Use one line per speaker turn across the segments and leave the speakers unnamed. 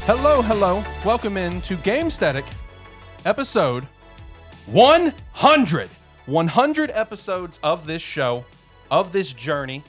Hello, hello. Welcome in to Gamesthetic, episode 100. 100 episodes of this show, of this journey.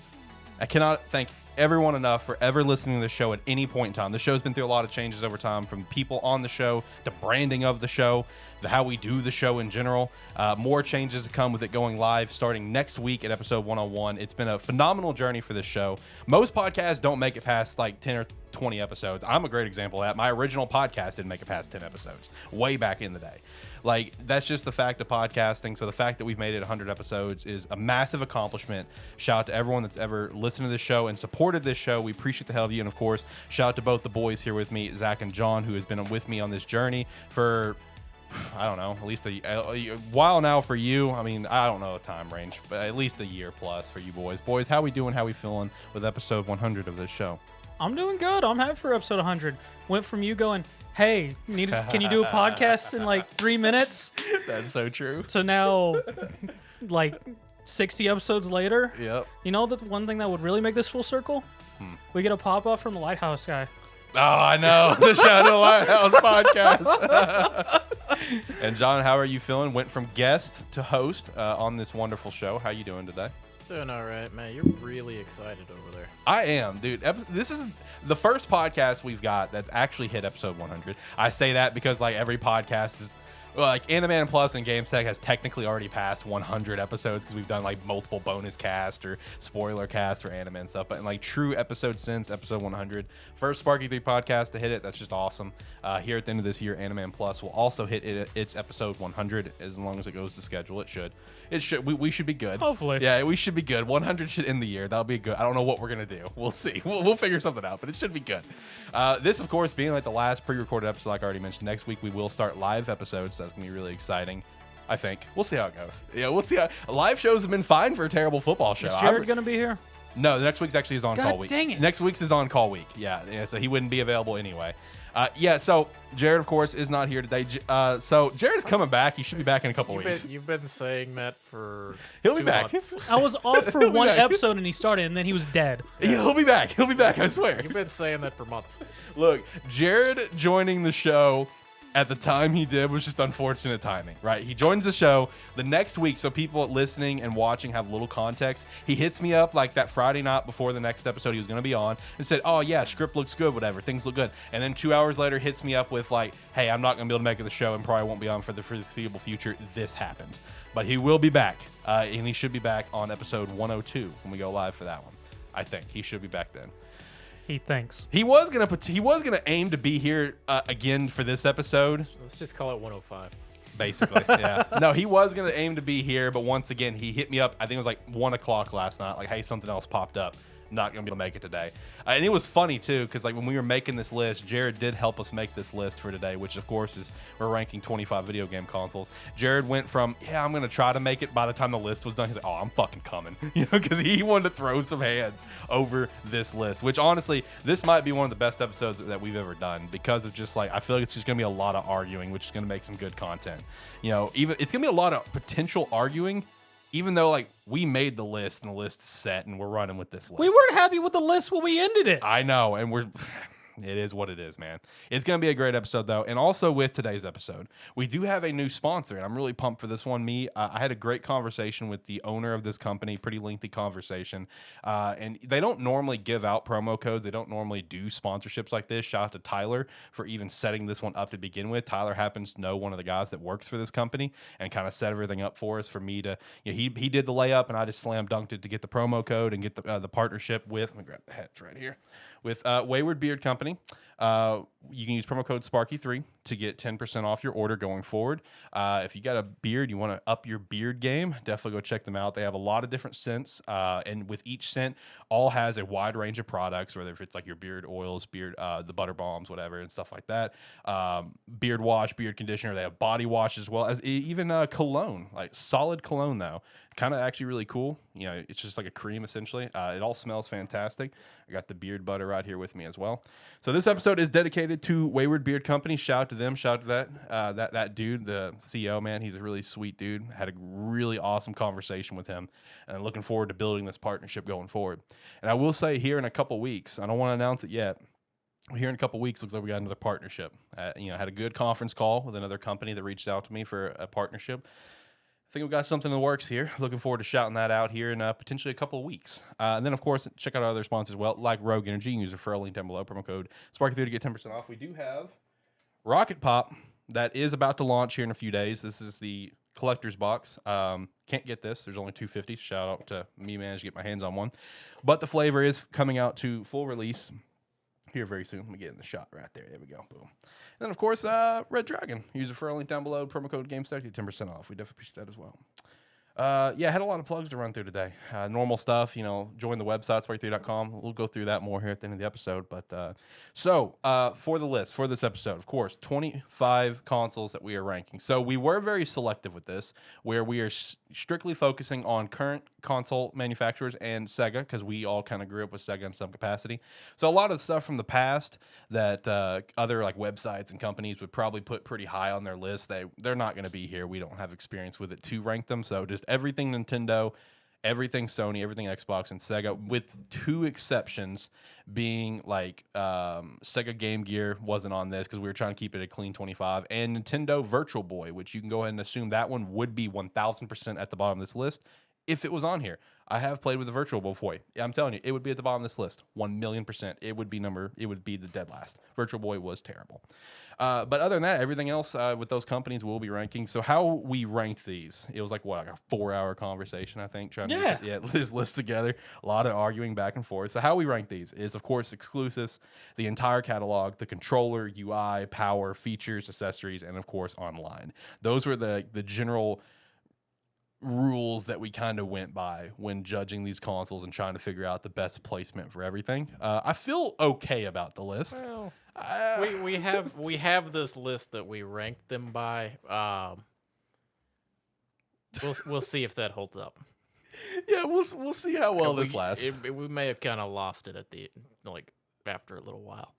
I cannot thank everyone enough for ever listening to the show at any point in time. The show's been through a lot of changes over time, from people on the show, to branding of the show, to how we do the show in general. More changes to come with it going live starting next week at episode 101. It's been a phenomenal journey for this show. Most podcasts don't make it past like 10 or 20 episodes. I'm a great example of that. My original podcast didn't make it past 10 episodes way back in the day. Like, that's just the fact of podcasting. So the fact that we've made it 100 episodes is a massive accomplishment. Shout out to everyone that's ever listened to this show and supported this show. We appreciate the hell of you. And of course, shout out to both the boys here with me, Zach and John, who has been with me on this journey for, I don't know, at least a while now for you. I mean, I don't know the time range, but at least a year plus for you boys. Boys, how we doing? How we feeling with episode 100 of this show?
I'm doing good. I'm happy for episode 100. Went from you going, hey, can you do a podcast in like 3 minutes?
That's so true.
So now, like 60 episodes later,
Yep.
you know the one thing that would really make this full circle? We get a pop-up from the Lighthouse guy.
Oh, I know. The Shadow Lighthouse podcast. And John, how are you feeling? Went from guest to host on this wonderful show. How you doing today?
Doing all right, man. You're really excited over there.
I am, dude. This is the first podcast we've got that's actually hit episode 100. I say that because like every podcast is, well, like AniMan Plus and Gamesthetic has technically already passed 100 episodes because we've done like multiple bonus cast or spoiler cast for AniMan stuff. But in like true episodes since episode 100, first Sparky 3 podcast to hit it. That's just awesome. Here at the end of this year, AniMan Plus will also hit its episode 100 as long as it goes to schedule. It should. It should. We should be good.
Hopefully.
Yeah, we should be good. 100 should end the year. That'll be good. I don't know what we're going to do. We'll see. We'll figure something out, but it should be good. This, of course, being like the last pre-recorded episode, like I already mentioned, next week we will start live episodes. So that's going to be really exciting, I think. We'll see how it goes. Yeah, we'll see. Live shows have been fine for a terrible football show.
Is Jared going to be here?
No, the next week's actually his on-call week.
Dang it.
Next week's his on-call week. Yeah, so he wouldn't be available anyway. So Jared, of course, is not here today. So Jared's coming back. He should be back in a couple weeks.
You've been saying that for
He'll be
2
back.
months.
I was off for
He'll be
one
back.
episode and he started and then he was dead.
He'll be back. He'll be back, I swear.
You've been saying that for months.
Look, Jared joining the show at the time he did was just unfortunate timing, right? He joins the show the next week, so people listening and watching have little context. He hits me up like that Friday night before the next episode he was going to be on and said, oh yeah, script looks good, whatever, things look good. And then 2 hours later hits me up with like, hey, I'm not going to be able to make it the show and probably won't be on for the foreseeable future. This happened. But he will be back, and he should be back on episode 102 when we go live for that one. I think he should be back then.
He thinks.
He was gonna aim to be here again for this episode.
Let's just call it 105.
Basically, yeah. No, he was gonna aim to be here, but once again, he hit me up. I think it was like 1 o'clock last night. Like, hey, something else popped up. Not gonna be able to make it today. And it was funny too, because like when we were making this list, Jared did help us make this list for today, which of course is we're ranking 25 video game consoles. Jared went from, yeah, I'm gonna try to make it. By the time the list was done, he's like, oh, I'm fucking coming, because he wanted to throw some hands over this list. Which honestly, this might be one of the best episodes that we've ever done, because of just like, I feel like it's just gonna be a lot of arguing, which is gonna make some good content. Even it's gonna be a lot of potential arguing. Even though, like, we made the list and the list is set and we're running with this list.
We weren't happy with the list when we ended it.
I know, and it is what it is, man. It's going to be a great episode, though. And also with today's episode, we do have a new sponsor, and I'm really pumped for this one. I had a great conversation with the owner of this company, pretty lengthy conversation. And they don't normally give out promo codes. They don't normally do sponsorships like this. Shout out to Tyler for even setting this one up to begin with. Tyler happens to know one of the guys that works for this company and kind of set everything up for us for me to, he did the layup, and I just slam dunked it to get the promo code and get the partnership with, let me grab the hats right here, with Wayward Beard Company. You can use promo code Sparky3 to get 10% off your order going forward. If you got a beard, you want to up your beard game, definitely go check them out. They have a lot of different scents, and with each scent, all has a wide range of products, whether if it's like your beard oils, the butter bombs, whatever, and stuff like that. Beard wash, beard conditioner. They have body wash as well as even cologne, like solid cologne though. Kind of actually really cool. It's just like a cream essentially. It all smells fantastic. I got the beard butter right here with me as well. So this episode is dedicated to Wayward Beard Company. Shout out to them. Shout out to that dude, the CEO, man. He's a really sweet dude. Had a really awesome conversation with him, and looking forward to building this partnership going forward. And I will say here in a couple weeks, I don't want to announce it yet, here in a couple weeks, looks like we got another partnership. Had a good conference call with another company that reached out to me for a partnership. I think we've got something in the works here. Looking forward to shouting that out here in potentially a couple of weeks. And then, of course, check out our other sponsors as well, like Rogue Energy. You can use a referral link down below, promo code Sparky3 to get 10% off. We do have Rocket Pop that is about to launch here in a few days. This is the collector's box. Can't get this. There's only 250. Shout out to me, managed to get my hands on one. But the flavor is coming out to full release here very soon. Let me get in the shot right there. There we go. Boom. And then, of course, Red Dragon. Use a referral link down below. Promo code Gamesthetic, get 10% off. We definitely appreciate that as well. I had a lot of plugs to run through today. Normal stuff, join the website, sparky3.com. We'll go through that more here at the end of the episode. But for the list, for this episode, of course, 25 consoles that we are ranking. So we were very selective with this, where we are strictly focusing on current console manufacturers and Sega, because we all kind of grew up with Sega in some capacity. So a lot of the stuff from the past that other like websites and companies would probably put pretty high on their list, they're not going to be here. We don't have experience with it to rank them. So just everything Nintendo, everything Sony, everything Xbox, and Sega, with two exceptions being like Sega Game Gear wasn't on this because we were trying to keep it a clean 25, and Nintendo Virtual Boy, which you can go ahead and assume that one would be 1,000% at the bottom of this list if it was on here. I have played with the Virtual Boy. I'm telling you, it would be at the bottom of this list. 1,000,000%. It would be the dead last. Virtual Boy was terrible. But other than that, everything else with those companies we'll be ranking. So how we ranked these, it was like a 4-hour conversation, I think, trying to get this list together. A lot of arguing back and forth. So how we rank these is, of course, exclusives, the entire catalog, the controller, UI, power, features, accessories, and of course, online. Those were the general rules that we kind of went by when judging these consoles and trying to figure out the best placement for everything. I feel okay about the list.
Well, we have this list that we ranked them by. We'll see if that holds up.
Yeah, we'll see how well this lasts.
We may have kind of lost it at after a little while.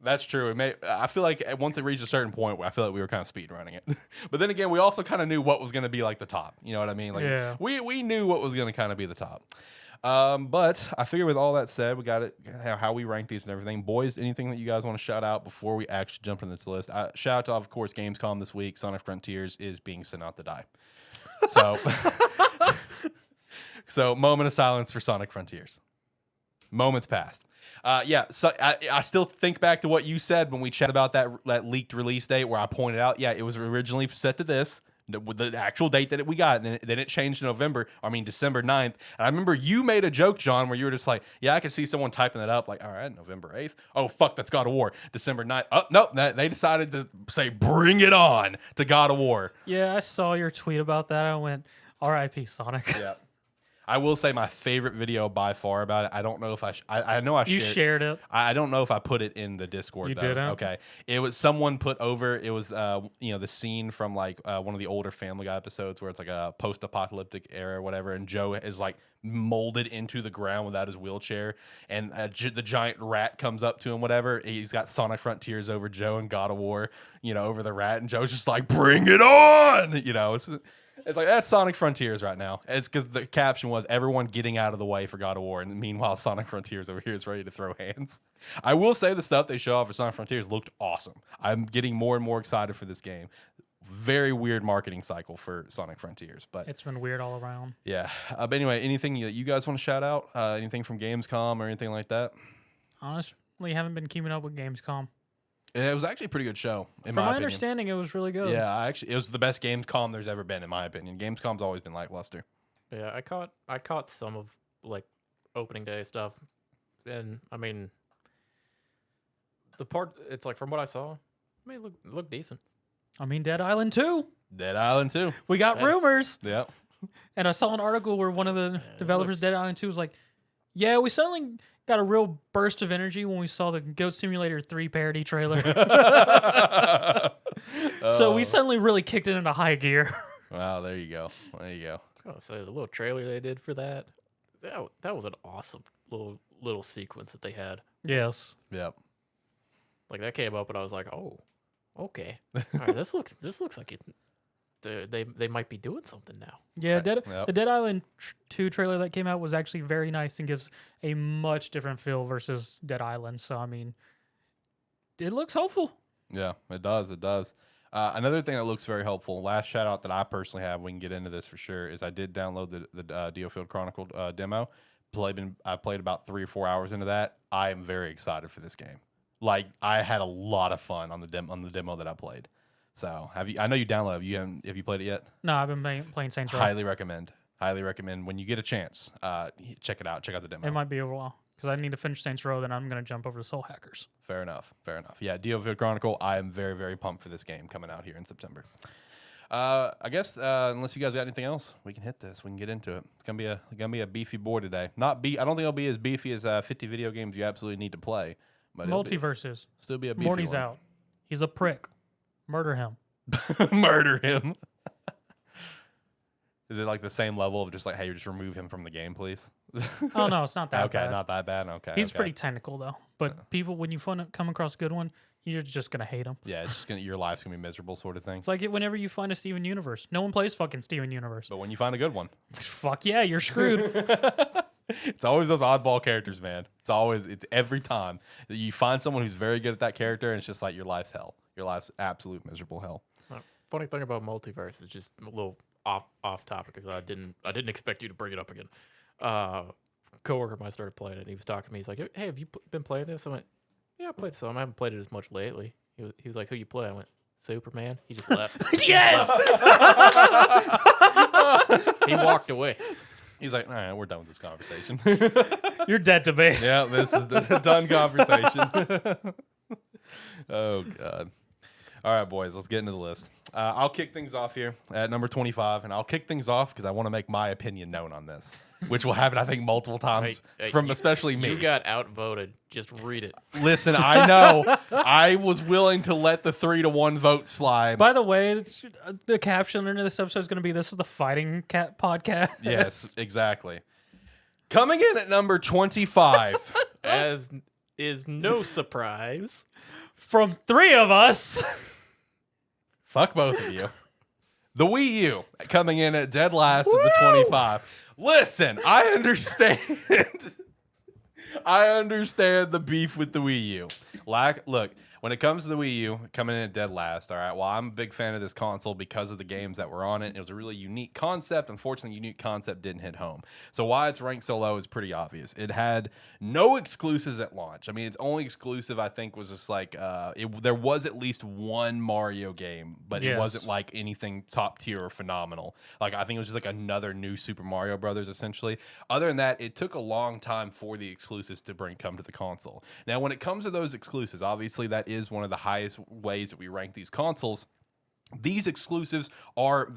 That's true. I feel like once it reached a certain point, I feel like we were kind of speed running it. But then again, we also kind of knew what was going to be like the top. You know what I mean? Like we knew what was going to kind of be the top. But I figure with all that said, we got it, how we rank these and everything. Boys, anything that you guys want to shout out before we actually jump into this list? Shout out to, of course, Gamescom this week. Sonic Frontiers is being sent out to die. So, so moment of silence for Sonic Frontiers. Moments passed. So I still think back to what you said when we chat about that leaked release date, where I pointed out, it was originally set to this, the actual date that we got, and then it changed to December 9th. And I remember you made a joke, John, where you were just like, I could see someone typing that up, like, all right, November 8th. Oh, fuck, that's God of War. December 9th. Oh, nope, they decided to say, bring it on to God of War.
Yeah, I saw your tweet about that. I went, R.I.P. Sonic.
Yeah. I will say my favorite video by far about it. I don't know if I know I
shared it.
I don't know if I put it in the Discord.
You
though.
didn't?
Okay. It was someone put over. It was the scene from like one of the older Family Guy episodes where it's like a post-apocalyptic era or whatever, and Joe is like molded into the ground without his wheelchair, and the giant rat comes up to him. Whatever. He's got Sonic Frontiers over Joe and God of War, over the rat, and Joe's just like, bring it on. It's like, that's Sonic Frontiers right now. It's because the caption was everyone getting out of the way for God of War, and meanwhile Sonic Frontiers over here is ready to throw hands. I will say the stuff they show off for Sonic Frontiers looked awesome. I'm getting more and more excited for this game. Very weird marketing cycle for Sonic Frontiers, but
it's been weird all around.
Yeah. But anyway, anything you guys want to shout out? Anything from Gamescom or anything like that?
Honestly, haven't been keeping up with Gamescom.
It was actually a pretty good show,
From my understanding, it was really good.
Yeah, it was the best Gamescom there's ever been, in my opinion. Gamescom's always been lackluster.
Yeah, I caught some of like opening day stuff, and I mean, the part it's like from what I saw, look decent.
I mean, Dead Island 2.
Dead Island 2.
We got rumors.
Yeah.
And I saw an article where one of the developers of Dead Island 2 was like, yeah, we suddenly got a real burst of energy when we saw the Goat Simulator 3 parody trailer. So we suddenly really kicked it into high gear.
Wow, there you go. There you go.
I was gonna say the little trailer they did for that was an awesome little sequence that they had.
Yes.
Yep.
Like that came up and I was like, oh, okay. All right, this looks like it. They might be doing something now.
Yeah, the Dead Island 2 trailer that came out was actually very nice and gives a much different feel versus Dead Island. So, I mean, it looks hopeful.
Yeah, it does. It does. Another thing that looks very hopeful, last shout out that I personally have, we can get into this for sure, is I did download the DioField Chronicle demo. I played about 3 or 4 hours into that. I am very excited for this game. Like, I had a lot of fun on the demo that I played. So I know you downloaded. Have you played it yet?
No, I've been playing Saints Row.
Highly recommend. Highly recommend when you get a chance. Check it out. Check out the demo.
It might be a while because I need to finish Saints Row. Then I'm gonna jump over to Soul Hackers.
Fair enough. Fair enough. Yeah, DioField Chronicle. I am very, very pumped for this game coming out here in September. I guess unless you guys got anything else, we can hit this. We can get into it. It's gonna be a beefy board today. I don't think it'll be as beefy as 50 video games you absolutely need to play. But
Multiversus.
Still be a beefy
Morty's
one.
out. He's a prick. Murder him.
Murder him. Is it like the same level of just like, hey, you just remove him from the game, please?
Oh no, it's not that
okay,
bad.
not that bad. Okay,
He's
okay.
pretty technical though. But people, when you come across a good one, you're just gonna hate him.
Yeah, it's just your life's gonna be miserable, sort of thing.
It's like whenever you find a Steven Universe, no one plays fucking Steven Universe.
But when you find a good one,
Fuck yeah, you're screwed.
it's always those oddball characters, man. It's every time that you find someone who's very good at that character, and it's just like your life's hell. Your life's absolute miserable hell.
Funny thing about Multiverse is just a little off topic because I didn't expect you to bring it up again. Coworker of mine started playing it and he was talking to me. He's like, "Hey, have you been playing this?" I went, "Yeah, I played some. I haven't played it as much lately." He was like, "Who you play?" I went, "Superman." He just left.
Yes.
He walked away.
He's like, all right, we're done with this conversation.
You're dead to me.
Yeah, this is the done conversation. Oh, God. All right, boys, let's get into the list. I'll kick things off here at number 25, and I'll kick things off because I want to make my opinion known on this, which will happen, I think, multiple times especially me.
You got outvoted. Just read it.
Listen, I know. I was willing to let the 3-1 vote slide.
By the way, the caption under this episode is going to be, "This is the Fighting Cat podcast."
Yes, exactly. Coming in at number 25.
As is no surprise.
From 3 of us.
Fuck both of you. The Wii U coming in at dead last at the 25. Listen, I understand. I understand the beef with the Wii U. Look, when it comes to the Wii U coming in at dead last, all right, well, I'm a big fan of this console because of the games that were on it. It was a really unique concept. Unfortunately, unique concept didn't hit home. So why it's ranked so low is pretty obvious. It had no exclusives at launch. I mean, its only exclusive, I think, was just like, there was at least one Mario game, but it wasn't like anything top tier or phenomenal. Like, I think it was just like another new Super Mario Brothers, essentially. Other than that, it took a long time for the exclusives to come to the console. Now, when it comes to those exclusives, obviously that is one of the highest ways that we rank these consoles. These exclusives are,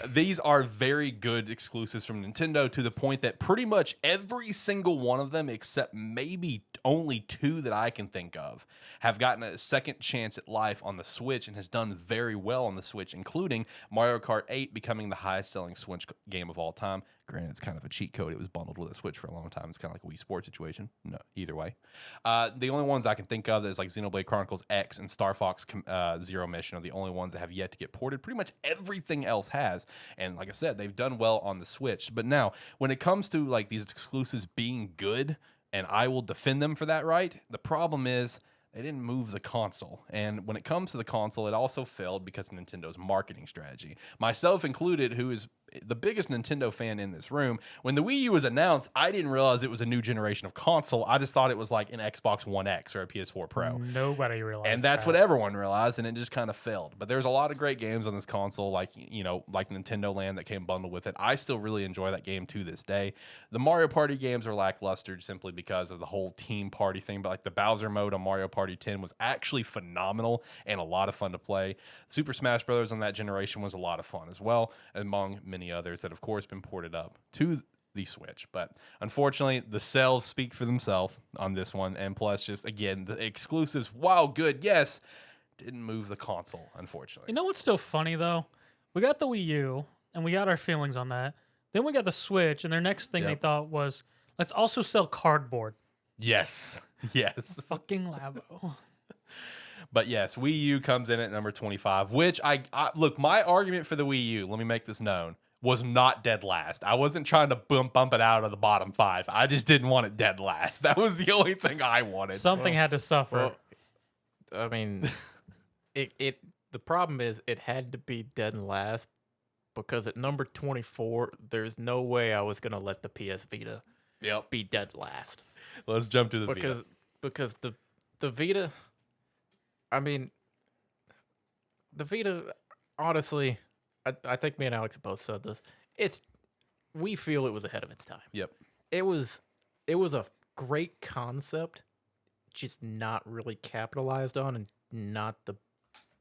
these are very good exclusives from Nintendo to the point that pretty much every single one of them, except maybe only 2 that I can think of, have gotten a second chance at life on the Switch and has done very well on the Switch, including Mario Kart 8 becoming the highest selling Switch game of all time. Granted, it's kind of a cheat code. It was bundled with a Switch for a long time. It's kind of like a Wii Sports situation. No, either way. The only ones I can think of is like Xenoblade Chronicles X and Star Fox Zero Mission are the only ones that have yet to get ported. Pretty much everything else has. And like I said, they've done well on the Switch. But now, when it comes to like these exclusives being good, and I will defend them for that right, the problem is they didn't move the console. And when it comes to the console, it also failed because of Nintendo's marketing strategy. Myself included, who is the biggest Nintendo fan in this room, when the Wii U was announced, I didn't realize it was a new generation of console. I just thought it was like an Xbox One X or a PS4 Pro.
Nobody realized.
And that's what everyone realized, and it just kind of failed. But there's a lot of great games on this console, like Nintendo Land that came bundled with it. I still really enjoy that game to this day. The Mario Party games are lackluster simply because of the whole team party thing, but like the Bowser mode on Mario Party 10 was actually phenomenal and a lot of fun to play. Super Smash Bros. On that generation was a lot of fun as well, among many others that, of course, been ported up to the Switch. But unfortunately, the sales speak for themselves on this one. And plus, just again, the exclusives, while good, yes, didn't move the console, unfortunately.
You know what's still funny, though? We got the Wii U, and we got our feelings on that. Then we got the Switch, and their next thing they thought was, let's also sell cardboard.
Yes. Yes.
Fucking Labo.
But yes, Wii U comes in at number 25, which I look, my argument for the Wii U, let me make this known, was not dead last. I wasn't trying to bump it out of the bottom 5. I just didn't want it dead last. That was the only thing I wanted.
Something had to suffer.
Well, I mean, the problem is it had to be dead last because at number 24, there's no way I was gonna let the PS Vita be dead last.
Let's jump to the Vita.
Because the Vita, I mean, the Vita, honestly, I think me and Alex both said this. We feel it was ahead of its time.
Yep.
It was a great concept, just not really capitalized on, and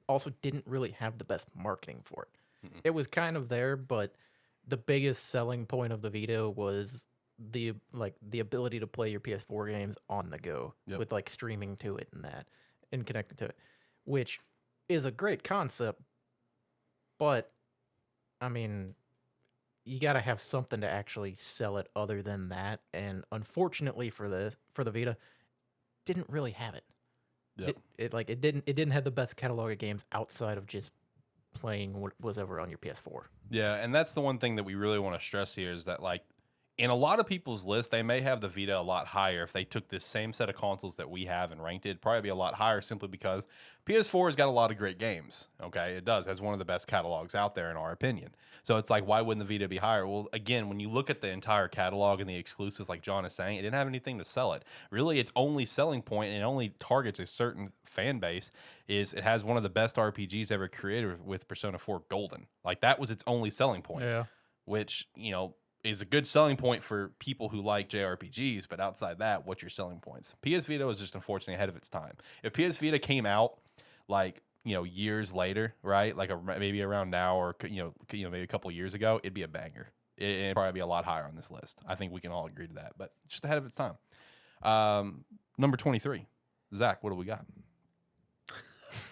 also didn't really have the best marketing for it. It was kind of there, but the biggest selling point of the Vita was the ability to play your PS4 games on the go with like streaming to it and connected to it, which is a great concept. But I mean, you got to have something to actually sell it other than that, and unfortunately for the Vita, didn't really have it.
Yep.
It didn't have the best catalog of games outside of just playing what was ever on your PS4.
Yeah, and that's the one thing that we really want to stress here is that, like, in a lot of people's list, they may have the Vita a lot higher if they took this same set of consoles that we have and ranked it. It'd probably be a lot higher simply because PS4 has got a lot of great games. Okay, it does. It has one of the best catalogs out there in our opinion. So it's like, why wouldn't the Vita be higher? Well, again, when you look at the entire catalog and the exclusives, like John is saying, it didn't have anything to sell it. Really, its only selling point, and it only targets a certain fan base, is it has one of the best RPGs ever created with Persona 4 Golden. Like, that was its only selling point.
Yeah.
Which, is a good selling point for people who like JRPGs, but outside that, what's your selling points? PS Vita was just unfortunately ahead of its time. If PS Vita came out like, years later, right? Like maybe around now or, maybe a couple years ago, it'd be a banger. It'd probably be a lot higher on this list. I think we can all agree to that, but just ahead of its time. Number 23. Zach, what do we got?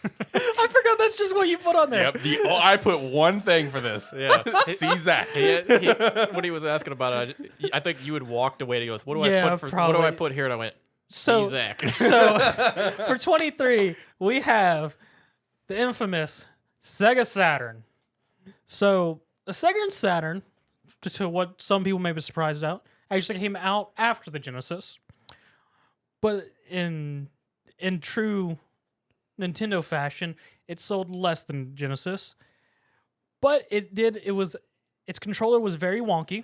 I forgot that's just what you put on there.
Yep. I put one thing for this.
Yeah.
See Zach.
When he was asking about it, I think you had walked away and he goes, what do I put here? And I went, see Zach.
So for 23, we have the infamous Sega Saturn. So the Sega Saturn, to what some people may be surprised about, actually came out after the Genesis. But in true Nintendo fashion, it sold less than Genesis, but its controller was very wonky.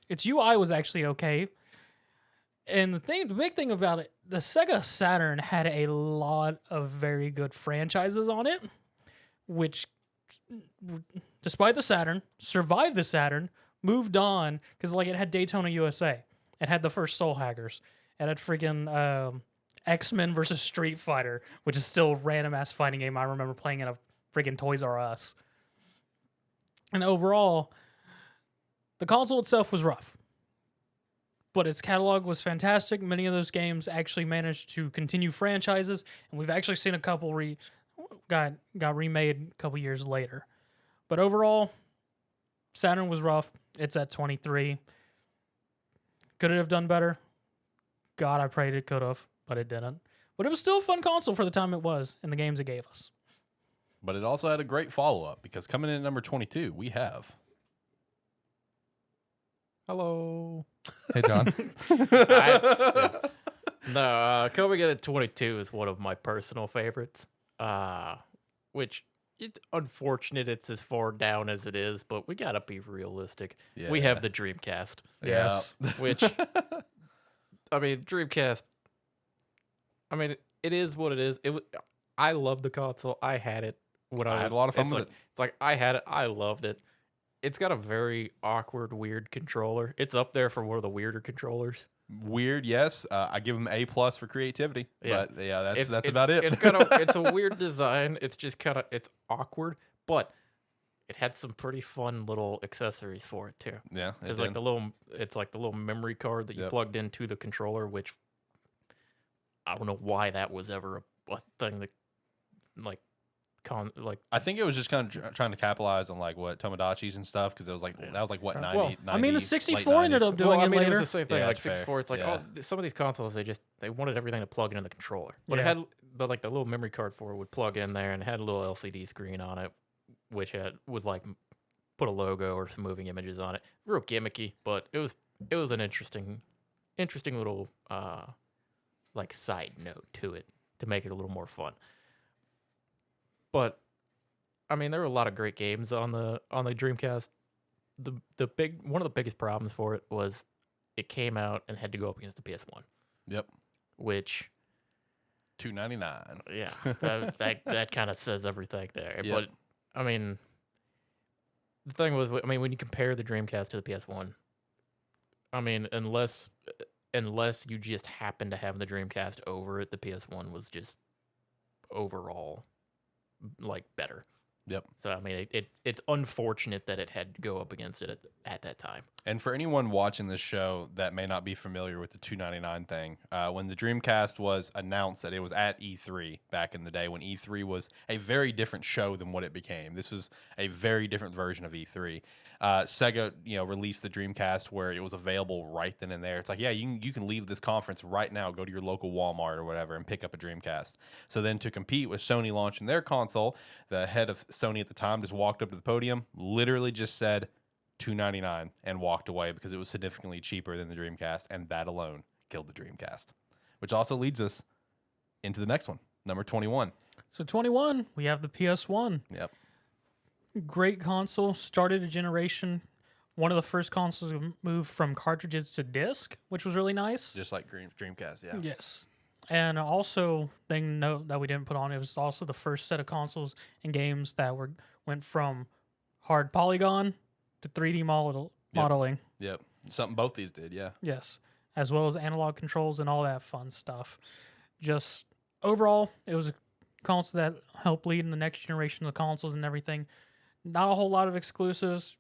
Its UI was actually okay. And the big thing about it, the Sega Saturn had a lot of very good franchises on it, which, despite the Saturn, survived the Saturn, moved on, because it had Daytona USA. It had the first Soul Hackers. It had freaking X-Men versus Street Fighter, which is still a random ass fighting game I remember playing in a freaking Toys R Us. And overall, the console itself was rough, but its catalog was fantastic. Many of those games actually managed to continue franchises, and we've actually seen a couple got remade a couple years later. But overall, Saturn was rough. It's at 23. Could it have done better? God, I prayed it could have, but it didn't. But it was still a fun console for the time it was and the games it gave us.
But it also had a great follow-up, because coming in at number 22, we have...
Hello.
Hey, John.
Coming in at 22 is one of my personal favorites, which it's unfortunate it's as far down as it is, but we got to be realistic.
Yeah.
We have the Dreamcast.
Yes.
Which, I mean, Dreamcast, I mean, it is what it is. I love the console. I had it when I
had a lot of fun with it.
It's like I had it. I loved it. It's got a very awkward, weird controller. It's up there for one of the weirder controllers.
Weird, yes. I give them A+ for creativity.
Yeah.
But yeah, that's about it.
It's a weird design. It's just it's awkward, but it had some pretty fun little accessories for it too.
Yeah,
it's like the little memory card that you plugged into the controller, which I don't know why that was ever a thing that
I think it was just kind of trying to capitalize on what Tomodachi's and stuff, because it was that was what 90,
well,
90.
I mean, the 64 ended up doing it later.
It was the same thing.
Yeah,
like 64, it's like some of these consoles they wanted everything to plug into the controller, but it had the little memory card for it would plug in there, and it had a little LCD screen on it, which would put a logo or some moving images on it. Real gimmicky, but it was an interesting little side note to it to make it a little more fun. But I mean, there were a lot of great games on the Dreamcast. One of the biggest problems for it was it came out and had to go up against the PS1,
Yep.
which
$299.
yeah, that kind of says everything there.
Yep.
But I mean, the thing was, I mean, when you compare the Dreamcast to the PS1, I mean, unless you just happen to have the Dreamcast over it, the PS1 was just overall like better.
Yep.
So I mean, it's unfortunate that it had to go up against it at that time.
And for anyone watching this show that may not be familiar with the $299 thing, when the Dreamcast was announced that it was at E3 back in the day, when E3 was a very different show than what it became. This was a very different version of E3. Sega, released the Dreamcast where it was available right then and there. It's like, yeah, you can leave this conference right now, go to your local Walmart or whatever, and pick up a Dreamcast. So then to compete with Sony launching their console, the head of Sony at the time just walked up to the podium, literally just said $299 and walked away because it was significantly cheaper than the Dreamcast, and that alone killed the Dreamcast. Which also leads us into the next one, number 21.
So 21, we have the PS1.
Yep.
Great console, started a generation. One of the first consoles to move from cartridges to disc, which was really nice.
Just like Dreamcast, yeah.
Yes. And also, thing to note that we didn't put on, it was also the first set of consoles and games that went from hard polygon to 3D modeling.
Yep. Something both these did, yeah.
Yes. As well as analog controls and all that fun stuff. Just overall, it was a console that helped lead in the next generation of consoles and everything. Not a whole lot of exclusives.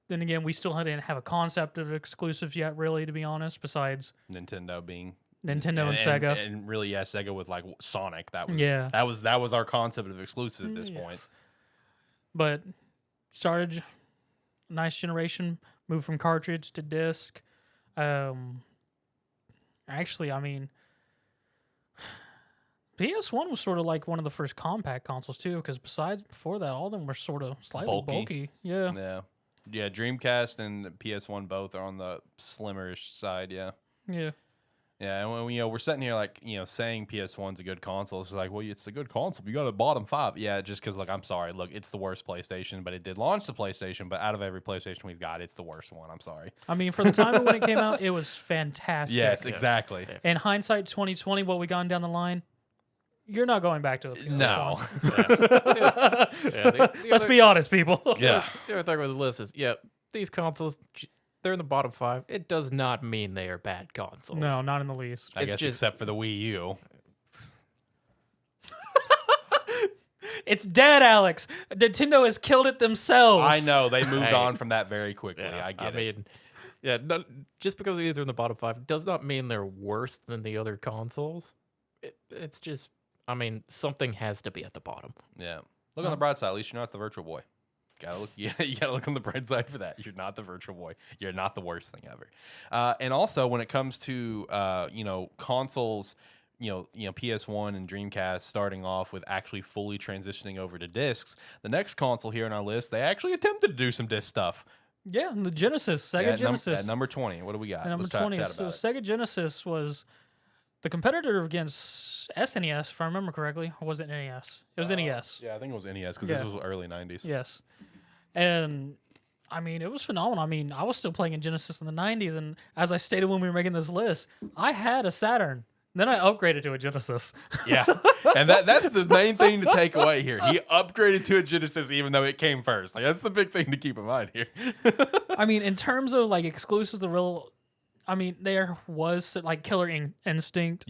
Then again, we still didn't have a concept of exclusives yet, really, to be honest, besides
Nintendo being
Nintendo and Sega.
And really, yeah, Sega with like Sonic. That was our concept of exclusive at this point.
But started a nice generation, moved from cartridge to disc. Actually, I mean, PS1 was sort of like one of the first compact consoles too, because before that, all of them were sort of slightly bulky. Yeah.
Yeah, Dreamcast and PS1 both are on the slimmerish side, yeah.
Yeah.
Yeah, and when we're sitting here like, saying PS1's a good console, it's like, well, it's a good console. You got a bottom 5. Yeah, just because, like, I'm sorry. Look, it's the worst PlayStation, but it did launch the PlayStation, but out of every PlayStation we've got, it's the worst one. I'm sorry.
I mean, for the time of when it came out, it was fantastic.
Yes, exactly.
Yeah.
In hindsight, 2020, what we gone down the line, you're not going back to a PS1.
No.
Let's be honest, people.
Yeah.
The other thing with the list is, these consoles, they're in the bottom 5. It does not mean they are bad consoles.
No, not in the least.
I guess except for the Wii U.
It's dead, Alex. Nintendo has killed it themselves.
I know. They moved on from that very quickly.
Yeah,
I get it.
Just because these are in the bottom 5 does not mean they're worse than the other consoles. It's just, I mean, something has to be at the bottom.
Yeah. Look on the bright side. At least you're not the Virtual Boy. You gotta look on the bright side for that. You're not the Virtual Boy. You're not the worst thing ever. And also, when it comes to consoles, PS1 and Dreamcast starting off with actually fully transitioning over to discs, the next console here on our list, they actually attempted to do some disc stuff.
Yeah, the Genesis, Sega Genesis.
At number 20, what do we got?
At number 20, so Sega Genesis was the competitor against SNES, if I remember correctly, or was it NES? It was NES.
Yeah, I think it was NES because this was early 90s.
Yes. And, I mean, it was phenomenal. I mean, I was still playing in Genesis in the 90s, and as I stated when we were making this list, I had a Saturn. Then I upgraded to a Genesis.
Yeah, and that's the main thing to take away here. He upgraded to a Genesis even though it came first. Like, that's the big thing to keep in mind here.
I mean, in terms of, like, exclusives, there was, like, Killer Instinct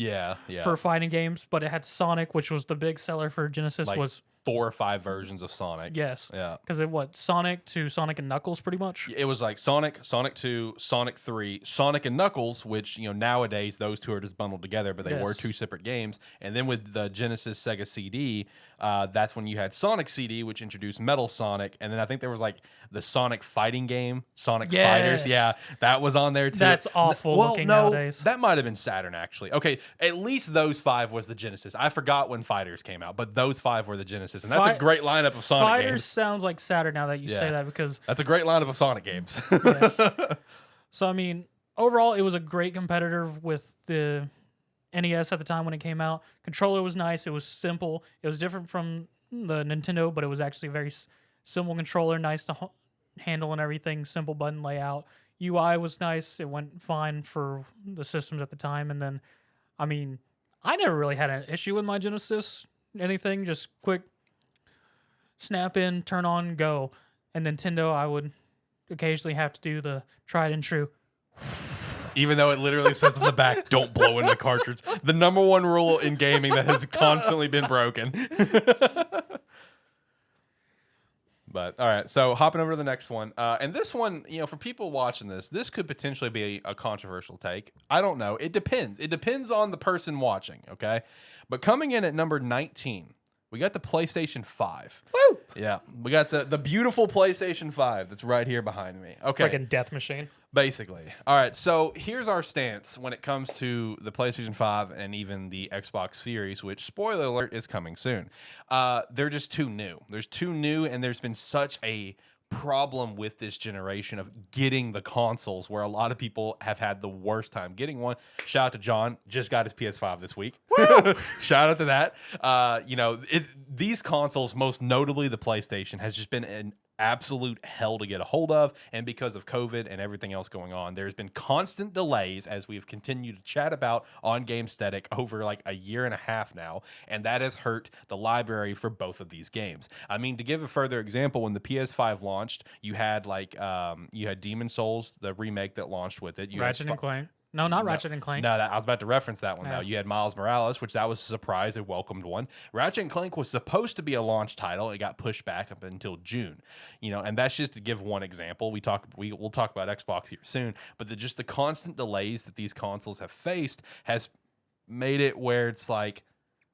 for fighting games, but it had Sonic, which was the big seller for Genesis,
like
was
4 or 5 versions of Sonic.
Yes.
Yeah.
Because Sonic to Sonic and Knuckles, pretty much.
It was like Sonic, Sonic 2, Sonic 3, Sonic and Knuckles, which, nowadays those two are just bundled together, but they were 2 separate games. And then with the Genesis Sega CD, that's when you had Sonic CD, which introduced Metal Sonic. And then I think there was like the Sonic fighting game, Sonic Fighters. Yeah, that was on there too.
That's awful looking nowadays.
That might have been Saturn, actually. Okay, at least those 5 was the Genesis. I forgot when Fighters came out, but those 5 were the Genesis. And that's a great lineup of Sonic
Fighters
games.
sounds like Saturn now that you say that, because
that's a great lineup of Sonic games.
Yes. So, I mean, overall, it was a great competitor with the NES at the time when it came out. Controller was nice. It was simple. It was different from the Nintendo, but it was actually a very simple controller, nice to handle and everything, simple button layout. UI was nice. It went fine for the systems at the time. And then, I mean, I never really had an issue with my Genesis. Anything, just quick snap in, turn on, go. And Nintendo, I would occasionally have to do the tried and true.
Even though it literally says on the back, don't blow in the cartridge. The number one rule in gaming that has constantly been broken. But all right, so hopping over to the next one. And this one, for people watching this could potentially be a controversial take. I don't know. It depends. It depends on the person watching, okay? But coming in at number 19, we got the PlayStation 5.
Woo!
Yeah, we got the beautiful PlayStation 5 that's right here behind me. Okay.
Freaking death machine.
Basically. All right, so here's our stance when it comes to the PlayStation 5 and even the Xbox Series, which, spoiler alert, is coming soon. They're just too new. There's too new, and there's been such a problem with this generation of getting the consoles where a lot of people have had the worst time getting one. Shout out to John, just got his PS5 this week. Shout out to that. These consoles, most notably the PlayStation, has just been an absolute hell to get a hold of, and because of COVID and everything else going on, there's been constant delays, as we've continued to chat about on Gamesthetic over like a year and a half now, and that has hurt the library for both of these games. I mean, to give a further example, when the PS5 launched, you had Demon Souls, the remake that launched with it.
Ratchet and Clank. No, not Ratchet and Clank.
No, I was about to reference that one.
Yeah.
Now you had Miles Morales, which that was a surprise, a welcomed one. Ratchet and Clank was supposed to be a launch title. It got pushed back up until June. And that's just to give one example. We'll talk about Xbox here soon, but the constant delays that these consoles have faced has made it where it's like,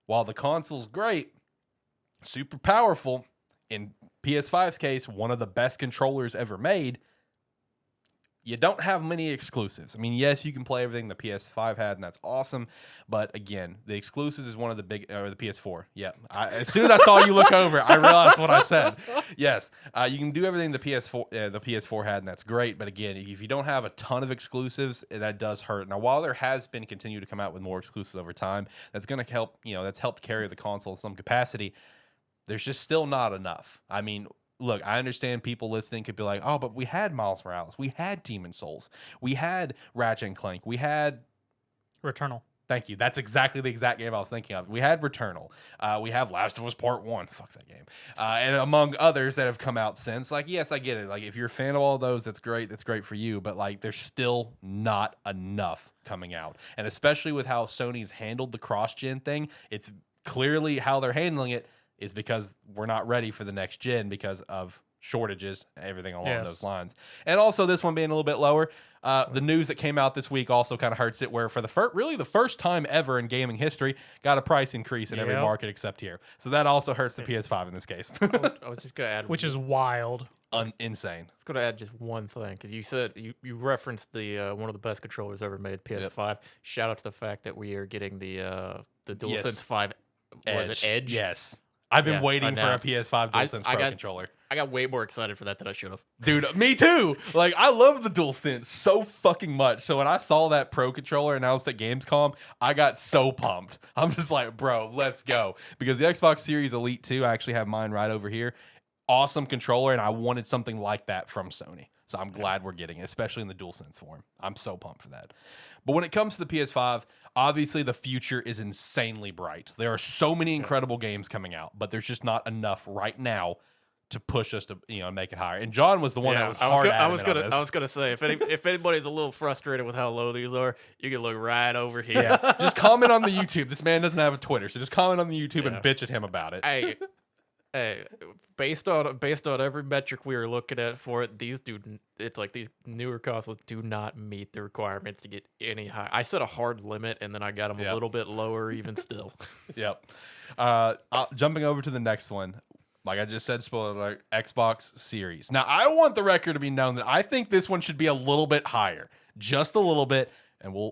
while the console's great, super powerful, in PS5's case, one of the best controllers ever made, you don't have many exclusives. I mean, yes, you can play everything the PS5 had, and that's awesome. But again, the exclusives is one of the big, or the PS4. Yeah. As soon as I saw you look over, I realized what I said. Yes, you can do everything the PS4 had, and that's great. But again, if you don't have a ton of exclusives, that does hurt. Now, while there has been continued to come out with more exclusives over time, that's going to help. That's helped carry the console in some capacity. There's just still not enough. I mean, look, I understand people listening could be like, oh, but we had Miles Morales. We had Demon Souls. We had Ratchet and Clank. We had
Returnal.
Thank you. That's exactly the exact game I was thinking of. We had Returnal. We have Last of Us Part 1. Fuck that game. And among others that have come out since. Like, yes, I get it. Like, if you're a fan of all those, that's great. That's great for you. But, like, there's still not enough coming out. And especially with how Sony's handled the cross-gen thing, it's clearly how they're handling it is because we're not ready for the next gen because of shortages and everything along those lines. And also this one being a little bit lower. The news that came out this week also kind of hurts it, where for the first time ever in gaming history, got a price increase in every market except here. So that also hurts the PS5 in this case.
I was just going to add...
Which is wild.
Insane.
I was going to add just one thing, because you said you referenced the one of the best controllers ever made, PS5. Yep. Shout out to the fact that we are getting the DualSense 5. Was it Edge?
Yes. I've been waiting for a PS5 DualSense Pro controller.
I got way more excited for that than I should have.
Dude, me too. Like, I love the DualSense so fucking much. So when I saw that Pro controller announced at Gamescom, I got so pumped. I'm just like, bro, let's go. Because the Xbox Series Elite 2, I actually have mine right over here. Awesome controller, and I wanted something like that from Sony. So I'm glad we're getting it, especially in the DualSense form. I'm so pumped for that. But when it comes to the PS5, obviously the future is insanely bright. There are so many incredible games coming out, but there's just not enough right now to push us to make it higher. And John was the one that was hard at it.
I was gonna say if anybody's a little frustrated with how low these are, you can look right over here.
Yeah, just comment on the YouTube. This man doesn't have a Twitter, so just comment on the YouTube and bitch at him about it.
Hey, based on every metric we were looking at for it, these newer consoles do not meet the requirements to get any high. I set a hard limit, and then I got them a little bit lower, even still.
Yep. Jumping over to the next one, like I just said, spoiler alert, Xbox Series. Now, I want the record to be known that I think this one should be a little bit higher, just a little bit. and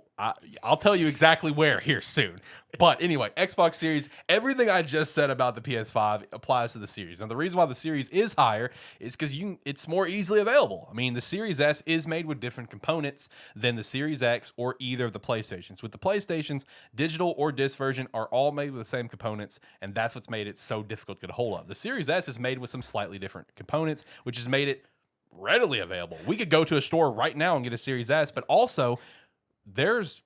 I'll tell you exactly where here soon. But anyway, Xbox Series, everything I just said about the PS5 applies to the Series. Now, the reason why the Series is higher is because it's more easily available. I mean, the Series S is made with different components than the Series X or either of the PlayStations. With the PlayStations, digital or disc version are all made with the same components, and that's what's made it so difficult to get a hold of. The Series S is made with some slightly different components, which has made it readily available. We could go to a store right now and get a Series S, but also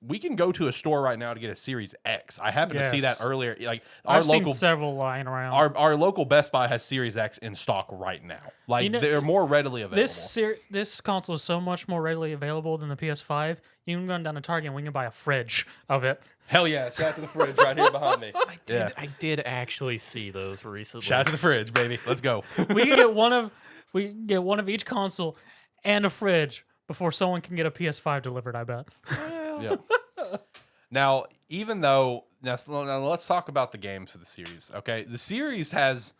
we can go to a store right now to get a Series X. I happened to see that
Yes.
earlier. Like
I've seen several lying around.
our local Best Buy has Series X in stock right now. Like
You know,
they're more readily available.
This console is so much more readily available than the PS5. You can run down to Target and we can buy a fridge of it.
Hell yeah! Shout out to the fridge right here behind me.
I did actually see those recently.
Shout out to the fridge, baby. Let's go.
We can get one of each console and a fridge before someone can get a PS5 delivered, I bet.
Yeah. Now, even though now let's talk about the games for the series. Okay, the series has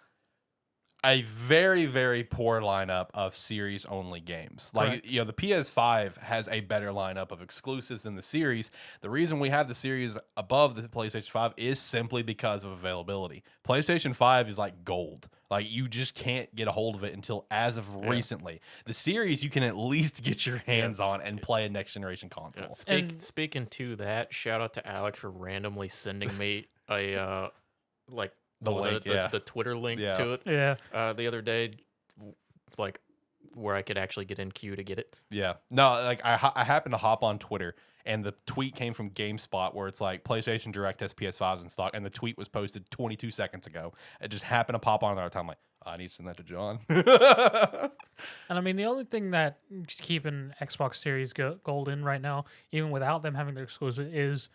a very, very poor lineup of series only games. Like
Correct.
the PS5 has a better lineup of exclusives than the series. The reason we have the series above the PlayStation 5 is simply because of availability. PlayStation 5 is like gold. Like you just can't get a hold of it until as of recently. The series you can at least get your hands on and play a next generation console.
Speaking to that, shout out to Alex for randomly sending me a the Twitter link to it.
Yeah.
The other day, like where I could actually get in queue to get it.
Yeah. No, like I happened to hop on Twitter and the tweet came from GameSpot where it's like PlayStation Direct has PS5s in stock, and the tweet was posted 22 seconds ago. It just happened to pop on there. I'm like, I need to send that to John.
And I mean, the only thing that is keeping Xbox Series Gold in right now, even without them having their exclusive, is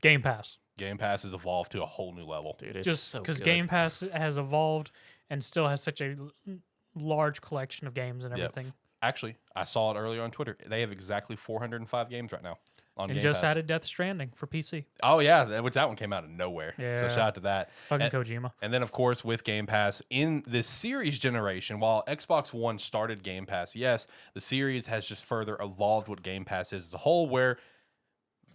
Game Pass.
Game Pass has evolved to a whole new level.
Dude, it's
Just
so
because
good.
Game Pass has evolved and still has such a large collection of games and
Yep.
everything.
Actually, I saw it earlier on Twitter. They have exactly 405 games right now on
And
Game
just
Pass.
added Death Stranding for PC.
Oh yeah, that one came out of nowhere. So
Yeah.
shout out to that.
Fucking
And-
Kojima.
And then, of course, with Game Pass in this series generation, while Xbox One started Game Pass, yes, the series has just further evolved what Game Pass is as a whole, where,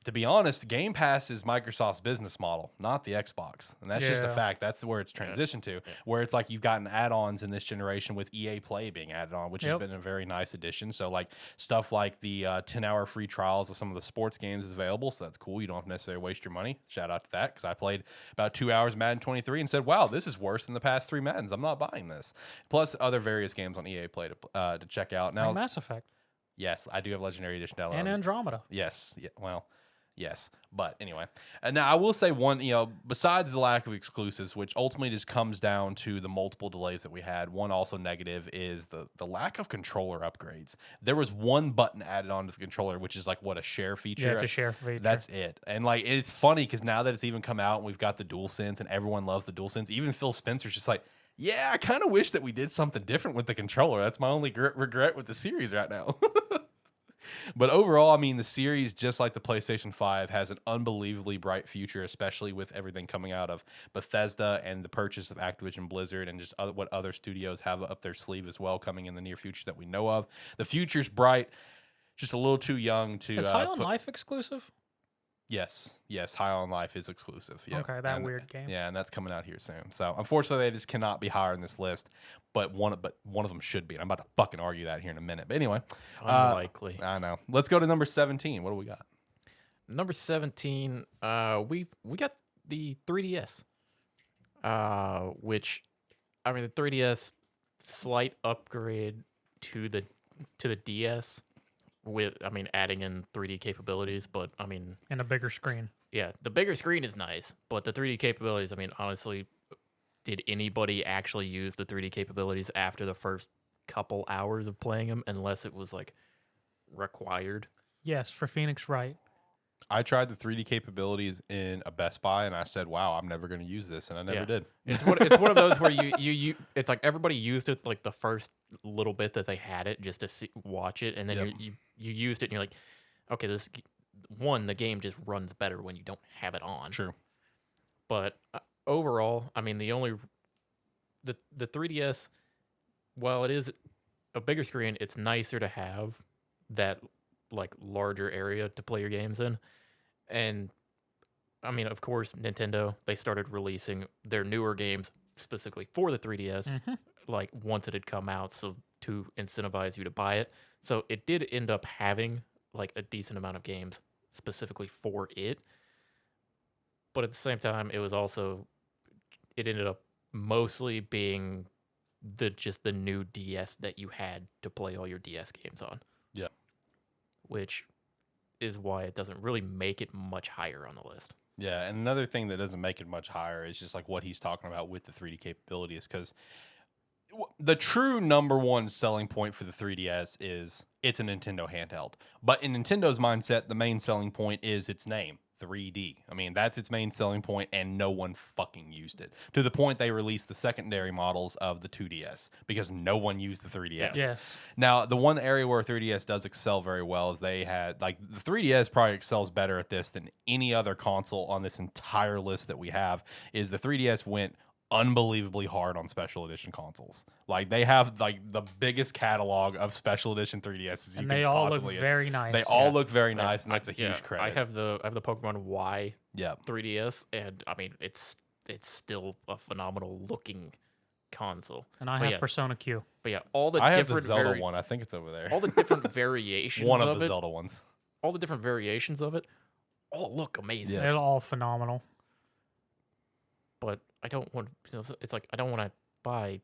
to be honest, Game Pass is Microsoft's business model, not the Xbox. And that's just a
Yeah.
fact. That's where it's transitioned to, where it's like you've gotten add-ons in this generation with EA Play being added on, which has been a very nice addition. So, like, stuff like the 10-hour free trials of some of the sports games is available, so that's cool. You don't have to necessarily waste your money. Shout out to that, because I played about 2 hours Madden 23 and said, wow, this is worse than the past 3 Maddens. I'm not buying this. Plus, other various games on EA Play to check out. Now,
Like Mass Effect
yes, I do have Legendary Edition downloaded.
and Andromeda.
Yes. Yeah. Well, yes. But anyway, and now I will say one, besides the lack of exclusives, which ultimately just comes down to the multiple delays that we had, one also negative is the lack of controller upgrades. There was one button added onto the controller, which is like a share feature.
Yeah, it's a share feature.
That's it. And like, it's funny because now that it's even come out and we've got the DualSense and everyone loves the DualSense, even Phil Spencer's just like, yeah, I kind of wish that we did something different with the controller. That's my only regret with the series right now. But overall, I mean, the series, just like the PlayStation 5, has an unbelievably bright future, especially with everything coming out of Bethesda and the purchase of Activision Blizzard and just what other studios have up their sleeve as well coming in the near future that we know of. The future's bright, just a little too young to...
Is High on Life exclusive?
Yes, High on Life is exclusive. Yep.
Okay, that weird game.
Yeah, and that's coming out here soon. So unfortunately, they just cannot be higher in this list. But one of them should be. And I'm about to fucking argue that here in a minute. But anyway,
Unlikely.
I know. Let's go to number 17. What do we got?
Number 17, we got the 3DS, which, I mean, the 3DS slight upgrade to the DS. With, I mean, adding in 3D capabilities, but I mean,
And a bigger screen.
yeah, the bigger screen is nice, but the 3D capabilities, I mean, honestly, did anybody actually use the 3D capabilities after the first couple hours of playing them, unless it was like required?
Yes, for Phoenix Wright.
I tried the 3D capabilities in a Best Buy, and I said, "Wow, I'm never going to use this," and I never did.
It's one of those where you it's like everybody used it like the first little bit that they had it just to watch it, and then you used it, and you're like, okay, the game just runs better when you don't have it on.
True.
But overall, I mean, the 3DS, while it is a bigger screen, it's nicer to have that like larger area to play your games in. And I mean, of course, Nintendo, they started releasing their newer games specifically for the 3DS, like once it had come out, so to incentivize you to buy it. So it did end up having like a decent amount of games specifically for it. But at the same time, it ended up mostly being just the new DS that you had to play all your DS games on.
Yeah.
Which is why it doesn't really make it much higher on the list.
Yeah, and another thing that doesn't make it much higher is just like what he's talking about with the 3D capabilities, because the true number one selling point for the 3DS is it's a Nintendo handheld. But in Nintendo's mindset, the main selling point is its name, 3D. I mean, that's its main selling point, and no one fucking used it. To the point they released the secondary models of the 2DS because no one used the 3DS.
Yes.
Now, the one area where 3DS does excel very well is they had, like, the 3DS probably excels better at this than any other console on this entire list that we have, is the 3DS went unbelievably hard on special edition consoles. Like, they have like the biggest catalog of special edition 3DSs
And they all look very nice.
They all look very nice, and that's a huge credit.
I have the Pokemon Y
Yeah.
3DS, and I mean it's still a phenomenal looking console.
And I have Persona Q.
But yeah, all the
I have the
different
Zelda one. I think it's over there.
all the different variations
One
of
of the
it,
Zelda ones.
all the different variations of it, all look amazing.
Yes.
They're all phenomenal.
But I don't want. It's like I don't want to buy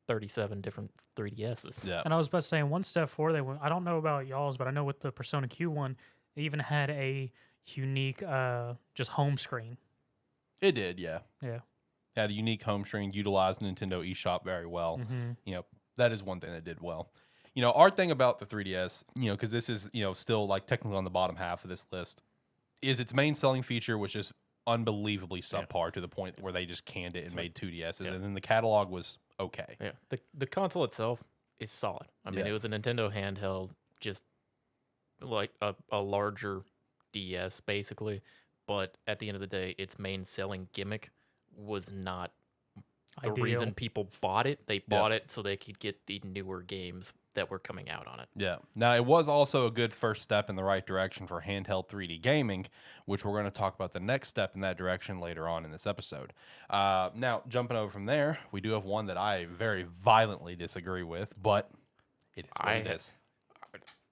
37 different 3DSs.
Yeah.
And I was about to say, one step forward, they went, I don't know about y'all's, but I know with the Persona Q one, they even had a unique just home screen.
It did, yeah.
Yeah.
Had a unique home screen, utilized Nintendo eShop very well.
Mm-hmm.
You know, that is one thing that did well. You know, our thing about the 3DS, you know, because this is, you know, still like technically on the bottom half of this list, is its main selling feature, which is unbelievably subpar to the point where they just canned it and made 2DSs. And then the catalog was okay.
Yeah. The console itself is solid. I mean, it was a Nintendo handheld, just like a larger DS basically. But at the end of the day, its main selling gimmick was not the reason people bought it. They bought it so they could get the newer games that were coming out on it.
Yeah. Now, it was also a good first step in the right direction for handheld 3D gaming, which we're going to talk about the next step in that direction later on in this episode. Now, jumping over from there, we do have one that I very violently disagree with, but it is what it is.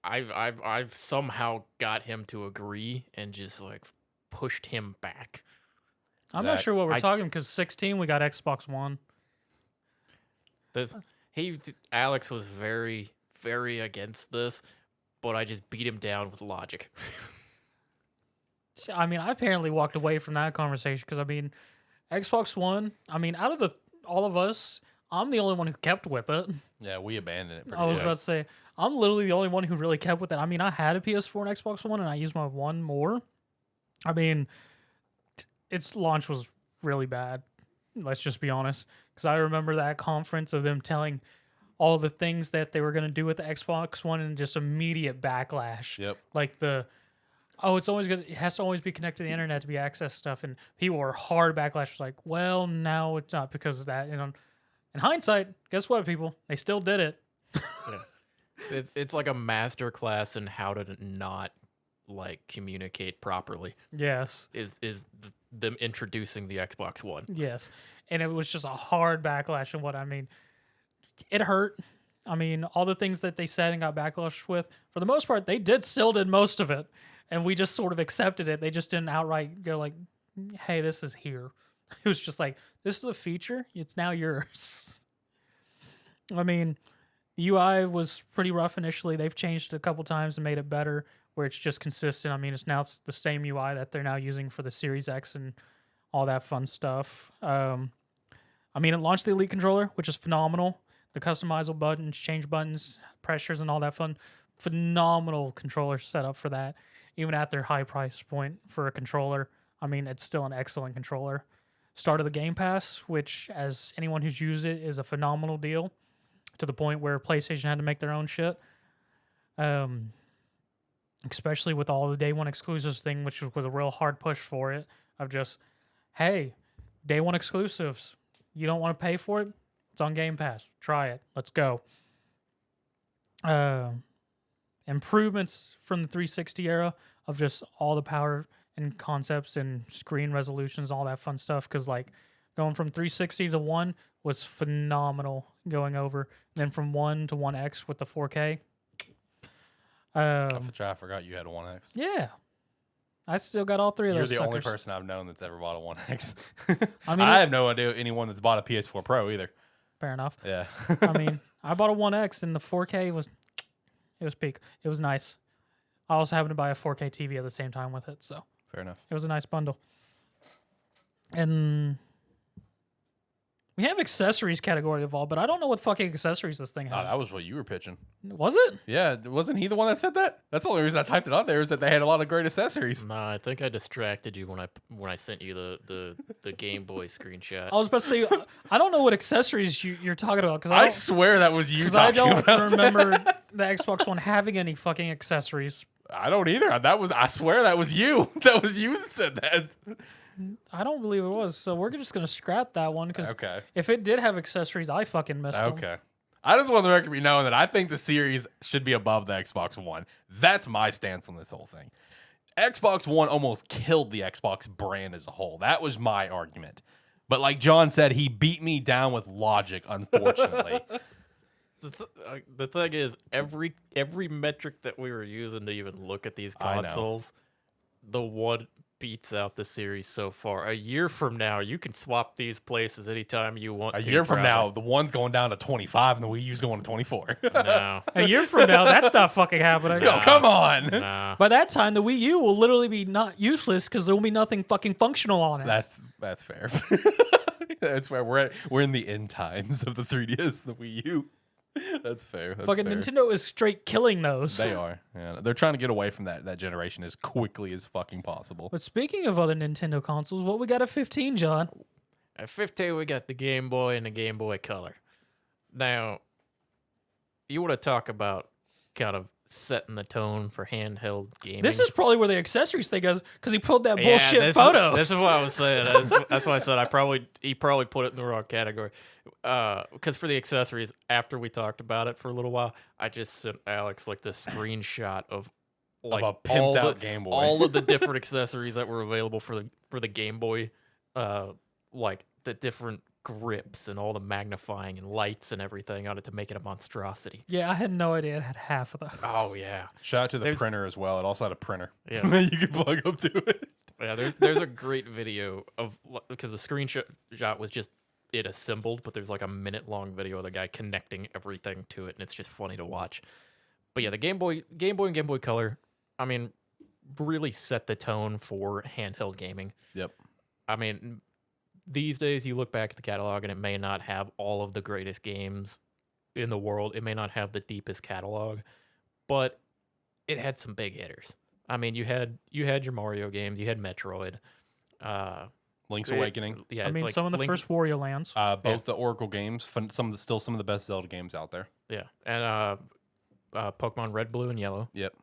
I've somehow got him to agree and just like pushed him back.
I'm not sure what we're talking, because 16 we got Xbox One.
Alex was very, very against this, but I just beat him down with logic.
I mean, I apparently walked away from that conversation because, I mean, Xbox One, I mean, out of all of us, I'm the only one who kept with it.
Yeah, we abandoned it.
I was about to say, I'm literally the only one who really kept with it. I mean, I had a PS4 and Xbox One, and I used my one more. I mean, its launch was really bad. Let's just be honest. Because I remember that conference of them telling all the things that they were going to do with the Xbox One and just immediate backlash.
Yep.
Like it has to always be connected to the internet to be access stuff. And people were hard backlash. Was like, well, now it's not because of that. You know, in hindsight, guess what, people? They still did it.
Yeah. It's like a master class in how to not like communicate properly.
Yes.
Is them introducing the Xbox One.
Yes. And it was just a hard backlash. And what I mean, it hurt. I mean, all the things that they said and got backlash with, for the most part, they still did most of it. And we just sort of accepted it. They just didn't outright go like, hey, this is here. It was just like, this is a feature. It's now yours. I mean, the UI was pretty rough initially. They've changed it a couple times and made it better, where it's just consistent. I mean, it's the same UI that they're now using for the Series X and all that fun stuff. I mean, it launched the Elite controller, which is phenomenal. The customizable buttons, change buttons, pressures, and all that fun. Phenomenal controller setup for that. Even at their high price point for a controller, I mean, it's still an excellent controller. Start of the Game Pass, which, as anyone who's used it, is a phenomenal deal, to the point where PlayStation had to make their own shit. Especially with all the day one exclusives thing, which was a real hard push for it, of just, hey, day one exclusives. You don't want to pay for it? It's on Game Pass. Try it. Let's go. And improvements from the 360 era of just all the power and concepts and screen resolutions, all that fun stuff. Because like going from 360 to 1 was phenomenal going over. And then from 1 to 1X with the 4K.
I forgot you had a 1X.
Yeah. I still got all three of
You're
those
the only
suckers.
person I've known that's ever bought a 1X.
I mean,
I have no idea anyone that's bought a PS4 Pro either.
Fair enough.
Yeah.
I mean, I bought a 1X and the 4K was peak. It was nice. I also happened to buy a 4K TV at the same time with it, so
Fair enough.
it was a nice bundle. And we have accessories category evolved, but I don't know what fucking accessories this thing
Oh,
had.
that was what you were pitching.
Was it?
Yeah, wasn't he the one that said that? That's the only reason I typed it on there is that they had a lot of great accessories.
Nah, I think I distracted you when I sent you the Game Boy screenshot.
I was about to say, I don't know what accessories you're talking about because
I swear that was you
because
talking
I don't
about
remember the Xbox One having any fucking accessories.
I don't either. I swear that was you. That was you that said that.
I don't believe it was. So we're just gonna scrap that one because
Okay.
if it did have accessories, I fucking missed them.
Okay. I just want the record to be known that I think the series should be above the Xbox One. That's my stance on this whole thing. Xbox One almost killed the Xbox brand as a whole. That was my argument. But like John said, he beat me down with logic, unfortunately.
The thing is, every metric that we were using to even look at these
I know.
consoles, the one beats out the series so far. A year from now, you can swap these places anytime you want.
A
to,
year from now,
probably.
the one's going down to 25 and the Wii U's going to 24.
No,
A year from now, that's not fucking happening.
Yo, come on.
nah.
By that time, the Wii U will literally be not useless because there will be nothing fucking functional on it.
That's fair. That's where we're in the end times of the 3DS, the Wii U. That's fair. That's
fucking
fair.
Nintendo is straight killing those.
They are. Yeah, they're trying to get away from that generation as quickly as fucking possible.
But speaking of other Nintendo consoles, what we got at 15, John?
At 15, we got the Game Boy and the Game Boy Color. Now, you want to talk about kind of setting the tone for handheld gaming.
This is probably where the accessories thing goes because he pulled that
Yeah,
bullshit photos.
This is what I was saying. That's why I said he probably put it in the wrong category. Because for the accessories, after we talked about it for a little while, I just sent Alex like the screenshot of like
a pimped
all
out
the,
Game Boy.
all of the different accessories that were available for the Game Boy, like the different grips and all the magnifying and lights and everything on it to make it a monstrosity.
Yeah, I had no idea it had half of those.
Oh yeah,
Shout out to the
There's-
printer as well. It also had a printer.
Yeah.
you can plug up to it.
yeah. There's a great video of because the screenshot was just it assembled, but there's like a minute-long video of the guy connecting everything to it, and it's just funny to watch. But yeah, the Game Boy and Game Boy Color, I mean, really set the tone for handheld gaming.
Yep.
I mean, these days you look back at the catalog and it may not have all of the greatest games in the world. It may not have the deepest catalog, but it had some big hitters. I mean, you had your Mario games, you had Metroid.
Link's Awakening.
Yeah,
I
it's
mean,
like
some of the
Link's-
first Wario Lands.
Both the Oracle games, some of the best Zelda games out there.
Yeah, and Pokemon Red, Blue, and Yellow.
Yep.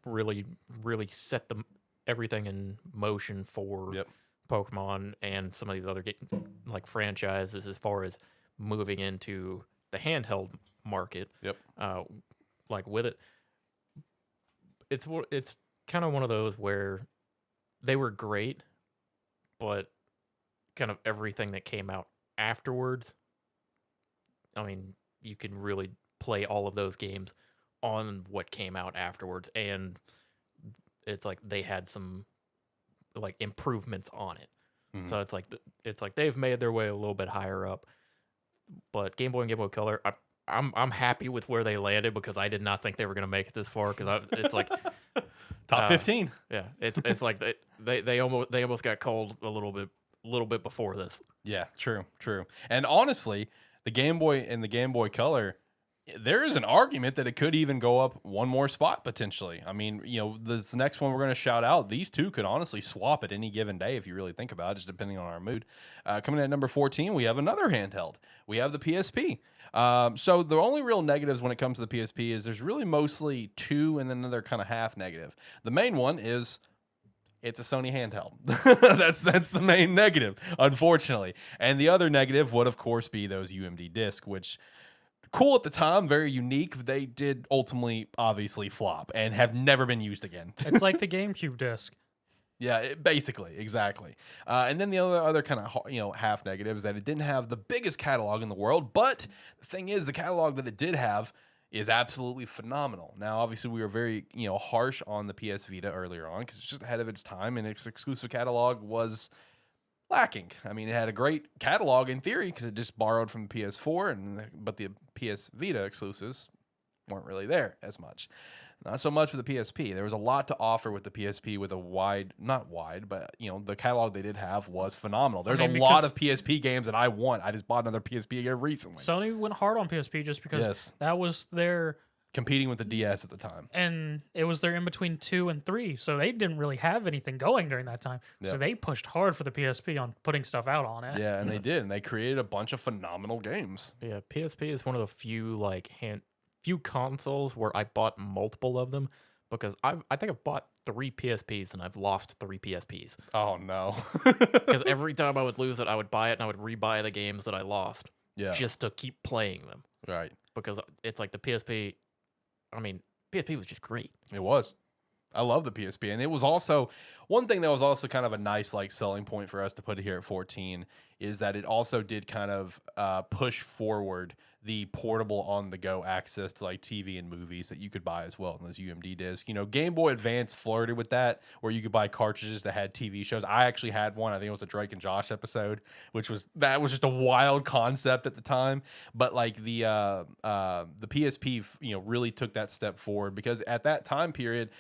Really set everything in motion for
Yep.
Pokemon and some of these other like franchises as far as moving into the handheld market.
Yep.
Like with it, it's kind of one of those where they were great, but kind of everything that came out afterwards. I mean, you can really play all of those games on what came out afterwards, and it's like they had some like improvements on it.
Mhm.
So it's like they've made their way a little bit higher up. But Game Boy and Game Boy Color, I'm happy with where they landed because I did not think they were going to make it this far. Because it's like
Top 15.
yeah, it's like they almost got called a little bit before this.
Yeah, true. And honestly, the Game Boy and the Game Boy Color, there is an argument that it could even go up one more spot potentially. I mean, this next one we're going to shout out, these two could honestly swap at any given day if you really think about it, just depending on our mood. Coming in at number 14, we have another handheld. We have the PSP. So the only real negatives when it comes to the PSP is there's really mostly two and then another kind of half negative. The main one is it's a Sony handheld. That's the main negative, unfortunately. And the other negative would, of course, be those UMD discs, which cool at the time, very unique. But they did ultimately, obviously, flop and have never been used again.
It's like the GameCube disc.
Yeah, basically, exactly. And then the other kind of half negative is that it didn't have the biggest catalog in the world. But the thing is, the catalog that it did have is absolutely phenomenal. Now, obviously, we were very harsh on the PS Vita earlier on because it's just ahead of its time, and its exclusive catalog was lacking. I mean, it had a great catalog in theory because it just borrowed from the PS4, but the PS Vita exclusives weren't really there as much. Not so much for the PSP. There was a lot to offer with the PSP with not wide, but the catalog they did have was phenomenal. There's a lot of PSP games that I want. I just bought another PSP game recently.
Sony went hard on PSP just because that was their
competing with the DS at the time.
And it was their in between 2 and 3, so they didn't really have anything going during that time. So they pushed hard for the PSP on putting stuff out on it.
Yeah, and they did, and they created a bunch of phenomenal games.
Yeah, PSP is one of the few consoles where I bought multiple of them because I think I've bought 3 PSPs and I've lost 3 PSPs.
Oh no.
Because every time I would lose it, I would buy it and I would rebuy the games that I lost.
Yeah.
Just to keep playing them.
Right.
Because it's like the PSP, PSP was just great.
It was. I love the PSP. And it was also one thing that was also kind of a nice selling point for us to put it here at 14 is that it also did kind of push forward the portable on-the-go access to TV and movies that you could buy as well in those UMD discs. Game Boy Advance flirted with that, where you could buy cartridges that had TV shows. I actually had one. I think it was a Drake and Josh episode, which was just a wild concept at the time. But the PSP, really took that step forward because at that time period,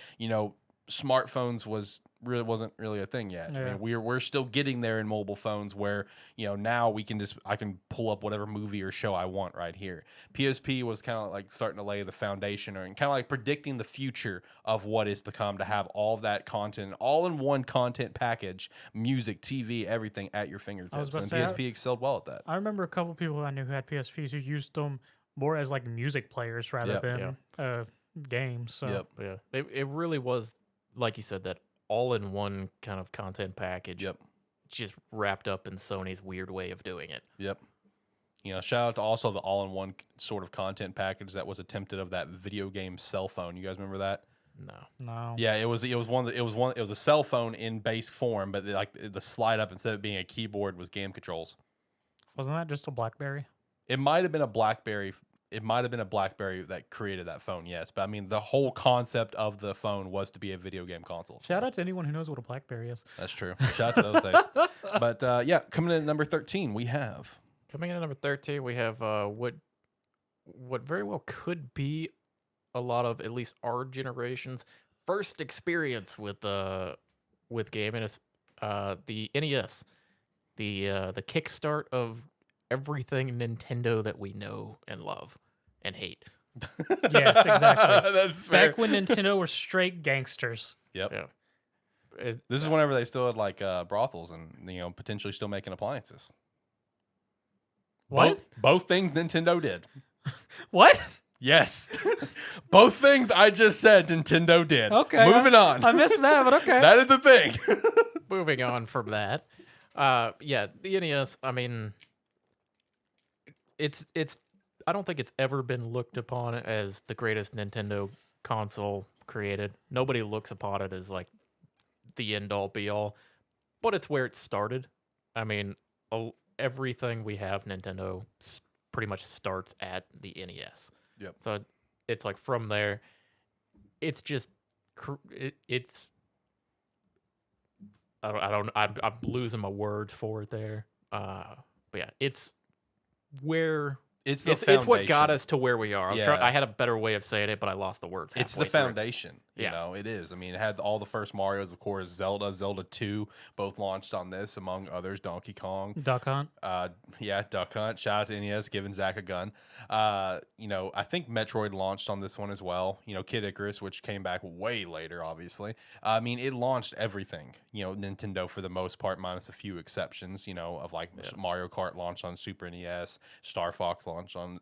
smartphones wasn't really a thing yet.
Yeah.
I mean, we're still getting there in mobile phones where now I can pull up whatever movie or show I want right here. PSP was kind of starting to lay the foundation and kind of predicting the future of what is to come, to have all of that content all in one content package, music, TV, everything at your fingertips. And PSP excelled well at that.
I remember a couple people I knew who had PSPs who used them more as music players rather than games. So
yeah, it really was, like you said, that all-in-one kind of content package.
Yep.
Just wrapped up in Sony's weird way of doing it.
Yep. Shout out to also the all-in-one sort of content package that was attempted of that video game cell phone. You guys remember that?
No.
Yeah, it was a cell phone in base form, but the slide up instead of being a keyboard was game controls.
Wasn't that just a BlackBerry?
It might have been a BlackBerry. It might have been a BlackBerry that created that phone, yes. But I mean, the whole concept of the phone was to be a video game console.
Shout out to anyone who knows what a BlackBerry is.
That's true. Shout out to those days. But coming in at number 13, we have.
Coming in at number 13, we have what very well could be a lot of at least our generation's first experience with gaming is the NES, the kickstart of everything Nintendo that we know and love and hate.
Yes, exactly.
That's fair.
Back when Nintendo were straight gangsters.
Yep.
Yeah.
This is whenever they still had brothels and potentially still making appliances.
What?
Both things Nintendo did.
What?
Yes. Both things I just said Nintendo did.
Okay.
Moving on.
I missed that, but okay.
That is a thing.
Moving on from that. The NES, it's I don't think it's ever been looked upon as the greatest Nintendo console created. Nobody looks upon it as the end all be all, but it's where it started. Everything we have Nintendo pretty much starts at the NES.
Yep.
So it's from there, it's just it's I'm losing my words for it there. But yeah, it's where
it's
what got us to where we are. I had a better way of saying it, but I lost the words.
It's the foundation.
Yeah.
It is. It had all the first Marios, of course, Zelda 2, both launched on this, among others, Donkey Kong.
Duck Hunt.
Duck Hunt. Shout out to NES, giving Zach a gun. I think Metroid launched on this one as well. Kid Icarus, which came back way later, obviously. It launched everything, Nintendo for the most part, minus a few exceptions, of Mario Kart launched on Super NES, Star Fox launched on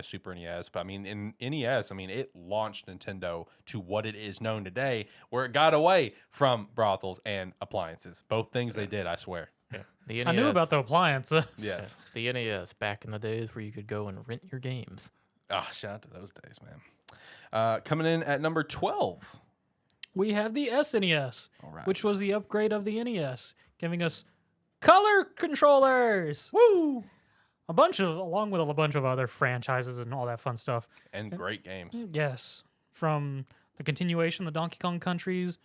Super NES. But in NES, it launched Nintendo to what it is known today, where it got away from brothels and appliances. Both things they did, I swear.
Yeah. The NES,
I knew about the appliances.
Yes.
The NES back in the days where you could go and rent your games
Ah, shout out to those days, man. Coming in at number 12.
We have the SNES,
All right.
which was the upgrade of the NES, giving us color controllers.
Woo!
Along with a bunch of other franchises and all that fun stuff.
And great games.
Yes, from the continuation, the Donkey Kong Countries,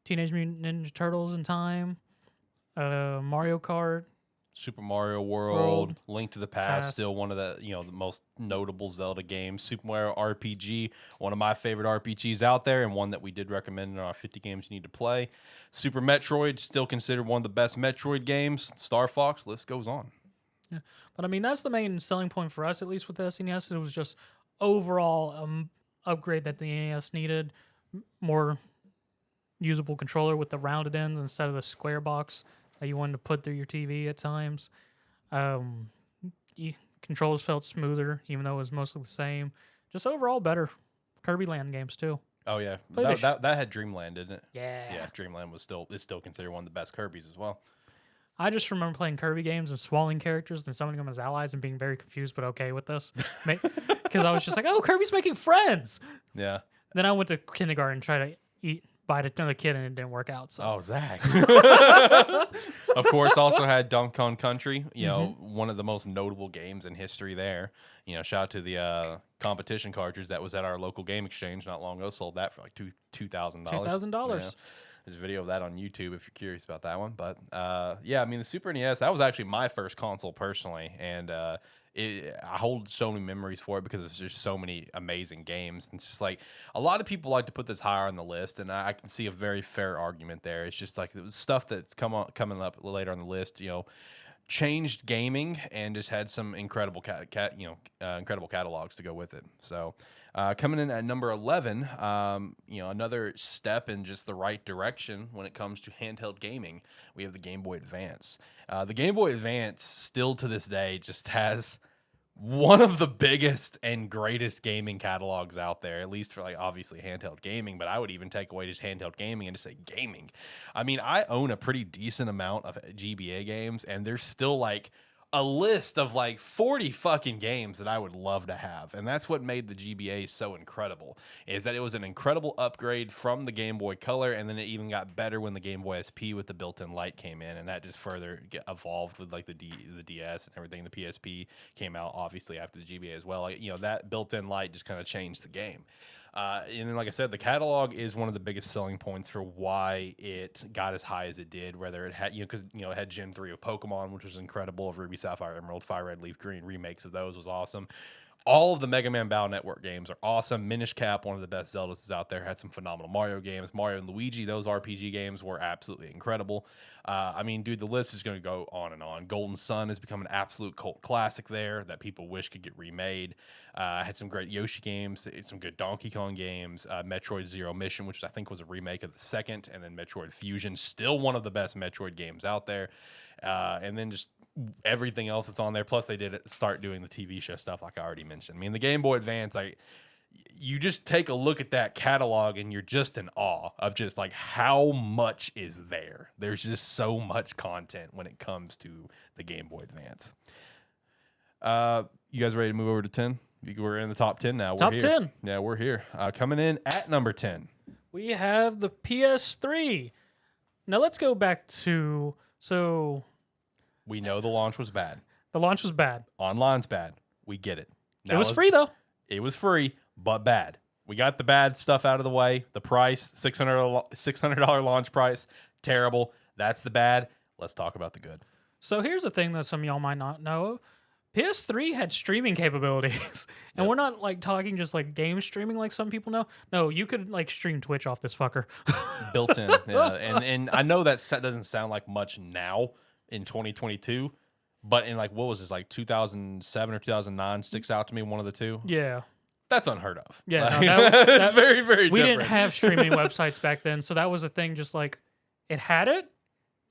Teenage Mutant Ninja Turtles in Time, Mario Kart.
Super Mario World, Link to the Past, still one of the the most notable Zelda games. Super Mario RPG, one of my favorite RPGs out there, and one that we did recommend in our 50 games you need to play. Super Metroid, still considered one of the best Metroid games. Star Fox, list goes on.
Yeah, but I mean that's the main selling point for us, at least with the SNES. It was just overall upgrade that the NES needed, more usable controller with the rounded ends instead of the square box that you wanted to put through your TV at times. Controls felt smoother, even though it was mostly the same. Just overall better. Kirby Land games too.
Oh yeah,
Play
that had Dreamland, didn't it?
Yeah.
Yeah, Dreamland is still considered one of the best Kirby's as well.
I just remember playing Kirby games and swallowing characters and summoning them as allies and being very confused but okay with this. Because I was just like, oh, Kirby's making friends.
Yeah.
Then I went to kindergarten and tried to bite another kid and it didn't work out. So.
Oh, Zach. Of course, also had Donkey Kong Country, one of the most notable games in history there. Shout out to the competition cartridge that was at our local game exchange not long ago. Sold that for like $2,000.
$2,000.
There's a video of that on YouTube if you're curious about that one. But yeah, I mean, the Super NES, that was actually my first console personally. And I hold so many memories for it because there's just so many amazing games. And it's just like a lot of people like to put this higher on the list, and I can see a very fair argument there. It's just like it was stuff that's coming up later on the list, changed gaming and just had some incredible incredible catalogs to go with it. So coming in at number 11, another step in just the right direction when it comes to handheld gaming, we have the Game Boy Advance. The Game Boy Advance still to this day just has one of the biggest and greatest gaming catalogs out there, at least for like obviously handheld gaming, but I would even take away just handheld gaming and just say gaming. I mean, I own a pretty decent amount of GBA games, and there's still like a list of like 40 fucking games that I would love to have. And that's what made the GBA so incredible, is that it was an incredible upgrade from the Game Boy Color, and then it even got better when the Game Boy SP with the built-in light came in, and that just further evolved with like the DS and everything. The PSP came out obviously after the GBA as well. Like, that built-in light just kind of changed the game. And then, like I said, the catalog is one of the biggest selling points for why it got as high as it did. Whether it had, because it had Gen 3 of Pokemon, which was incredible, of Ruby, Sapphire, Emerald, Fire Red, Leaf Green remakes of those was awesome. All of the Mega Man Battle Network games are awesome. Minish Cap, one of the best Zeldas out there, had some phenomenal Mario games. Mario and Luigi, those RPG games were absolutely incredible. I mean, dude, the list is going to go on and on. Golden Sun has become an absolute cult classic there that people wish could get remade. Had some great Yoshi games, some good Donkey Kong games. Metroid Zero Mission, which I think was a remake of the second, and then Metroid Fusion, still one of the best Metroid games out there. And then just everything else that's on there. Plus, they did start doing the TV show stuff, like I already mentioned. I mean, the Game Boy Advance, you just take a look at that catalog and you're just in awe of just like how much is there. There's just so much content when it comes to the Game Boy Advance. You guys ready to move over to 10? We're in the top 10 now.
Top
we're here.
10.
Yeah, we're here. Coming in at number 10.
We have the PS3. Now let's go back to
We know the launch was bad.
the launch was bad.
Online's bad. We get it.
It was free though.
It was free, but bad. We got the bad stuff out of the way. The price, $600 launch price, terrible. That's the bad. Let's talk about the good.
So here's the thing that some of y'all might not know. PS3 had streaming capabilities. And we're not like talking just like game streaming like some people know. No, you could like stream Twitch off this fucker.
Built in. Yeah. And I know that doesn't sound like much now in 2022, but in like, what was this, like 2007 or 2009 sticks out to me, one of the two.
Yeah.
That's unheard of.
Yeah.
Like,
No,
that's very, very
we
different.
didn't have streaming websites back then. So that was a thing, just like it had it.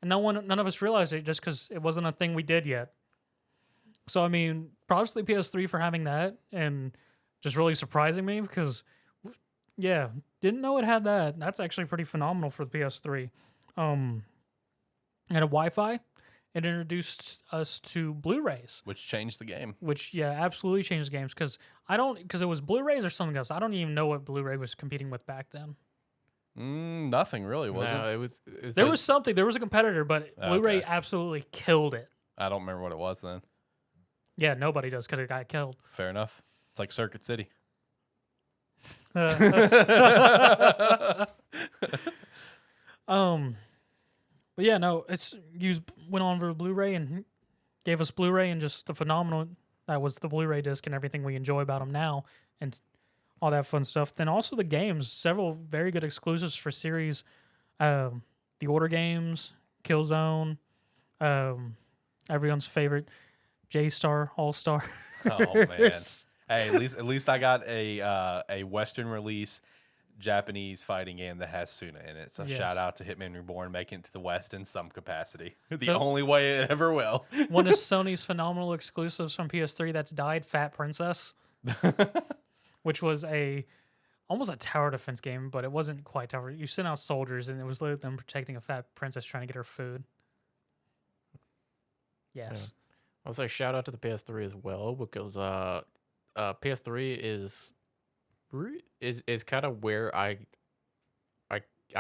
And none of us realized it just because it wasn't a thing we did yet. So, I mean, props to the PS3 for having that and just really surprising me because, yeah, didn't know it had that. That's actually pretty phenomenal for the PS3. It had Wi-Fi. it introduced us to Blu-rays,
which changed the game.
which absolutely changed the games because it was Blu-rays or something else. I don't even know what Blu-ray was competing with back then.
Nothing really, was
No,
it?
it was.
There was something. There was a competitor, but Blu-ray
Okay.
absolutely killed it.
I don't remember what it was then.
Yeah, nobody does because it got killed.
Fair enough. It's like Circuit City.
But yeah, no, went on for Blu-ray and gave us Blu-ray and just the phenomenal that was the Blu-ray disc and everything we enjoy about them now and all that fun stuff. Then also the games, several very good exclusives for series, the Order games, Killzone, everyone's favorite J-Star All-Star.
Oh man. Hey, at least I got a Western release Japanese fighting game that has Suna in it. So
Yes.
shout out to Hitman Reborn making it to the West in some capacity. The
Nope.
only way it ever will.
One of Sony's phenomenal exclusives from PS3 that's died, Fat Princess, which was almost a tower defense game, but it wasn't quite tower. You sent out soldiers, and it was literally them protecting a fat princess trying to get her food. Yes.
I'll say shout out to the PS3 as well because PS3 is kind of where I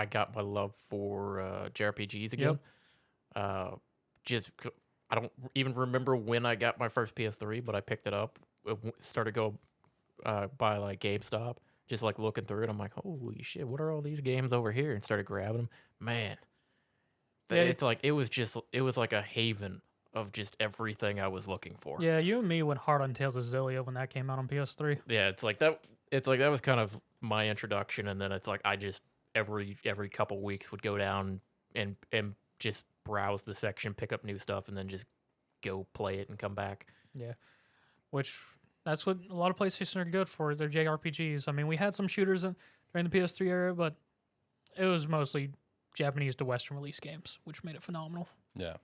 got my love for JRPGs again. I don't even remember when I got my first PS3, but I picked it up. Started go by like GameStop, just like looking through it. I'm like, holy shit, what are all these games over here? And started grabbing them. Man,
Yeah,
it's like it was like a haven of just everything I was looking for.
Yeah, you and me went hard on Tales of Zillia when that came out on PS3.
Yeah, it's like that was kind of my introduction, and then it's like I just every couple weeks would go down and just browse the section, pick up new stuff, and then just go play it and come back.
Yeah, which that's what a lot of PlayStation are good for. Their JRPGs. I mean, we had some shooters during the PS3 era, but it was mostly Japanese to Western release games, which made it phenomenal.
Yeah.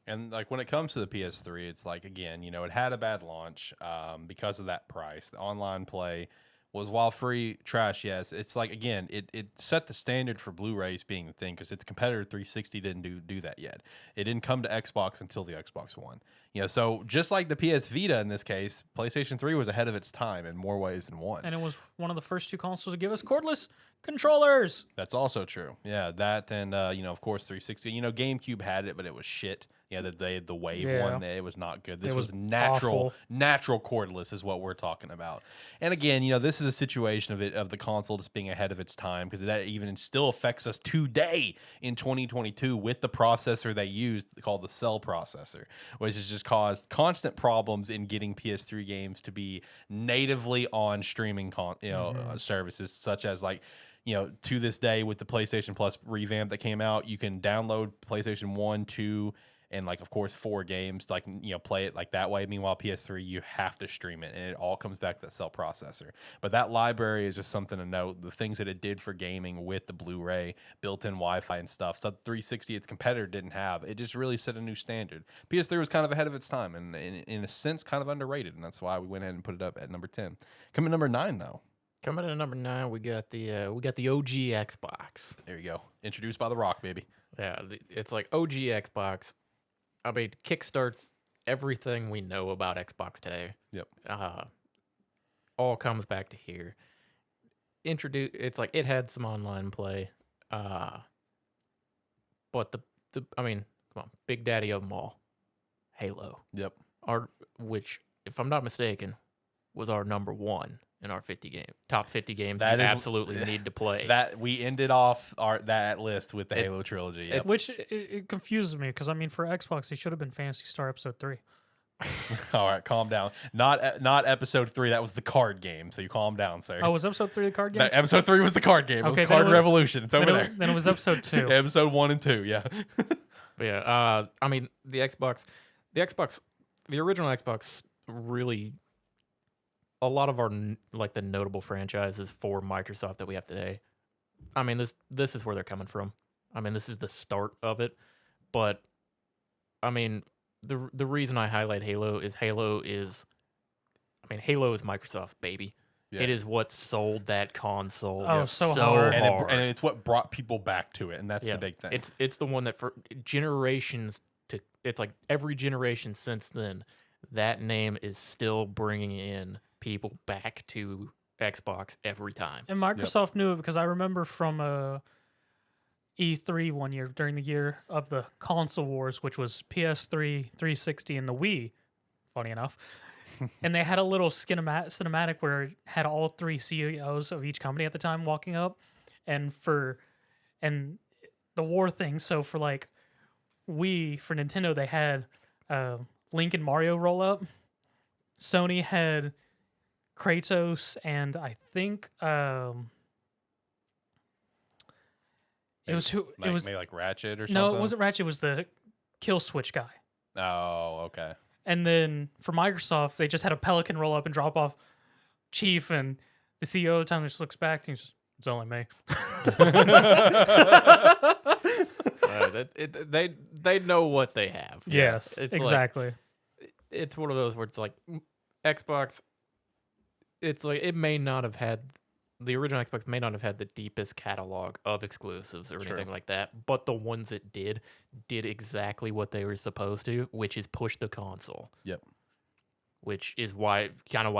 And like when it comes to the PS3, it's like, again, it had a bad launch because of that price. The online play was, while free, trash, yes. It's like, again, it set the standard for Blu-rays being the thing because its competitor 360 didn't do that yet. It didn't come to Xbox until the Xbox One. So just like the PS Vita in this case, PlayStation 3 was ahead of its time in more ways than one.
And it was one of the first two consoles to give us cordless controllers.
That's also true. Yeah, that and, of course, 360. GameCube had it, but it was shit. Yeah, the Wave one, it was not good. This was natural cordless is what we're talking about. And again, this is a situation of the console just being ahead of its time because that even still affects us today in 2022 with the processor they used called the Cell processor, which has just caused constant problems in getting PS3 games to be natively on streaming services such as like to this day with the PlayStation Plus revamp that came out, you can download PlayStation 1, 2, and like, of course, 4 games, like, play it like that way. Meanwhile, PS3, you have to stream it, and it all comes back to that Cell processor. But that library is just something to note. The things that it did for gaming with the Blu-ray, built-in Wi-Fi and stuff, so 360, its competitor didn't have. It just really set a new standard. PS3 was kind of ahead of its time, and in a sense, kind of underrated, and that's why we went ahead and put it up at number 10. Coming number 9, though.
Coming in at number 9, we got the OG Xbox.
There you go. Introduced by The Rock, baby.
Yeah, it's like OG Xbox. I mean, kickstarts everything we know about Xbox today.
Yep.
All comes back to here. It's like it had some online play, but I mean, come on, Big Daddy of them all, Halo.
Yep.
Which, if I'm not mistaken, was our number 1 in our top 50 games
That
you
is-
absolutely need to play.
That we ended off that list with the Halo trilogy. Yep.
Which it confuses me because I mean, for Xbox, it should have been Phantasy Star Episode 3.
All right, calm down. Not episode 3. That was the card game. So you calm down, sir.
Oh, was Episode 3 the card game?
Episode 3 was the card game. It
Okay,
was
then
Card
it was-
Revolution. It's over
Then
there.
then it was Episode 2.
Episode 1 and 2. Yeah.
But yeah, I mean, the original Xbox really, a lot of our like the notable franchises for Microsoft that we have today. I mean, this is where they're coming from. I mean, this is the start of it. But I mean, the reason I highlight Halo is Microsoft's baby.
Yeah.
It is what sold that console.
Oh, so hard.
And it's what brought people back to it, and that's
Yeah.
the big thing.
It's the one that for generations it's like every generation since then, that name is still bringing in people back to Xbox every time.
And Microsoft knew it because I remember from E3 one year during the year of the console wars, which was PS3, 360, and the Wii, funny enough. And they had a little cinematic where it had all three CEOs of each company at the time walking up. And the war thing, so for like Wii, for Nintendo, they had Link and Mario roll up. Sony had Kratos and I think it was who
Like,
it was
maybe like Ratchet or something.
no, it wasn't Ratchet. It was the Kill Switch guy.
Oh, okay.
And then for Microsoft, they just had a Pelican roll up and drop off Chief, and the CEO at the time just looks back and he's just, it's only me.
They know what they have.
Yes,
It's
exactly.
Like, it's one of those where it's like Xbox. It's like it may not have had the original Xbox may not have had the deepest catalog of exclusives or anything like that, but the ones it did exactly what they were supposed to, which is push the console.
Yep.
Which is why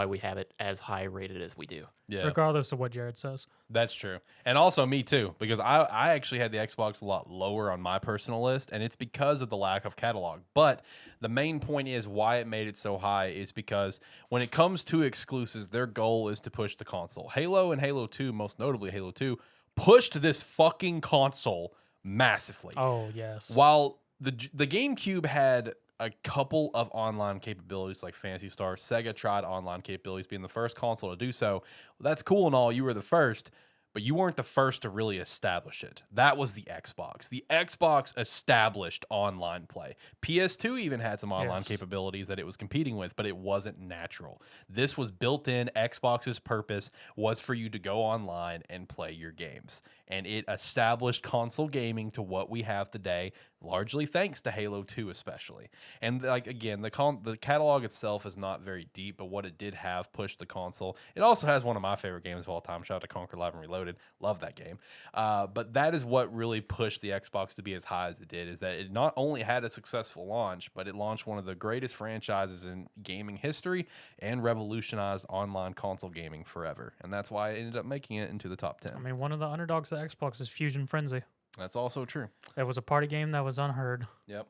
we have it as high rated as we do.
Yeah.
Regardless of what Jared says.
That's true. And also me too, because I actually had the Xbox a lot lower on my personal list, and it's because of the lack of catalog. But the main point is why it made it so high is because when it comes to exclusives, their goal is to push the console. Halo and Halo 2, most notably Halo 2, pushed this fucking console massively.
Oh, yes.
While the GameCube had a couple of online capabilities like Phantasy Star, Sega tried online capabilities, being the first console to do so. Well, that's cool and all. You were the first, but you weren't the first to really establish it. That was the Xbox. The Xbox established online play. PS2 even had some online capabilities that it was competing with, but it wasn't natural. This was built in. Xbox's purpose was for you to go online and play your games. And it established console gaming to what we have today, largely thanks to Halo 2 especially. And like again, the catalog itself is not very deep, but what it did have pushed the console. It also has one of my favorite games of all time. Shout out to Conquer Live and Reloaded. Love that game. But that is what really pushed the Xbox to be as high as it did, is that it not only had a successful launch, but it launched one of the greatest franchises in gaming history and revolutionized online console gaming forever. And that's why it ended up making it into the top 10.
I mean, one of the underdogs of Xbox is Fusion Frenzy.
That's also true.
It was a party game that was unheard.
Yep.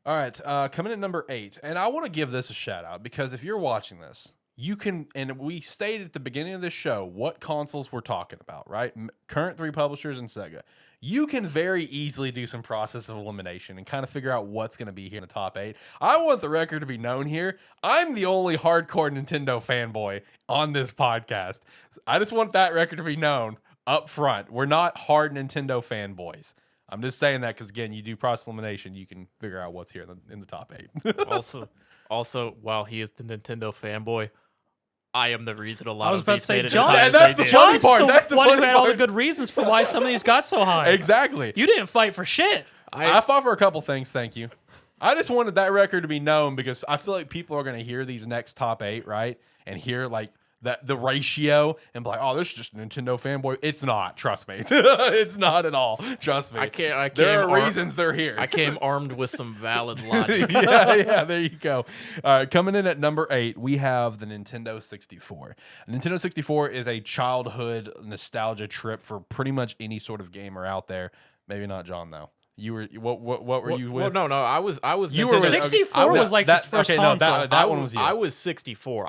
All right. Coming in number 8. And I want to give this a shout out because if you're watching this, you can, and we stated at the beginning of this show what consoles we're talking about, right? Current 3 publishers and Sega. You can very easily do some process of elimination and kind of figure out what's going to be here in the top 8. I want the record to be known here. I'm the only hardcore Nintendo fanboy on this podcast. I just want that record to be known up front. We're not hard Nintendo fanboys. I'm just saying that because, again, you do process elimination, you can figure out what's here in the top 8.
also, while he is the Nintendo fanboy, I am the reason a lot
I was
of
about to
these
say,
made it
John,
as high
and
as
that's
they
the
did.
funny
John's
part.
the
That's the
one who
funny
had all the
part.
good reasons for why some of these got so high.
Exactly.
You didn't fight for shit.
I fought for a couple things, thank you. I just wanted that record to be known because I feel like people are going to hear these next top 8, right? And hear like the ratio and be like, oh, this is just a Nintendo fanboy. It's not. Trust me. It's not at all. Trust me. There are reasons they're here.
I came armed with some valid logic.
yeah, there you go. All right, coming in at number 8, we have the Nintendo 64. Nintendo 64 is a childhood nostalgia trip for pretty much any sort of gamer out there. Maybe not John, though. You were what were you with?
Well, no, I was.
You
Nintendo,
were with,
64 was like his first console.
That one was you.
I was 64.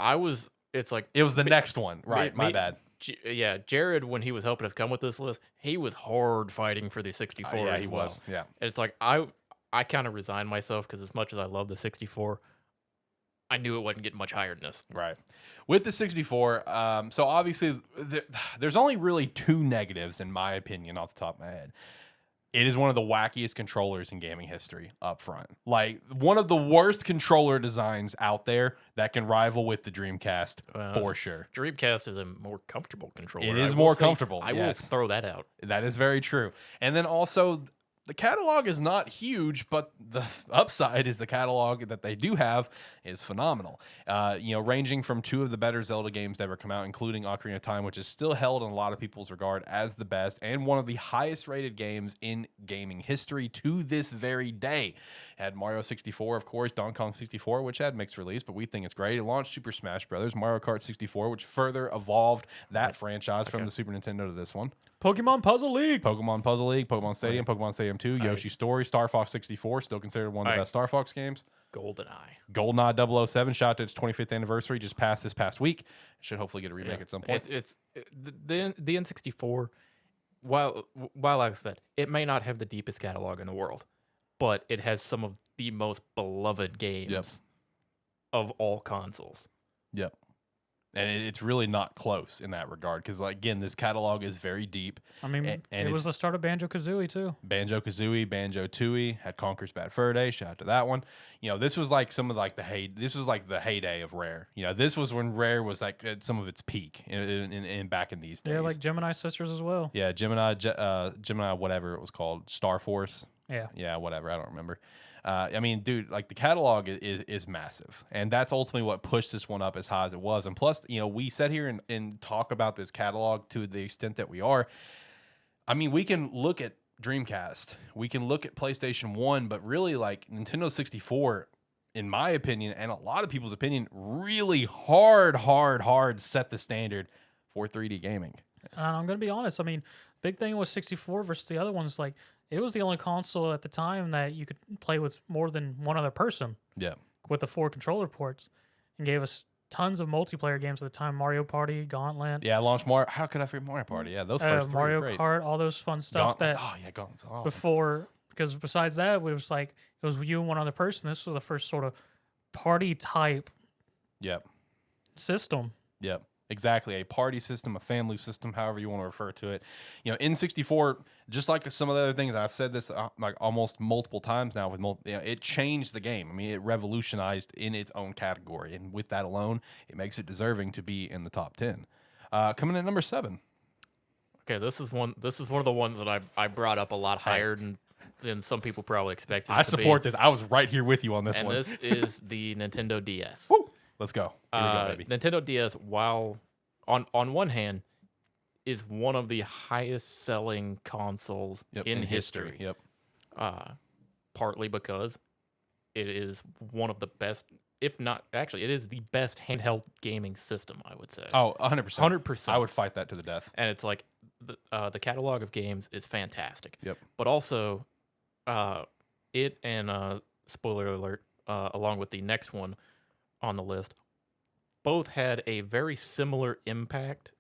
It's like
it was the next one, right? My bad.
Yeah, Jared, when he was helping us come with this list, he was hard fighting for the 64.
Yeah,
as
he
well.
was. Yeah,
and it's like I kind of resigned myself because as much as I love the 64, I knew it wasn't getting much higher than this.
Right. With the 64, so obviously there's only really 2 negatives in my opinion off the top of my head. It is one of the wackiest controllers in gaming history up front. Like, one of the worst controller designs out there that can rival with the Dreamcast, for sure.
Dreamcast is a more comfortable controller.
It is more comfortable,
I will throw that out.
That is very true. And then also, the catalog is not huge, but the upside is the catalog that they do have is phenomenal. Ranging from two of the better Zelda games to ever come out, including Ocarina of Time, which is still held in a lot of people's regard as the best and one of the highest rated games in gaming history to this very day. Had Mario 64, of course, Donkey Kong 64, which had mixed release, but we think it's great. It launched Super Smash Brothers, Mario Kart 64, which further evolved that franchise from the Super Nintendo to this one.
Pokemon Puzzle League,
Pokemon Stadium 2, Yoshi Story, Star Fox 64, still considered one of the best Star Fox games. GoldenEye 007, shot to its 25th anniversary, just passed this past week. Should hopefully get a remake at some point.
The N64. While like I said, it may not have the deepest catalog in the world, but it has some of the most beloved games of all consoles.
Yep. And it's really not close in that regard because, again, this catalog is very deep.
I mean, and it was the start of Banjo-Kazooie, too.
Banjo-Kazooie, Banjo-Tooie, had Conker's Bad Fur Day. Shout out to that one. This was like some of this was like the heyday of Rare. This was when Rare was like at some of its peak in back in these days.
Yeah, like Gemini Sisters as well.
Yeah, Gemini, whatever it was called, Star Force. Yeah, whatever. I don't remember. I mean, dude, like the catalog is massive, and that's ultimately what pushed this one up as high as it was. And plus, we sit here and talk about this catalog to the extent that we are. I mean, we can look at Dreamcast, we can look at PlayStation 1, but really, like Nintendo 64, in my opinion, and a lot of people's opinion, really hard set the standard for 3D gaming.
And I'm gonna be honest. I mean, big thing was 64 versus the other ones, like. It was the only console at the time that you could play with more than one other person.
Yeah.
With the 4 controller ports, and gave us tons of multiplayer games at the time. Mario Party, Gauntlet.
Yeah, launched Mario. How could I forget Mario Party? Yeah, those first three
Mario
were great.
Kart, all those fun stuff.
Gauntlet's awesome.
Before, because besides that, it was like it was you and one other person. This was the first sort of party type.
Yep.
System.
Yep. Exactly, a party system, a family system, however you want to refer to it. N64, just like some of the other things, I've said this like almost multiple times now. It changed the game. I mean, it revolutionized in its own category, and with that alone, it makes it deserving to be in the top 10. Coming in at number 7.
Okay, this is one of the ones that I brought up a lot higher than some people probably expected.
I support this. I was right here with you on this one.
And this is the Nintendo DS.
Woo! Let's go. Here we go, baby.
Nintendo DS, while on one hand, is one of the highest selling consoles in history.
Yep.
Partly because it is one of the best, if not actually, it is the best handheld gaming system, I would say.
Oh, 100%.
100%.
I would fight that to the death.
And it's like the catalog of games is fantastic.
Yep.
But also, it and spoiler alert, along with the next one on the list, both had a very similar impact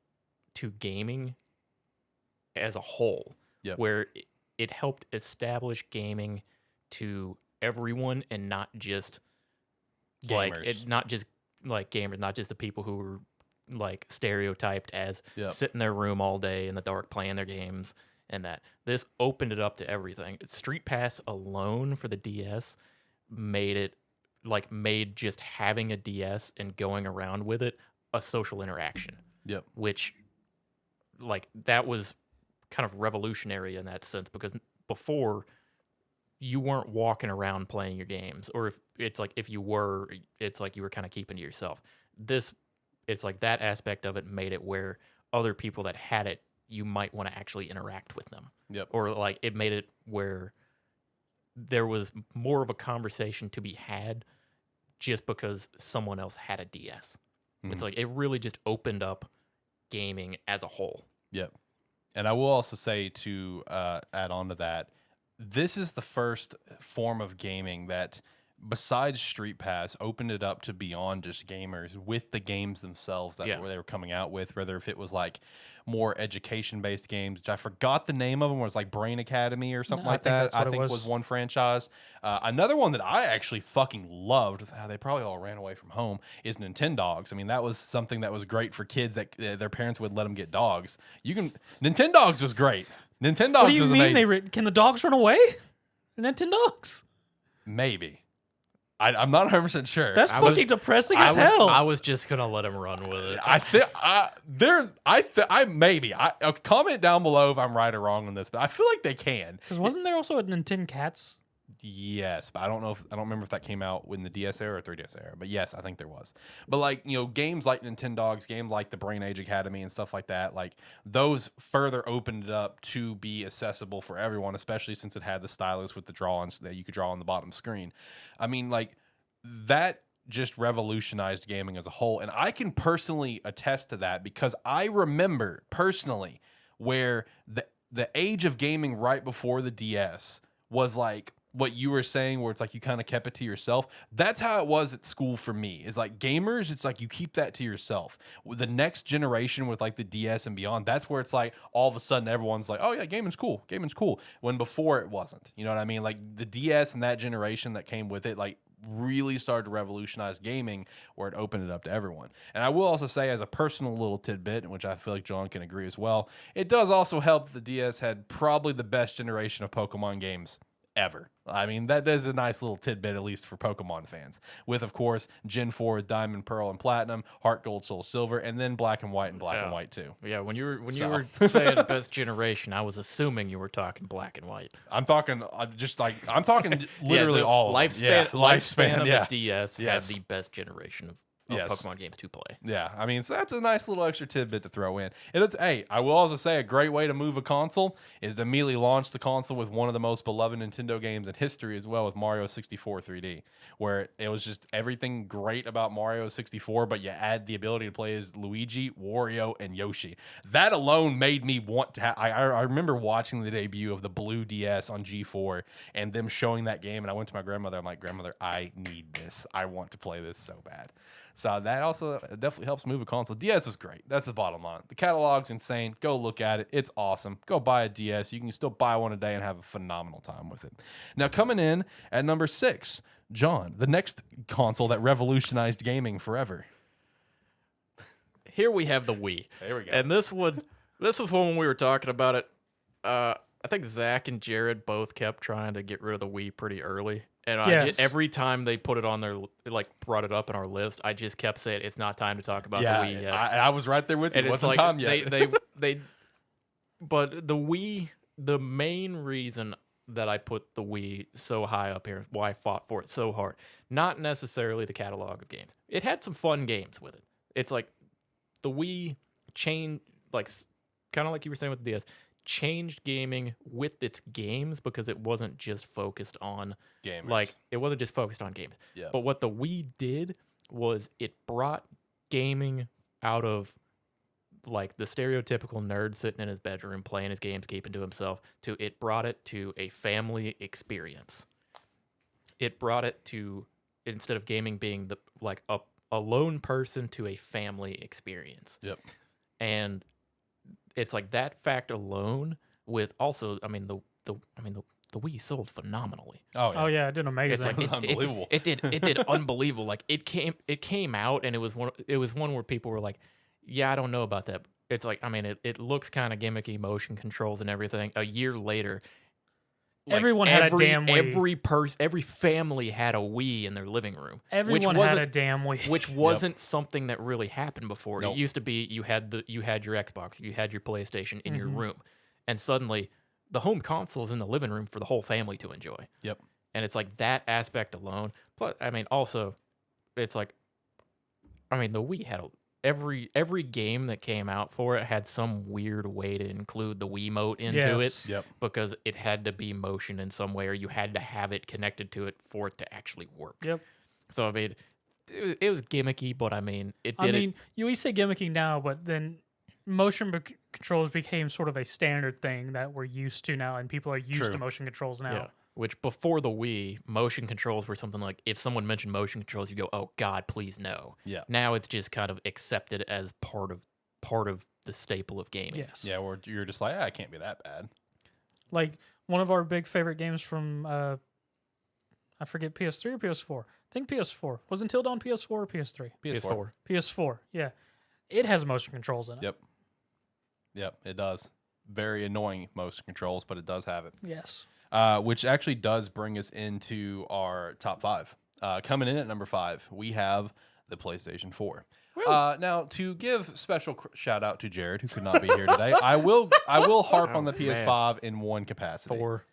to gaming as a whole, where it helped establish gaming to everyone and not just
gamers.
not just gamers, not just the people who were like stereotyped as sit in their room all day in the dark playing their games, and that this opened it up to everything. Street Pass alone for the DS made just having a DS and going around with it a social interaction.
Yep.
Which, that was kind of revolutionary in that sense, because before you weren't walking around playing your games, or if you were, it's like you were kind of keeping to yourself. It's like that aspect of it made it where other people that had it, you might want to actually interact with them.
Yep.
Or it made it where there was more of a conversation to be had just because someone else had a DS. Mm-hmm. It's like it really just opened up gaming as a whole.
Yep. And I will also say, to add on to that, this is the first form of gaming that, besides Street Pass, opened it up to beyond just gamers with the games themselves that they were coming out with, whether if it was like more education-based games, which I forgot the name of them, was like Brain Academy or something like that. I think was one franchise. Another one that I actually fucking loved, they probably all ran away from home, is Nintendogs. I mean, that was something that was great for kids that their parents would let them get dogs. Nintendogs was great. Nintendogs.
What do you
was
mean
amazing.
can the dogs run away? Nintendogs?
Maybe. I'm not 100% sure.
That's
I was-
fucking depressing
I
as
was,
hell.
I was just gonna let him run with it.
I think comment down below if I'm right or wrong on this, but I feel like they can.
Because wasn't there also a Nintendo Cats?
Yes, but I don't remember if that came out in the DS era or 3DS era. But yes, I think there was. But like, games like Nintendogs, games like the Brain Age Academy and stuff like that, like those further opened it up to be accessible for everyone, especially since it had the stylus with the drawings that you could draw on the bottom screen. I mean, like that just revolutionized gaming as a whole. And I can personally attest to that because I remember personally where the age of gaming right before the DS was like what you were saying, where it's like you kind of kept it to yourself. That's how it was at school for me. Is like gamers, it's like you keep that to yourself. With the next generation with like the DS and beyond, that's where it's like all of a sudden everyone's like, oh yeah, gaming's cool. Gaming's cool. When before it wasn't. You know what I mean? Like the DS and that generation that came with it, like really started to revolutionize gaming where it opened it up to everyone. And I will also say, as a personal little tidbit, which I feel like John can agree as well, it does also help that the DS had probably the best generation of Pokemon games ever. I mean, that is a nice little tidbit, at least for Pokemon fans. With, of course, Gen 4 with Diamond, Pearl, and Platinum, Heart, Gold, Soul, Silver, and then Black and White and Black and White too.
Yeah, when you were
So.
you were saying the best generation, I was assuming you were talking black and white.
I'm talking, literally
the
all of them. Yeah,
lifespan of
yeah.
the DS
Yes.
had the best generation of
Yes.
Pokemon games to play.
Yeah, I mean, so that's a nice little extra tidbit to throw in. And it's, hey, I will also say a great way to move a console is to immediately launch the console with one of the most beloved Nintendo games in history as well, with Mario 64 3D, where it was just everything great about Mario 64, but you add the ability to play as Luigi, Wario, and Yoshi. That alone made me want to I remember watching the debut of the blue DS on G4 and them showing that game, and I went to my grandmother. I'm like, grandmother, I need this. I want to play this so bad. So that also definitely helps move a console. DS was great. That's the bottom line. The catalog's insane. Go look at it. It's awesome. Go buy a DS. You can still buy one a day and have a phenomenal time with it. Now, coming in at number 6, John, the next console that revolutionized gaming forever.
Here we have the Wii.
There we go.
And this was when we were talking about it. I think Zach and Jared both kept trying to get rid of the Wii pretty early. And
Yes.
every time they put it on their, like, brought it up in our list, I just kept saying, it's not time to talk about the Wii yet.
I was right there with you.
And
It
it's
wasn't
like
time yet.
but the Wii, the main reason that I put the Wii so high up here, why I fought for it so hard, not necessarily the catalog of games. It had some fun games with it. It's like the Wii changed, like, kind of like you were saying with the DS, changed gaming with its games because it wasn't just focused on
Gamers.
like it wasn't just focused on games.
Yeah.
But what the Wii did was it brought gaming out of like the stereotypical nerd sitting in his bedroom playing his games, keeping to himself, to it brought it to a family experience. It brought it to, instead of gaming being the like a lone person, to a family experience.
Yep.
And it's like that fact alone, with also, I mean, the Wii sold phenomenally.
Oh yeah, it did amazing.
It's like
was unbelievable.
It did unbelievable. Like it came out, and it was one where people were like, yeah, I don't know about that. It's like, I mean, it looks kind of gimmicky, motion controls and everything. A year later, like,
Everyone had a damn Wii.
Every family had a Wii in their living room.
Everyone had a damn Wii.
Which wasn't something that really happened before.
Nope.
It used to be you had your Xbox, you had your PlayStation in your room, and suddenly the home console is in the living room for the whole family to enjoy.
Yep.
And it's like that aspect alone. Plus, I mean, also, it's like, I mean, the Wii had every game that came out for it had some weird way to include the Wiimote into
Yes.
it.
Yep.
Because it had to be motion in some way, or you had to have it connected to it for it to actually work.
Yep.
So I mean, it was gimmicky, but I mean, it did.
I mean, you say gimmicky now, but then motion controls became sort of a standard thing that we're used to now, and people are used
True.
to motion controls now.
Yeah. Which before the Wii, motion controls were something like, if someone mentioned motion controls, you go, "Oh God, please no."
Yeah.
Now it's just kind of accepted as part of the staple of gaming.
Yes.
Yeah, where you're just like, it can't be that bad.
Like one of our big favorite games from I forget, PS3 or PS4. I think PS4. Was Until Dawn PS4 or PS3?
PS4.
PS4. Yeah. It has motion controls in it.
Yep. Yep, it does. Very annoying motion controls, but it does have it.
Yes.
Which actually does bring us into our top 5 Coming in at number 5, we have the PlayStation 4. Now, to give special shout out to Jared, who could not be here today, I will harp on the PS5 in one capacity.
4.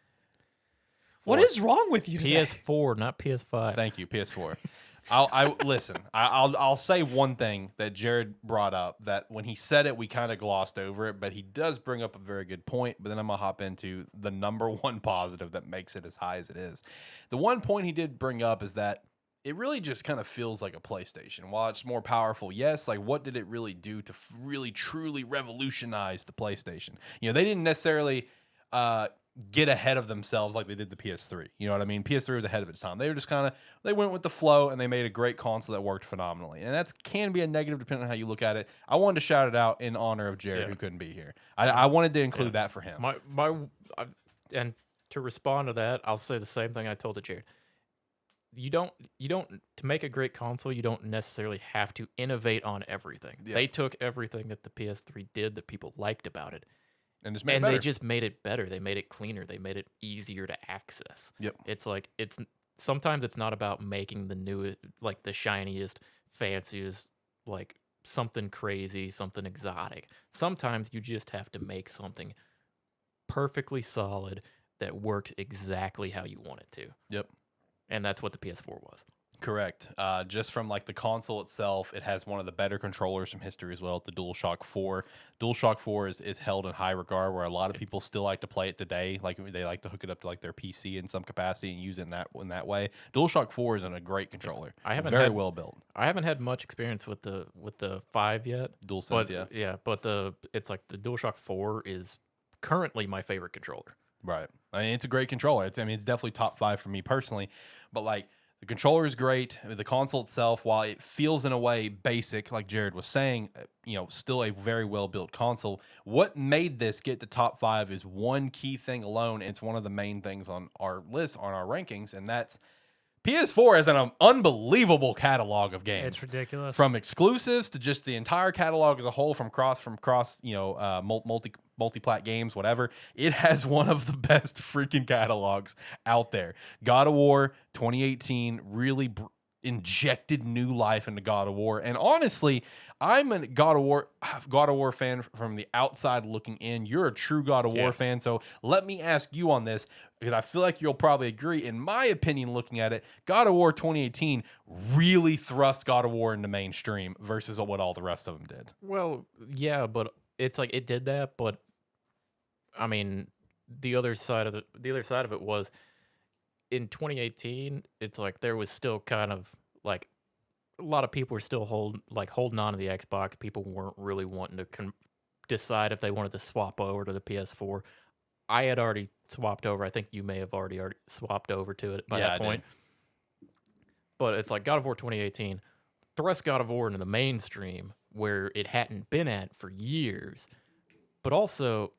What is wrong with you today?
PS4, not PS5.
Thank you, PS4. I'll say one thing that Jared brought up, that when he said it, we kind of glossed over it, but he does bring up a very good point. But then I'm gonna hop into the number one positive that makes it as high as it is. The one point he did bring up is that it really just kind of feels like a PlayStation. While it's more powerful, yes, like what did it really do to really truly revolutionize the PlayStation? You know, they didn't necessarily get ahead of themselves like they did the PS3. You know what I mean? PS3 was ahead of its time. They were just they went with the flow, and they made a great console that worked phenomenally. And that can be a negative depending on how you look at it. I wanted to shout it out in honor of Jared, who couldn't be here. I wanted to include that for him.
And to respond to that, I'll say the same thing I told to Jared. You don't to make a great console, you don't necessarily have to innovate on everything. Yeah. They took everything that the PS3 did that people liked about it, and they just made it better. They made it cleaner. They made it easier to access.
Yep.
It's like sometimes it's not about making the newest, like the shiniest, fanciest, like something crazy, something exotic. Sometimes you just have to make something perfectly solid that works exactly how you want it to.
Yep.
And that's what the PS4 was.
Correct. Just from like the console itself, it has one of the better controllers from history as well, the DualShock 4. DualShock 4 is held in high regard, where a lot of people still like to play it today. Like they like to hook it up to like their PC in some capacity and use it in that way. DualShock 4 is a great controller. Very well built.
I haven't had much experience with the 5 yet.
DualSense,
yeah. But it's like the DualShock 4 is currently my favorite controller.
Right. I mean, it's a great controller. It's definitely top 5 for me personally. But like, the controller is great. The console itself, while it feels in a way basic, like Jared was saying, still a very well-built console. What made this get to top 5 is one key thing alone. It's one of the main things on our list, on our rankings, and that's PS4 has an unbelievable catalog of games.
It's ridiculous.
From exclusives to just the entire catalog as a whole, from cross, multi-plat games, whatever. It has one of the best freaking catalogs out there. God of War 2018 really injected new life into God of War. And honestly, I'm a God of War fan from the outside looking in. You're a true God of War fan. So let me ask you on this, because I feel like you'll probably agree. In my opinion, looking at it, God of War 2018 really thrust God of War into mainstream versus what all the rest of them did.
Well, yeah, but it's like it did that, but I mean, the other side of it was in 2018. It's like there was still kind of like a lot of people were still holding on to the Xbox. People weren't really wanting to decide if they wanted to swap over to the PS4. I had already swapped over. I think you may have already swapped over to it by that point. But it's like God of War 2018 thrust God of War into the mainstream where it hadn't been at for years, but also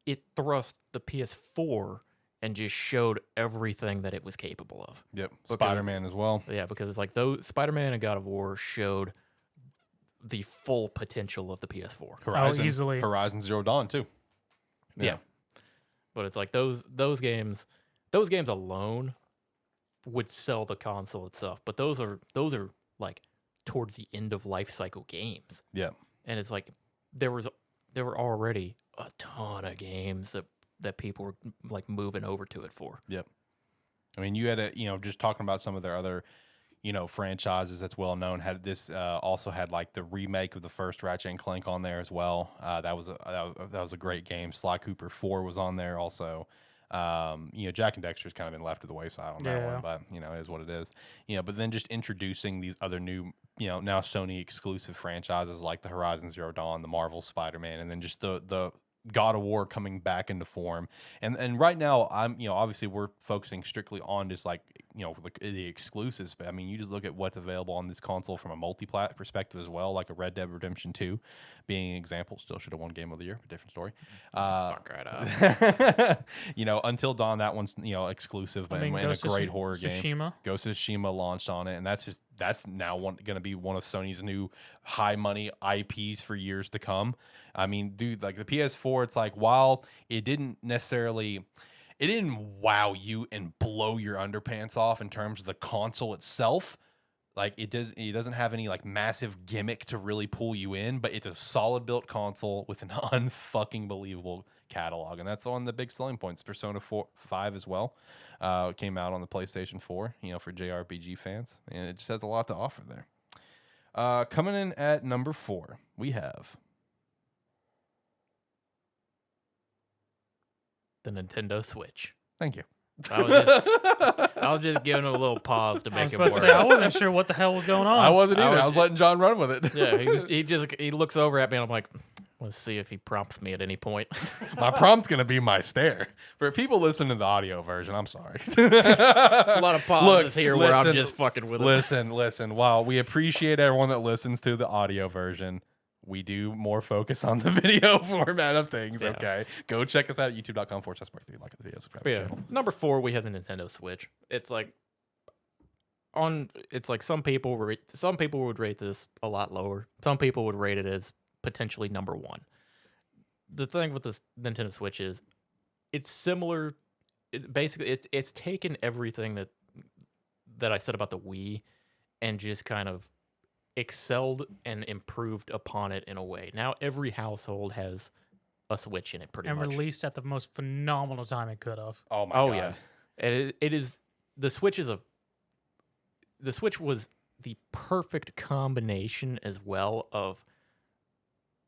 it thrust the PS4 and just showed everything that it was capable of.
Yep. Spider-Man as well.
Yeah, because it's like those Spider-Man and God of War showed the full potential of the PS4.
Easily.
Horizon Zero Dawn too.
Yeah. But it's like those games alone would sell the console itself. But those are like towards the end of life cycle games.
Yeah.
And it's like there were already a ton of games that people were like moving over to it for.
Yep. I mean, you had just talking about some of their other, franchises that's well known. Also had like the remake of the first Ratchet and Clank on there as well. That was a great game. Sly Cooper 4 was on there also. Jack and Dexter's kind of been left to the wayside on that one, but it is what it is. But then just introducing these other new, now Sony exclusive franchises like the Horizon Zero Dawn, the Marvel Spider-Man, and then just the God of War coming back into form. And right now I'm, obviously we're focusing strictly on just like, the exclusives, but I mean, you just look at what's available on this console from a multi-plat perspective as well, like a Red Dead Redemption 2 being an example. Still should have won Game of the Year, but different story.
Fuck right up.
Until Dawn, that one's, exclusive, but in a great horror game. Ghost of Tsushima launched on it, and that's now going to be one of Sony's new high money IPs for years to come. I mean, dude, like the PS4, it's like, while it didn't necessarily, it didn't wow you and blow your underpants off in terms of the console itself. Like it doesn't have any like massive gimmick to really pull you in, but it's a solid built console with an unfucking believable catalog, and that's one of the big selling points. Persona 5 as well came out on the PlayStation 4, for JRPG fans, and it just has a lot to offer there. Coming in at number 4, we have
the Nintendo Switch.
Thank you.
I was just giving it a little pause to
I
make
was
it
supposed
more.
to say, I wasn't sure what the hell was going on.
I wasn't either.
was
I was letting John run with it.
Yeah, he looks over at me and I'm like, let's see if he prompts me at any point.
My prompt's gonna be my stare. For people listening to the audio version, I'm sorry.
A lot of pauses here where I'm
listen,
just fucking with it.
Listen. While we appreciate everyone that listens to the audio version, we do more focus on the video format of things.
Yeah.
Okay, go check us out at youtube.com/birthday. Like the video, subscribe to the
Yeah.
channel.
Number 4, we have the Nintendo Switch. It's like some people would rate this a lot lower. Some people would rate it as potentially number 1. The thing with this Nintendo Switch is it's similar. It's taken everything that I said about the Wii and just kind of excelled and improved upon it in a way. Now every household has a Switch in it pretty
and
much.
released at the most phenomenal time it could have.
Oh my
Oh
god.
yeah. It is the Switch was the perfect combination as well of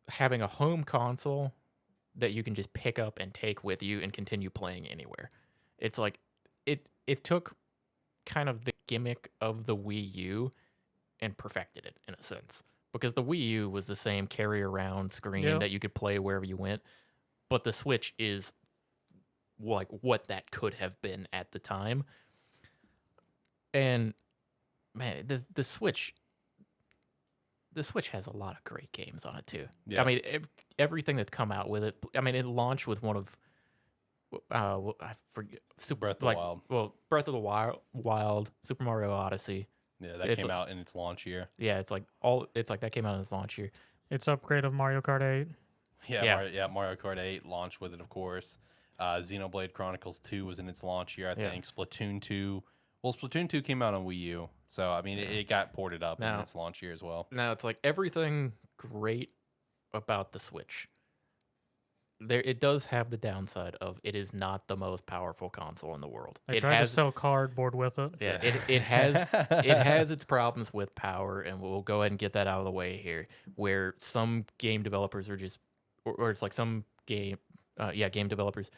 having a home console that you can just pick up and take with you and continue playing anywhere. It's like it took kind of the gimmick of the Wii U and perfected it in a sense. Because the Wii U was the same carry around screen
Yep.
that you could play wherever you went, but the Switch is like what that could have been at the time. And man, the Switch has a lot of great games on it too.
Yeah.
I mean, everything that's come out with it. I mean, it launched with one of I forget
Breath of the Wild.
Well, Breath of the Wild, Super Mario Odyssey.
Yeah, that came out in its launch year.
Yeah, it's like that came out in its launch year.
Its upgrade of Mario Kart 8.
Yeah. Mario Kart 8 launched with it, of course. Xenoblade Chronicles 2 was in its launch year, I think. Splatoon 2. Well, Splatoon 2 came out on Wii U, so I mean, it got ported up in its launch year as well.
Now it's like everything great about the Switch. It does have the downside of it is not the most powerful console in the world.
They
It
tried
has
to sell cardboard with it.
Yeah, it has its problems with power, and we'll go ahead and get that out of the way here. Where some game developers are just, or it's like some game developers,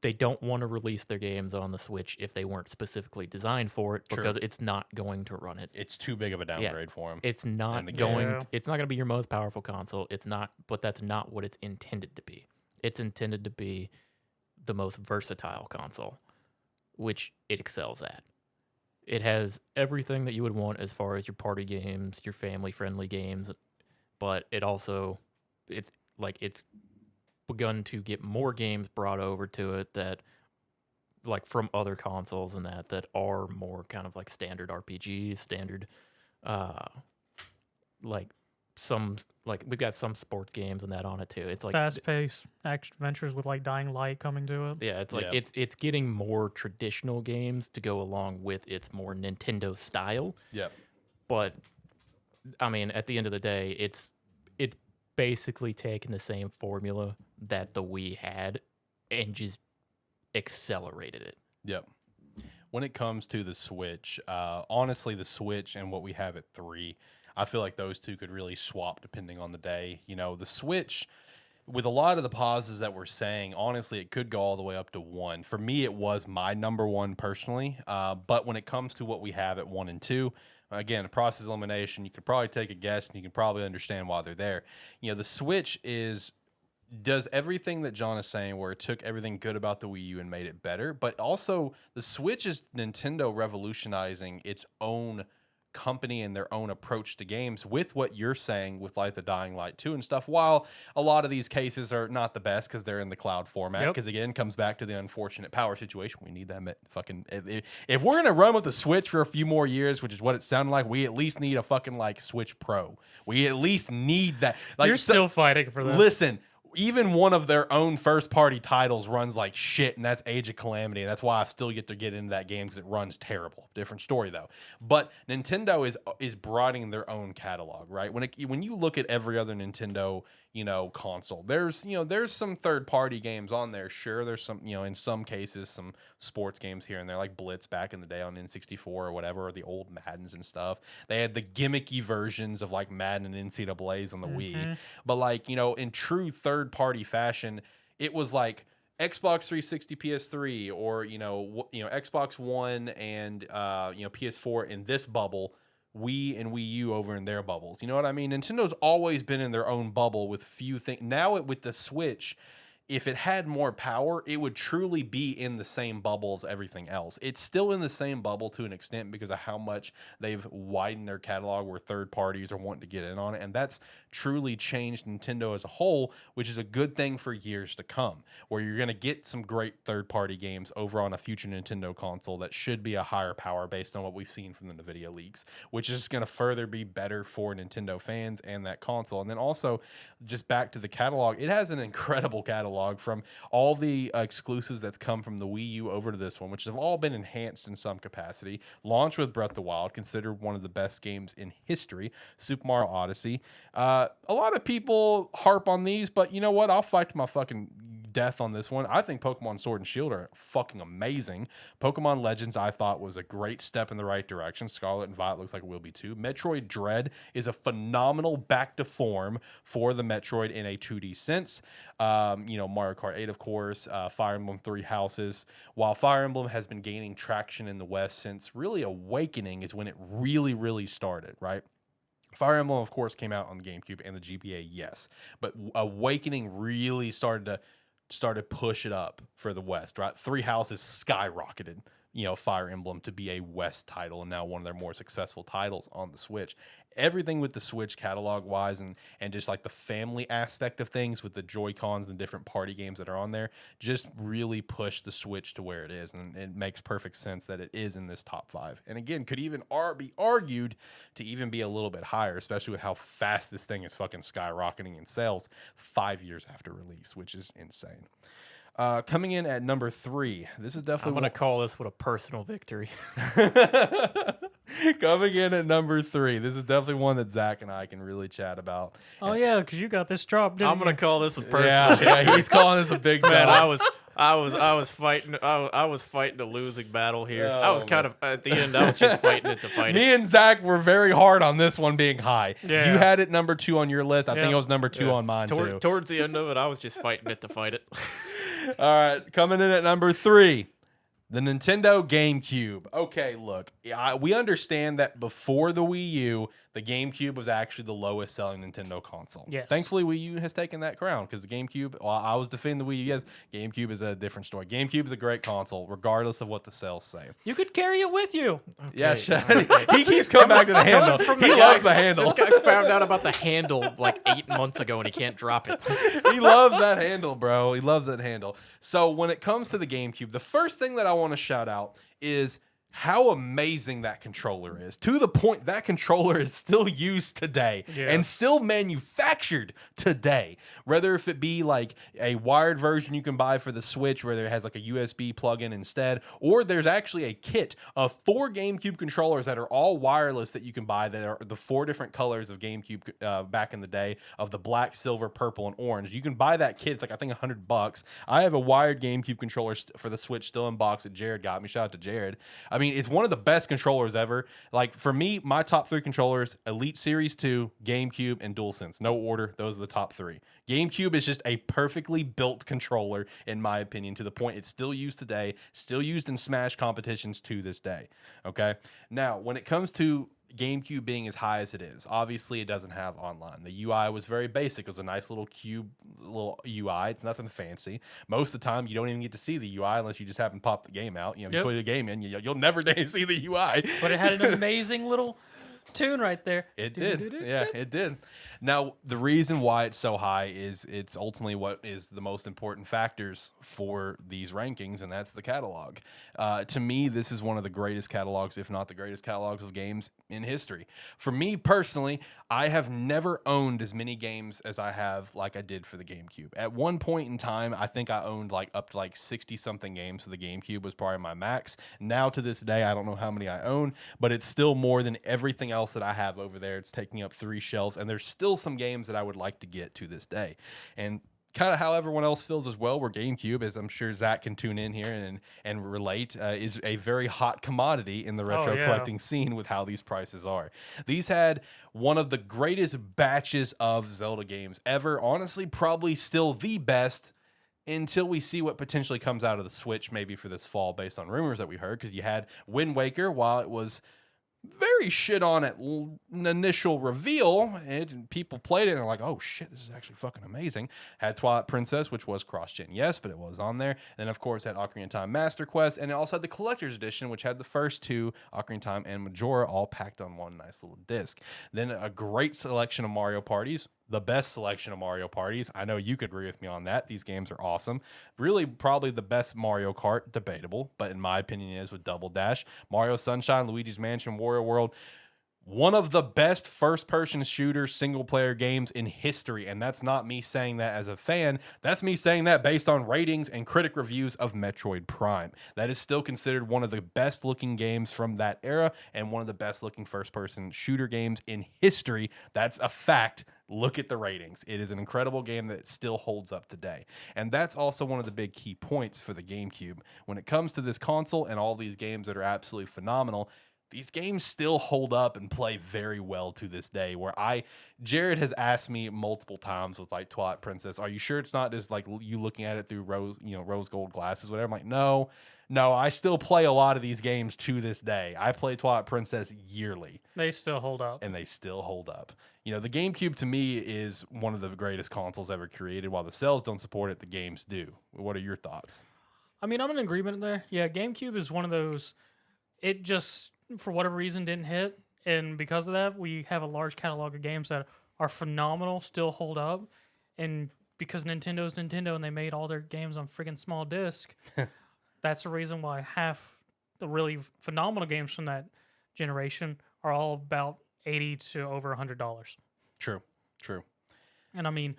they don't want to release their games on the Switch if they weren't specifically designed for it because it's not going to run it.
It's too big of a downgrade for them.
It's not
the
going.
game.
It's not going to be your most powerful console. It's not, but that's not what it's intended to be. It's intended to be the most versatile console, which it excels at. It has everything that you would want as far as your party games, your family-friendly games, but it's begun to get more games brought over to it that, like, from other consoles and that are more kind of like standard RPGs, standard, we've got some sports games and that on it too. It's like
Fast-paced action adventures with like Dying Light coming to it.
yeah, it's like it's getting more traditional games to go along with its more Nintendo style.
Yep.
But I mean, at the end of the day, it's basically taking the same formula that the Wii had and just accelerated it.
Yep. When it comes to the Switch, honestly, the Switch and what we have at 3, I feel like those two could really swap depending on the day. The Switch, with a lot of the pauses that we're saying, honestly, it could go all the way up to 1. For me, it was my number 1 personally. But when it comes to what we have at 1 and 2, again, a process elimination, you could probably take a guess and you can probably understand why they're there. The Switch does everything that John is saying, where it took everything good about the Wii U and made it better. But also, the Switch is Nintendo revolutionizing its own company and their own approach to games with what you're saying with like the Dying Light 2 and stuff. While a lot of these cases are not the best because they're in the cloud format, because again, comes back to the unfortunate power situation. We need that fucking, if we're gonna run with the Switch for a few more years, which is what it sounded like, we at least need a fucking like Switch Pro. We at least need that. Like,
You're still fighting for that.
Listen, even one of their own first-party titles runs like shit, and that's Age of Calamity. And that's why I still get to get into that game because it runs terrible. Different story though. But Nintendo is broadening their own catalog, right? When you look at every other Nintendo, console, there's some third-party games on there. Sure, there's some, in some cases, some sports games here and there, like Blitz back in the day on N64 or whatever, or the old Maddens and stuff. They had the gimmicky versions of like Madden and NCAA's on the Wii. But like, in true third-party fashion, it was like Xbox 360, PS3, or Xbox One and PS4 in this bubble, Wii and Wii U over in their bubbles. You know what I mean? Nintendo's always been in their own bubble with few things. Now with the Switch, if it had more power, it would truly be in the same bubble as everything else. It's still in the same bubble to an extent because of how much they've widened their catalog where third parties are wanting to get in on it. And that's truly changed Nintendo as a whole, which is a good thing for years to come, where you're going to get some great third-party games over on a future Nintendo console that should be a higher power based on what we've seen from the NVIDIA leaks, which is going to further be better for Nintendo fans and that console. And then also, just back to the catalog, it has an incredible catalog from all the exclusives that's come from the Wii U over to this one, which have all been enhanced in some capacity. Launched with Breath of the Wild, considered one of the best games in history. Super Mario Odyssey. A lot of people harp on these, but you know what? I'll fight to my fucking death on this one. I think Pokemon Sword and Shield are fucking amazing. Pokemon Legends, I thought, was a great step in the right direction. Scarlet and Violet looks like it will be too. Metroid Dread is a phenomenal back to form for the Metroid in a 2D sense. Mario Kart 8, of course, Fire Emblem Three Houses. While Fire Emblem has been gaining traction in the West since really Awakening is when it really, really started, right? Fire Emblem, of course, came out on the GameCube and the GBA, yes. But Awakening really started to push it up for the West, right? Three Houses skyrocketed, Fire Emblem to be a West title and now one of their more successful titles on the Switch. Everything with the Switch catalog-wise and just like the family aspect of things with the Joy-Cons and different party games that are on there just really push the Switch to where it is. And it makes perfect sense that it is in this top 5. And again, could even be argued to even be a little bit higher, especially with how fast this thing is fucking skyrocketing in sales 5 years after release, which is insane. Coming in at number 3, this is definitely...
I'm going to call this one a personal victory.
Coming in at number 3, this is definitely one that Zach and I can really chat about.
Oh yeah, because you got this drop, didn't
I'm going
you?
to call this a personal victory.
Yeah, he's calling this a big
Man,
dog.
I was fighting a losing battle here.
Oh,
I was kind of at the end. I was just fighting it to fight it.
Me and Zach were very hard on this one being high.
Yeah.
You had it number 2 on your list. I think
Yeah.
it was number 2 on mine too.
Towards the end of it, I was just fighting it to fight it.
All right, coming in at number 3, the Nintendo GameCube. Okay, look, we understand that before the Wii U, the GameCube was actually the lowest selling Nintendo console.
Yes.
Thankfully, Wii U has taken that crown because the GameCube, while I was defending the Wii U, yes, GameCube is a different story. GameCube is a great console, regardless of what the sales say.
You could carry it with you.
Yeah, he keeps coming back to the handle. He loves the handle.
This guy found out about the handle like 8 months ago, and he can't drop it.
He loves that handle, bro. He loves that handle. So when it comes to the GameCube, the first thing that I want to shout out is how amazing that controller is, to the point that controller is still used today and
Yes.
still manufactured today. Whether if it be like a wired version you can buy for the Switch where it has like a USB plug-in instead, or there's actually a kit of 4 GameCube controllers that are all wireless that you can buy that are the 4 different colors of GameCube back in the day of the black, silver, purple, and orange. You can buy that kit. It's like, I think $100. I have a wired GameCube controller for the Switch still in box that Jared got me. Shout out to Jared. I mean, it's one of the best controllers ever. Like, for me, my top 3 controllers, Elite Series 2, GameCube, and DualSense. No order. Those are the top 3. GameCube is just a perfectly built controller, in my opinion, to the point it's still used today, still used in Smash competitions to this day. Okay? Now, when it comes to GameCube being as high as it is, obviously it doesn't have online. The UI was very basic. It was a nice little little UI. It's nothing fancy. Most of the time, you don't even get to see the UI unless you just happen to pop the game out. You put a game in, you'll never see the UI.
But it had an amazing little tune right there.
It did. Yeah, it did. Now, the reason why it's so high is it's ultimately what is the most important factors for these rankings, and that's the catalog. To me, this is one of the greatest catalogs, if not the greatest catalogs of games in history. For me personally, I have never owned as many games as I have like I did for the GameCube. At one point in time, I think I owned like up to like 60 something games for the GameCube was probably my max. Now to this day, I don't know how many I own, but it's still more than everything else that I have over there. It's taking up 3 shelves, and there's still some games that I would like to get to this day. And kind of how everyone else feels as well, where GameCube, as I'm sure Zach can tune in here and relate, is a very hot commodity in the retro collecting scene with how these prices are. These had one of the greatest batches of Zelda games ever. Honestly, probably still the best until we see what potentially comes out of the Switch maybe for this fall based on rumors that we heard, because you had Wind Waker, while it was very shit on at initial reveal, and people played it and they're like, oh shit, this is actually fucking amazing. Had Twilight Princess, which was cross-gen, yes, but it was on there. And of course had Ocarina of Time Master Quest, and it also had the Collector's Edition, which had the first 2, Ocarina of Time and Majora, all packed on one nice little disc. Then a great selection of Mario parties, the best selection of Mario parties. I know you could agree with me on that. These games are awesome. Really, probably the best Mario Kart, debatable, but in my opinion is with Double Dash. Mario Sunshine, Luigi's Mansion, Wario World, one of the best first-person shooter single-player games in history, and that's not me saying that as a fan. That's me saying that based on ratings and critic reviews of Metroid Prime. That is still considered one of the best-looking games from that era and one of the best-looking first-person shooter games in history. That's a fact. Look at the ratings. It is an incredible game that still holds up today. And that's also one of the big key points for the GameCube. When it comes to this console and all these games that are absolutely phenomenal, these games still hold up and play very well to this day. Jared has asked me multiple times with like Twilight Princess, are you sure it's not just like you looking at it through rose gold glasses, whatever? I'm like, no, I still play a lot of these games to this day. I play Twilight Princess yearly.
They still hold up.
And they still hold up. The GameCube to me is one of the greatest consoles ever created. While the cells don't support it, the games do. What are your thoughts?
I mean, I'm in agreement there. Yeah, GameCube is one of those, it just, for whatever reason, didn't hit. And because of that, we have a large catalog of games that are phenomenal, still hold up. And because Nintendo's Nintendo and they made all their games on friggin' small disc, that's the reason why half the really phenomenal games from that generation are all about $80 to over $100.
True.
And I mean,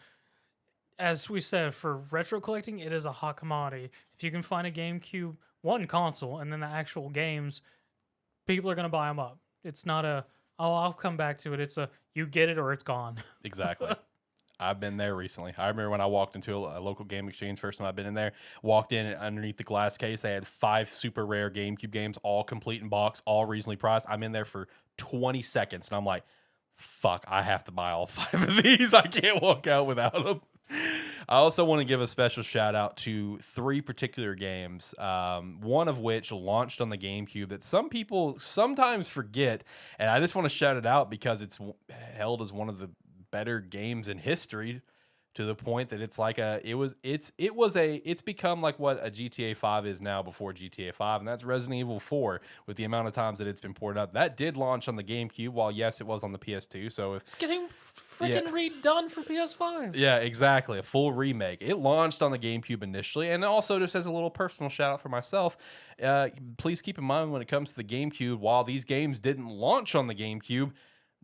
as we said, for retro collecting, it is a hot commodity. If you can find a GameCube one console and then the actual games, people are going to buy them up. It's not I'll come back to it. It's you get it or it's gone.
Exactly. I've been there recently. I remember when I walked into a local game exchange, first time I've been in there, walked in, and underneath the glass case, they had 5 super rare GameCube games, all complete in box, all reasonably priced. I'm in there for 20 seconds, and I'm like, fuck, I have to buy all 5 of these. I can't walk out without them. I also want to give a special shout out to 3 particular games, one of which launched on the GameCube that some people sometimes forget, and I just want to shout it out because it's held as one of the better games in history, to the point that it's like it's become like what a GTA 5 is now before GTA 5, and that's Resident Evil 4 with the amount of times that it's been ported up. That did launch on the GameCube, while yes, it was on the PS2. So
it's getting freaking redone for PS5.
Yeah, exactly. A full remake. It launched on the GameCube initially, and also just as a little personal shout out for myself, please keep in mind when it comes to the GameCube, while these games didn't launch on the GameCube,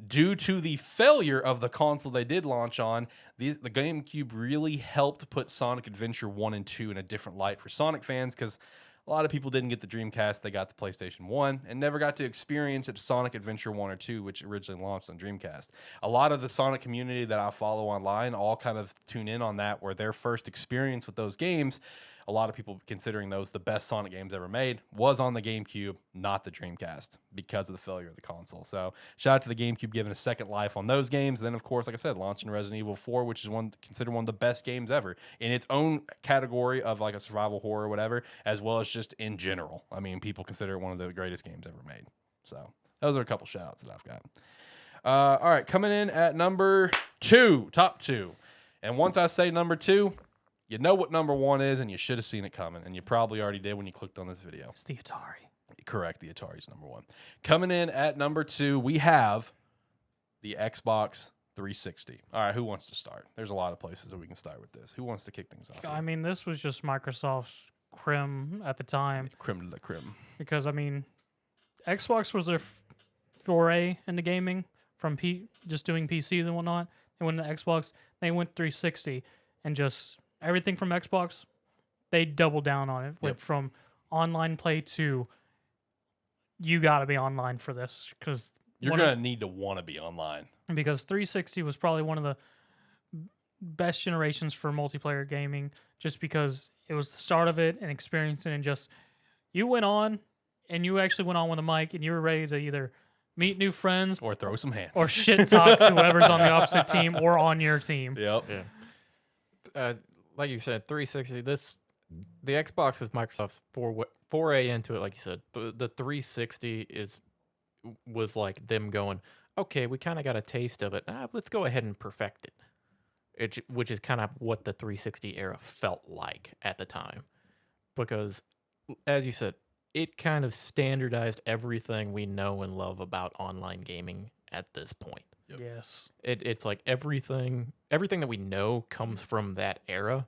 due to the failure of the console they did launch on, the GameCube really helped put Sonic Adventure 1 and 2 in a different light for Sonic fans, because a lot of people didn't get the Dreamcast, they got the PlayStation 1, and never got to experience it, Sonic Adventure 1 or 2, which originally launched on Dreamcast. A lot of the Sonic community that I follow online all kind of tune in on that, where their first experience with those games, a lot of people considering those the best Sonic games ever made, was on the GameCube, not the Dreamcast, because of the failure of the console. So shout out to the GameCube giving a second life on those games. And then, of course, like I said, launching Resident Evil 4, which is considered one of the best games ever in its own category of like a survival horror or whatever, as well as just in general. I mean, people consider it one of the greatest games ever made. So those are a couple shout outs that I've got. All right, coming in at number 2, top 2. And once I say number 2, you know what number 1 is, and you should have seen it coming, and you probably already did when you clicked on this video.
It's the Atari.
Correct, the Atari's number 1. Coming in at number 2, we have the Xbox 360. All right, who wants to start? There's a lot of places that we can start with this. Who wants to kick things off?
I mean, this was just Microsoft's creme at the time.
Creme de la creme.
Because, I mean, Xbox was their foray into gaming from just doing PCs and whatnot. They went to Xbox. They went 360, and just everything from Xbox, they doubled down on it. Went from online play to you got to be online for this because
you're gonna need to want to be online.
Because 360 was probably one of the best generations for multiplayer gaming, just because it was the start of it and experiencing, and just you went on and you actually went on with a mic and you were ready to either meet new friends
or throw some hands
or shit talk whoever's on the opposite team or on your team.
Yep.
Yeah. Like you said, 360. The Xbox with Microsoft's foray into it. Like you said, the 360 was like them going, okay, we kind of got a taste of it. Let's go ahead and perfect it. Which is kind of what the 360 era felt like at the time, because as you said, it kind of standardized everything we know and love about online gaming at this point.
Yep.
Yes.
It's like everything that we know comes from that era,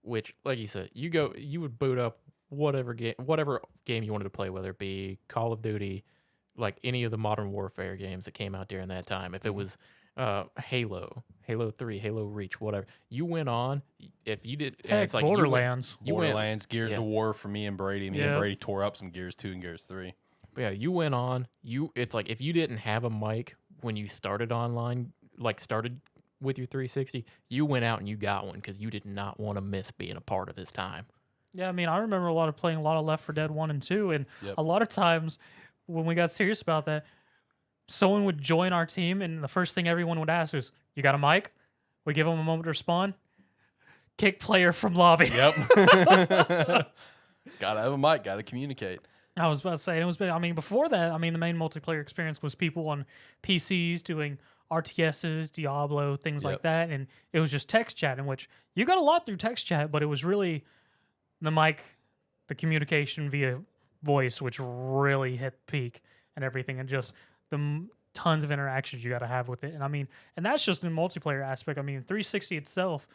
which, like you said, you would boot up whatever game you wanted to play, whether it be Call of Duty, like any of the Modern Warfare games that came out during that time. If it was Halo 3, Halo Reach, whatever, you went on. If you did,
Heck,
it's like
Borderlands.
Borderlands, Gears of War for me and Brady. Me and Brady tore up some Gears 2 and Gears 3.
But yeah, you went on. It's like if you didn't have a mic when you started online, like started with your 360, you went out and you got one because you did not want to miss being a part of this time.
Yeah, I mean, I remember playing a lot of Left 4 Dead 1 and 2, and a lot of times when we got serious about that, someone would join our team, and the first thing everyone would ask is, "You got a mic?" We give them a moment to respond. Kick player from lobby.
Yep. Gotta have a mic. Gotta communicate.
I was about to say, before that, the main multiplayer experience was people on PCs doing RTSs, Diablo, things like that, and it was just text chat, in which you got a lot through text chat, but it was really the mic, the communication via voice, which really hit peak and everything, and just the tons of interactions you got to have with it. And and that's just in multiplayer aspect. 360 itself,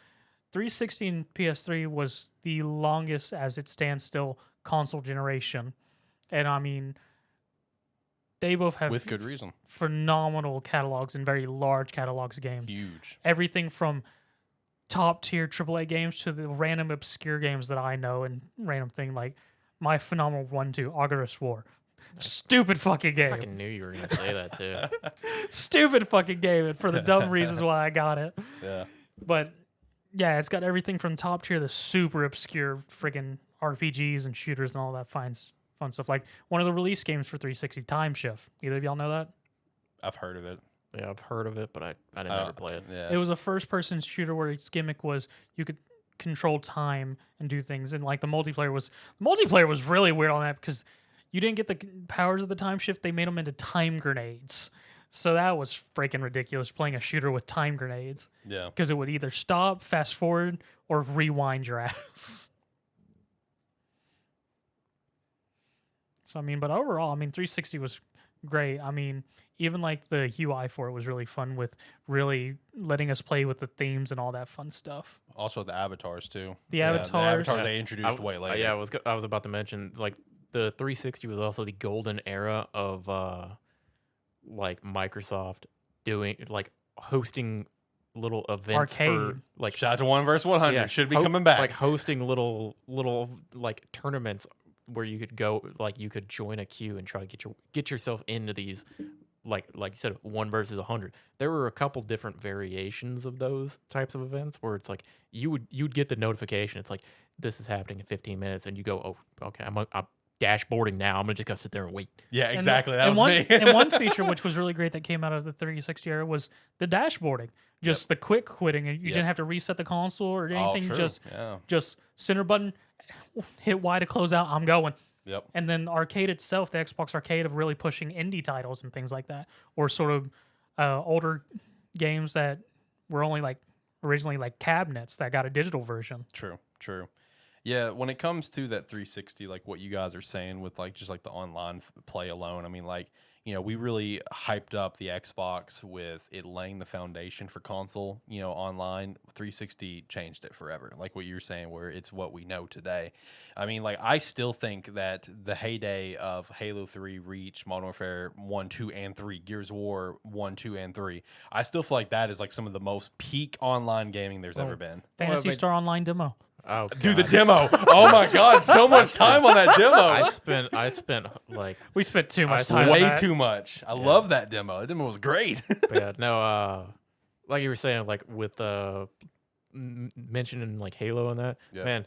360 and PS3 was the longest as it stands still console generation. And they both have,
with good reason,
phenomenal catalogs and very large catalogs of games.
Huge.
Everything from top tier AAA games to the random obscure games that I know and random thing like my phenomenal one too, Augurus War. Stupid fucking game.
I fucking knew you were gonna say that too.
Stupid fucking game, and for the dumb reasons why I got it.
Yeah.
But yeah, it's got everything from top tier to super obscure friggin' RPGs and shooters and all that fun stuff. Like one of the release games for 360, Time Shift. Either of y'all know that?
I've heard of it.
Yeah, I've heard of it, but I didn't ever play it.
Yeah.
It was a first-person shooter where its gimmick was you could control time and do things, and like the multiplayer was really weird on that because you didn't get the powers of the time shift. They made them into time grenades, so that was freaking ridiculous. Playing a shooter with time grenades,
Yeah.
because it would either stop, fast forward, or rewind your ass. So but overall, 360 was great. Even like the UI for it was really fun, with really letting us play with the themes and all that fun stuff.
Also the avatars too.
The avatars.
They introduced way later.
Yeah, I was about to mention, like, the 360 was also the golden era of like Microsoft hosting little events
Arcade.
for like
Shout out to 1 vs 100. Should be coming back.
Like hosting little like tournaments where you could go, like you could join a queue and try to get yourself into these, like you said, 1 versus 100. There were a couple different variations of those types of events where it's like you'd get the notification. It's like, this is happening in 15 minutes, and you go, oh, okay, I'm dashboarding now. I'm gonna just go sit there and wait.
Yeah, exactly. That was me.
And one feature which was really great that came out of the 360 era was the dashboarding. Just the quick quitting. You didn't have to reset the console or anything. Just center button, hit Y to close out. I'm going.
Yep.
And then arcade itself, the Xbox Arcade, of really pushing indie titles and things like that, or sort of older games that were only like originally like cabinets that got a digital version.
True. Yeah, when it comes to that 360, like what you guys are saying with like just like the online play alone, like we really hyped up the Xbox with it laying the foundation for console, online. 360 changed it forever. Like what you were saying, where it's what we know today. I mean, like, I still think that the heyday of Halo 3, Reach, Modern Warfare 1, 2, and 3, Gears of War 1, 2, and 3, I still feel like that is like some of the most peak online gaming there's ever been.
Fantasy Star Online demo.
Oh,
Dude, the
God.
demo. Oh my God, so much time on that demo.
I spent like
We spent too much
I
time. on
Way
that.
too much. I love that demo. That demo was great.
yeah, no, like you were saying, like with mentioning like Halo and that,
Yeah.
man,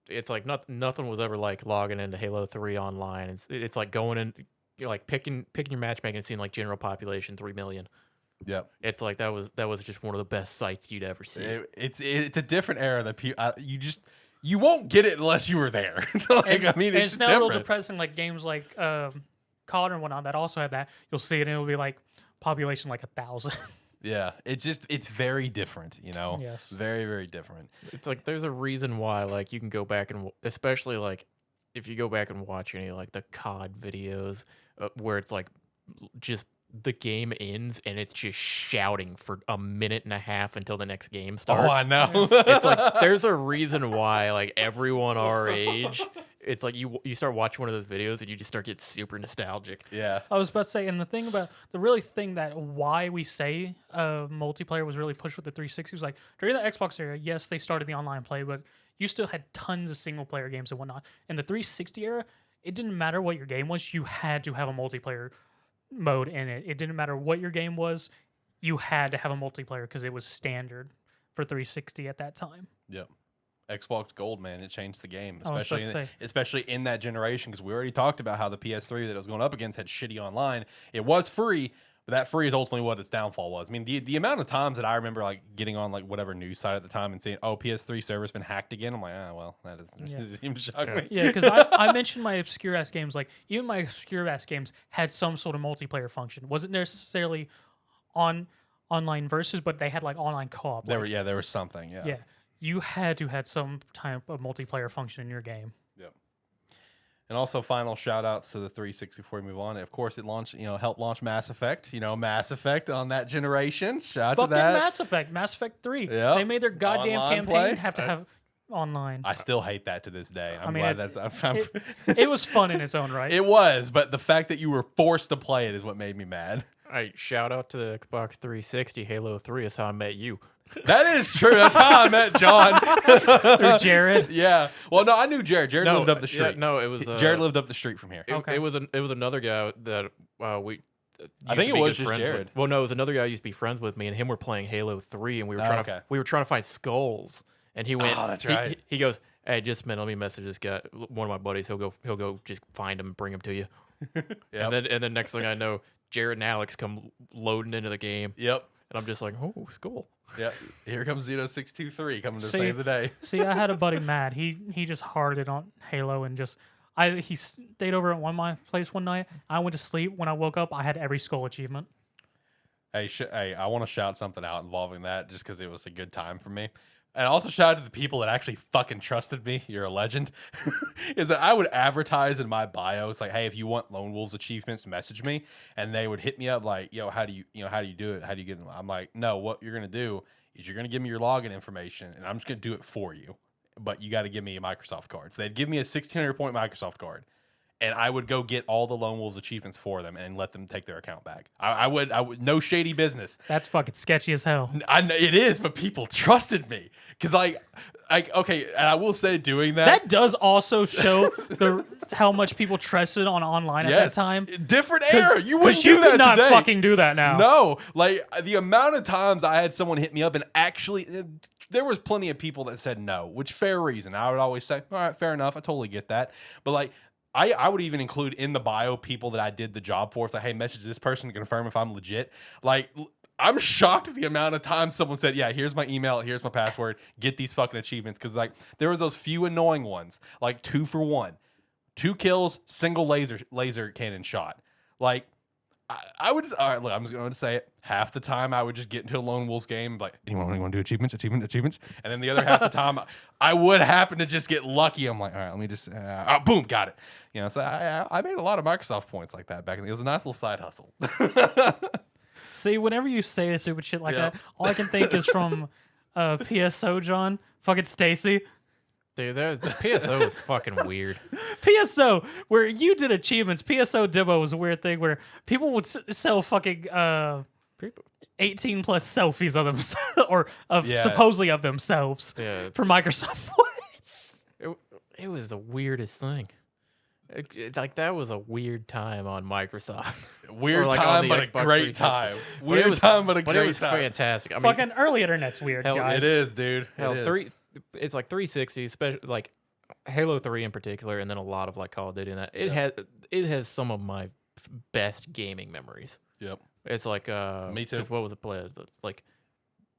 it's like nothing was ever like logging into Halo 3 online. It's like going in, like picking your matchmaking and seeing like general population 3 million.
Yep.
It's like that was just one of the best sights you'd ever see.
It's a different era that you won't get it unless you were there. Like,
And,
I mean,
and
it's
it's now a little
different.
depressing, like games like COD and whatnot that also had that. You'll see it and it'll be like population like 1,000.
Yeah, it's very different.
Yes.
Very, very different.
It's like there's a reason why like you can go back and especially like if you go back and watch any like the COD videos where it's like just the game ends and it's just shouting for a minute and a half until the next game starts.
Oh, I know.
It's like there's a reason why like everyone our age, it's like you start watching one of those videos and you just start getting super nostalgic.
Yeah.
I was about to say, and the thing about the really thing that why we say multiplayer was really pushed with the 360 was like during the Xbox era, yes, they started the online play, but you still had tons of single player games and whatnot. In the 360 era, it didn't matter what your game was, you had to have a multiplayer mode in it. It didn't matter what your game was, you had to have a multiplayer because it was standard for 360 at that time.
Yep. Xbox Gold, man, it changed the game,
I was about to say.
especially in that generation, because we already talked about how the PS3 that it was going up against had shitty online. It was free, but that free is ultimately what its downfall was. I mean, the amount of times that I remember like getting on like whatever news site at the time and seeing, oh, PS3 server's been hacked again. I'm like, well, that doesn't even shock me.
Yeah, because I mentioned my obscure ass games. Like even my obscure ass games had some sort of multiplayer function. Wasn't necessarily online versus, but they had like online co-op.
There was something. Yeah.
Yeah, you had to had some type of multiplayer function in your game.
Yep. And also, final shout outs to the 360 before we move on. Of course, it launched, helped launch Mass Effect. Mass Effect on that generation. Shout out
Fucking
to that.
Mass Effect 3.
Yeah.
They made their goddamn
Online
campaign
play?
have to have online.
I still hate that to this day. I'm
mean,
glad
it's-
that's.
It was fun in its own right.
It was, but the fact that you were forced to play it is what made me mad.
All right, shout out to the Xbox 360. Halo 3 is how I met you.
That is true. That's how I met John.
Through Jared.
Yeah. Well, no, I knew Jared. Jared lived up the
yeah,
street.
no, it was
Jared lived up the street from here.
Okay.
It was another guy that we.
I
used
think
to
it
be
was
good
just
friends
Jared.
with. Well, no, it was another guy who used to be friends with me, and him were playing Halo 3, and we were
Oh,
trying
okay.
to find skulls, and he went.
Oh, that's
he-
right.
He goes, "Hey, just a minute, let me message this guy. One of my buddies. He'll go just find him and bring him to you."
Yep.
And then next thing I know, Jared and Alex come loading into the game,
Yep.
and I'm just like, "Oh, skull."
Yep. Here comes Zeno623 coming to
See-
save the day.
See, I had a buddy Matt. He just hearted on Halo and just he stayed over at my place one night. I went to sleep. When I woke up, I had every skull achievement.
Hey, I want to shout something out involving that just because it was a good time for me. And also shout out to the people that actually fucking trusted me. You're a legend. Is that I would advertise in my bio. It's like, hey, if you want Lone Wolves achievements, message me. And they would hit me up like, yo, how do you do it? How do you get in? I'm like, no, what you're gonna do is you're gonna give me your login information, and I'm just gonna do it for you. But you got to give me a Microsoft card. So they'd give me a 1,600 point Microsoft card, and I would go get all the Lone Wolves achievements for them and let them take their account back. I would no shady business.
That's fucking sketchy as hell.
I know it is, but people trusted me because like okay, and I will say doing
That does also show how much people trusted on online at that time.
different era. You wouldn't
you
do that
could not
today.
fucking do that now.
No, like the amount of times I had someone hit me up and actually. There was plenty of people that said no, which fair reason. I would always say, all right, fair enough. I totally get that. But like, I would even include in the bio people that I did the job for. It's like, hey, message this person to confirm if I'm legit. Like, I'm shocked at the amount of times someone said, yeah, here's my email, here's my password, get these fucking achievements. Because like, there was those few annoying ones, like 2 for 1, 2 kills, single laser cannon shot. Like, I would all right. Look, I'm just going to say it. Half the time, I would just get into a Lone Wolves game, and be like, anyone want to do achievements, and then the other half the time, I would happen to just get lucky. I'm like, all right, let me just, boom, got it. You know, so I made a lot of Microsoft points like that back in. It was a nice little side hustle.
See, whenever you say stupid shit like that, all I can think is from PSO John, fucking Stacy.
Dude, the PSO was fucking weird.
PSO, where you did achievements, PSO Demo was a weird thing where people would sell fucking 18 plus selfies of themselves, or supposedly of themselves for Microsoft points.
It was the weirdest thing. Like, that was a weird time on Microsoft.
Weird
like
time,
on
but a
Xbox
great
360.
time.
But
Weird time, but a
But
great
it was
time.
fantastic. I mean,
Fucking early internet's weird,
hell,
guys.
It is, dude.
hell,
It is.
it's like 360, especially like Halo 3 in particular, and then a lot of like Call of Duty and that. It has some of my best gaming memories.
Yep.
It's like
Me too.
'cause what was it played? Like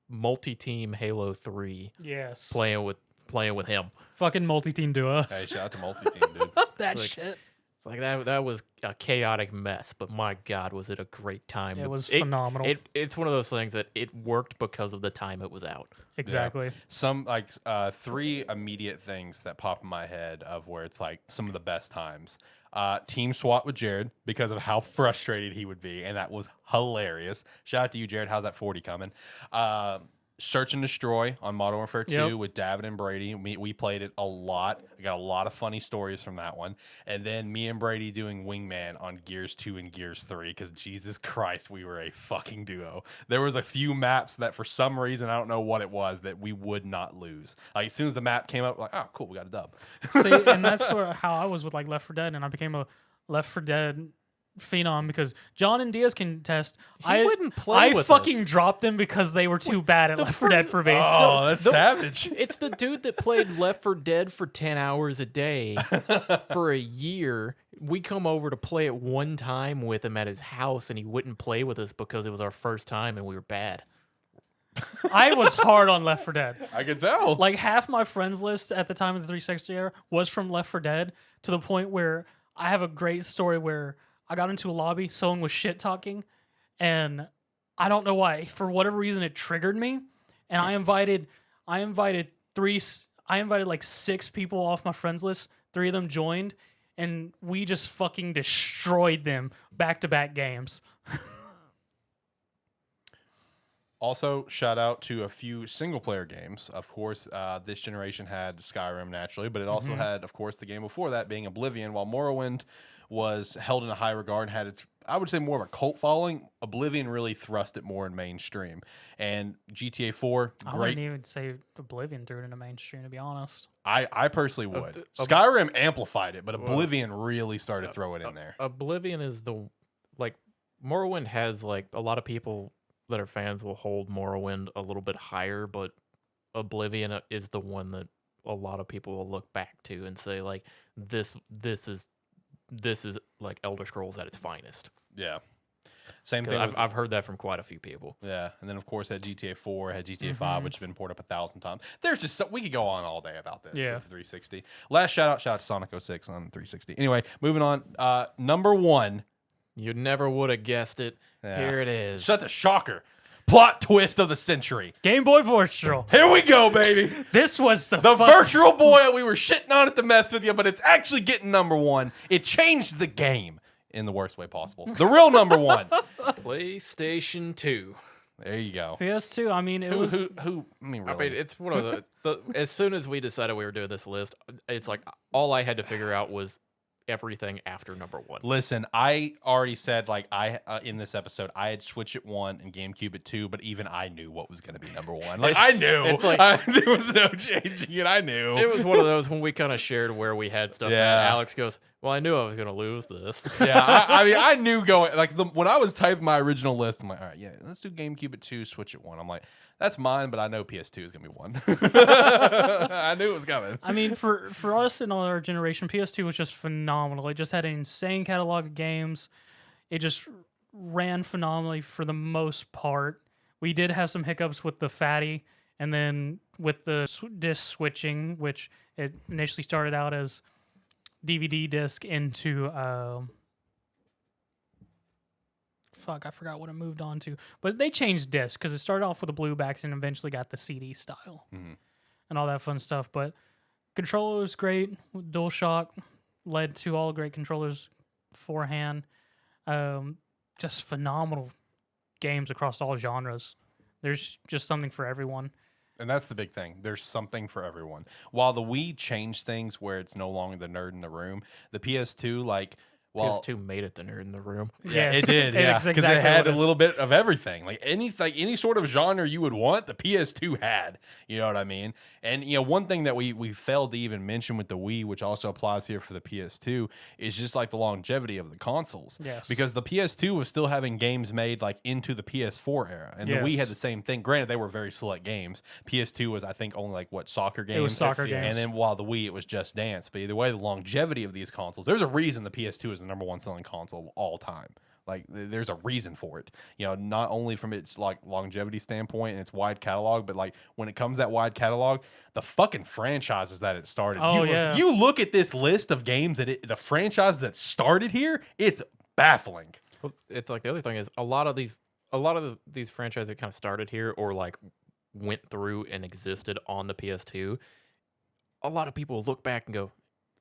multi-team Halo 3
Yes.
playing with him.
Fucking multi-team duos.
Hey, shout out to multi-team, dude.
that
like-
shit.
Like that was a chaotic mess, but my God, was it a great time.
It was phenomenal.
It's one of those things that it worked because of the time it was out.
Exactly.
Some like three immediate things that pop in my head of where it's like some of the best times. Team SWAT with Jared because of how frustrated he would be, and that was hilarious. Shout out to you, Jared. How's that 40 coming? Search and Destroy on Modern Warfare 2 with David and Brady. We played it a lot. I got a lot of funny stories from that one. And then me and Brady doing Wingman on Gears 2 and Gears 3 because Jesus Christ, we were a fucking duo. There was a few maps that for some reason, I don't know what it was, that we would not lose. Like as soon as the map came up, like, oh, cool, we got a dub.
See, and that's how I was with like Left 4 Dead, and I became a Left 4 Dead phenom because John and Diaz can test.
He wouldn't play with
fucking
us.
dropped them because they were too bad at Left 4 Dead for me.
Oh, that's savage.
It's the dude that played Left 4 Dead for 10 hours a day for a year. We come over to play it one time with him at his house, and he wouldn't play with us because it was our first time and we were bad.
I was hard on Left 4 Dead.
I could tell.
Like half my friends list at the time of the 360 era was from Left 4 Dead, to the point where I have a great story where I got into a lobby, someone was shit talking, and I don't know why. For whatever reason, it triggered me, and I invited like 6 people off my friends list. 3 of them joined, and we just fucking destroyed them back-to-back games.
Also, shout out to a few single-player games. Of course, this generation had Skyrim naturally, but it also had, of course, the game before that being Oblivion. While Morrowind was held in a high regard and had its, I would say, more of a cult following, Oblivion really thrust it more in mainstream. And GTA 4,
I
great.
wouldn't even say Oblivion threw it into mainstream, to be honest.
I personally would. Skyrim amplified it, but Oblivion really started throwing it in there.
Oblivion is Morrowind has like a lot of people that are fans will hold Morrowind a little bit higher, but Oblivion is the one that a lot of people will look back to and say like this is like Elder Scrolls at its finest.
Yeah. Same thing.
I've heard that from quite a few people.
Yeah, and then of course had GTA 4, had GTA 5, which has been ported up 1,000 times. There's just we could go on all day about this.
Yeah.
With the 360. Last shout out to Sonic 06 on 360. Anyway, moving on. Number 1.
You never would have guessed it.
Yeah.
Here it is.
Shut the shocker. Plot twist of the century.
Game Boy Virtual.
Here we go, baby.
This was the
Virtual Boy we were shitting on it to mess with you, but it's actually getting number 1. It changed the game in the worst way possible. The real number 1.
PlayStation 2.
There you go.
PS2. I mean, it was.
Who? I mean, really.
I mean, it's one of the as soon as we decided we were doing this list, it's like all I had to figure out was everything after number 1.
Listen, I already said like in this episode I had Switch at 1 and GameCube at 2, but even I knew what was going to be number 1. Like I knew.
It's like
there was no changing it. I knew.
it was one of those when we kind of shared where we had stuff.
Yeah.
At. Alex goes, "Well, I knew I was going to lose this."
Yeah, I mean, I knew going like when I was typing my original list, I'm like, all right, yeah, let's do GameCube at 2, Switch at 1. I'm like, that's mine, but I know PS2 is gonna be 1. I knew it was coming.
I mean, for us in our generation, PS2 was just phenomenal. It just had an insane catalog of games. It just ran phenomenally for the most part. We did have some hiccups with the fatty, and then with the disc switching, which it initially started out as DVD disc into fuck, I forgot what it moved on to. But they changed disc because it started off with the blue backs and eventually got the CD style and all that fun stuff. But controller was great. DualShock led to all great controllers beforehand. Just phenomenal games across all genres. There's just something for everyone.
And that's the big thing. There's something for everyone. While the Wii changed things where it's no longer the nerd in the room, the PS2, like, well,
PS2 made it the nerd in the room.
yeah,
Yes,
it did.
it's
Yeah, because
exactly
it had
what
a
it
little bit of everything. Like any sort of genre you would want, the PS2 had. You know what I mean? And one thing that we failed to even mention with the Wii, which also applies here for the PS2, is just like the longevity of the consoles.
Yes.
Because the PS2 was still having games made like into the PS4 era, and the Wii
Yes.
had the same thing. Granted, they were very select games. PS2 was, I think, only like soccer games.
It was soccer
And
games.
then while the Wii, it was Just Dance. But either way, the longevity of these consoles, there's a reason the PS2 is the number one selling console of all time. Like, there's a reason for it. Not only from its like longevity standpoint and its wide catalog, but like when it comes to that wide catalog, the fucking franchises that it started.
Oh,
you,
yeah.
You look at this list of games the franchises that started here, it's baffling.
Well, it's like the other thing is a lot of these franchises that kind of started here or like went through and existed on the PS2. A lot of people look back and go,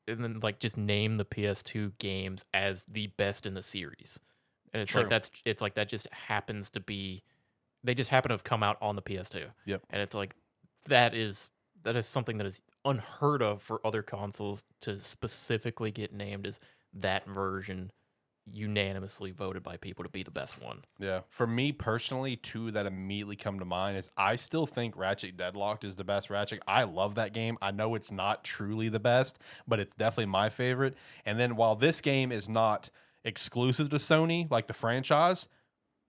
and then like just name the PS2 games as the best in the series. And it's
True.
like that just happens to be, they just happen to have come out on the PS2.
Yep.
And it's like that is something that is unheard of for other consoles to specifically get named as that version unanimously voted by people to be the best one.
Yeah. For me personally, two that immediately come to mind is I still think Ratchet Deadlocked is the best Ratchet. I love that game. I know it's not truly the best, but it's definitely my favorite. And then while this game is not exclusive to Sony, like the franchise,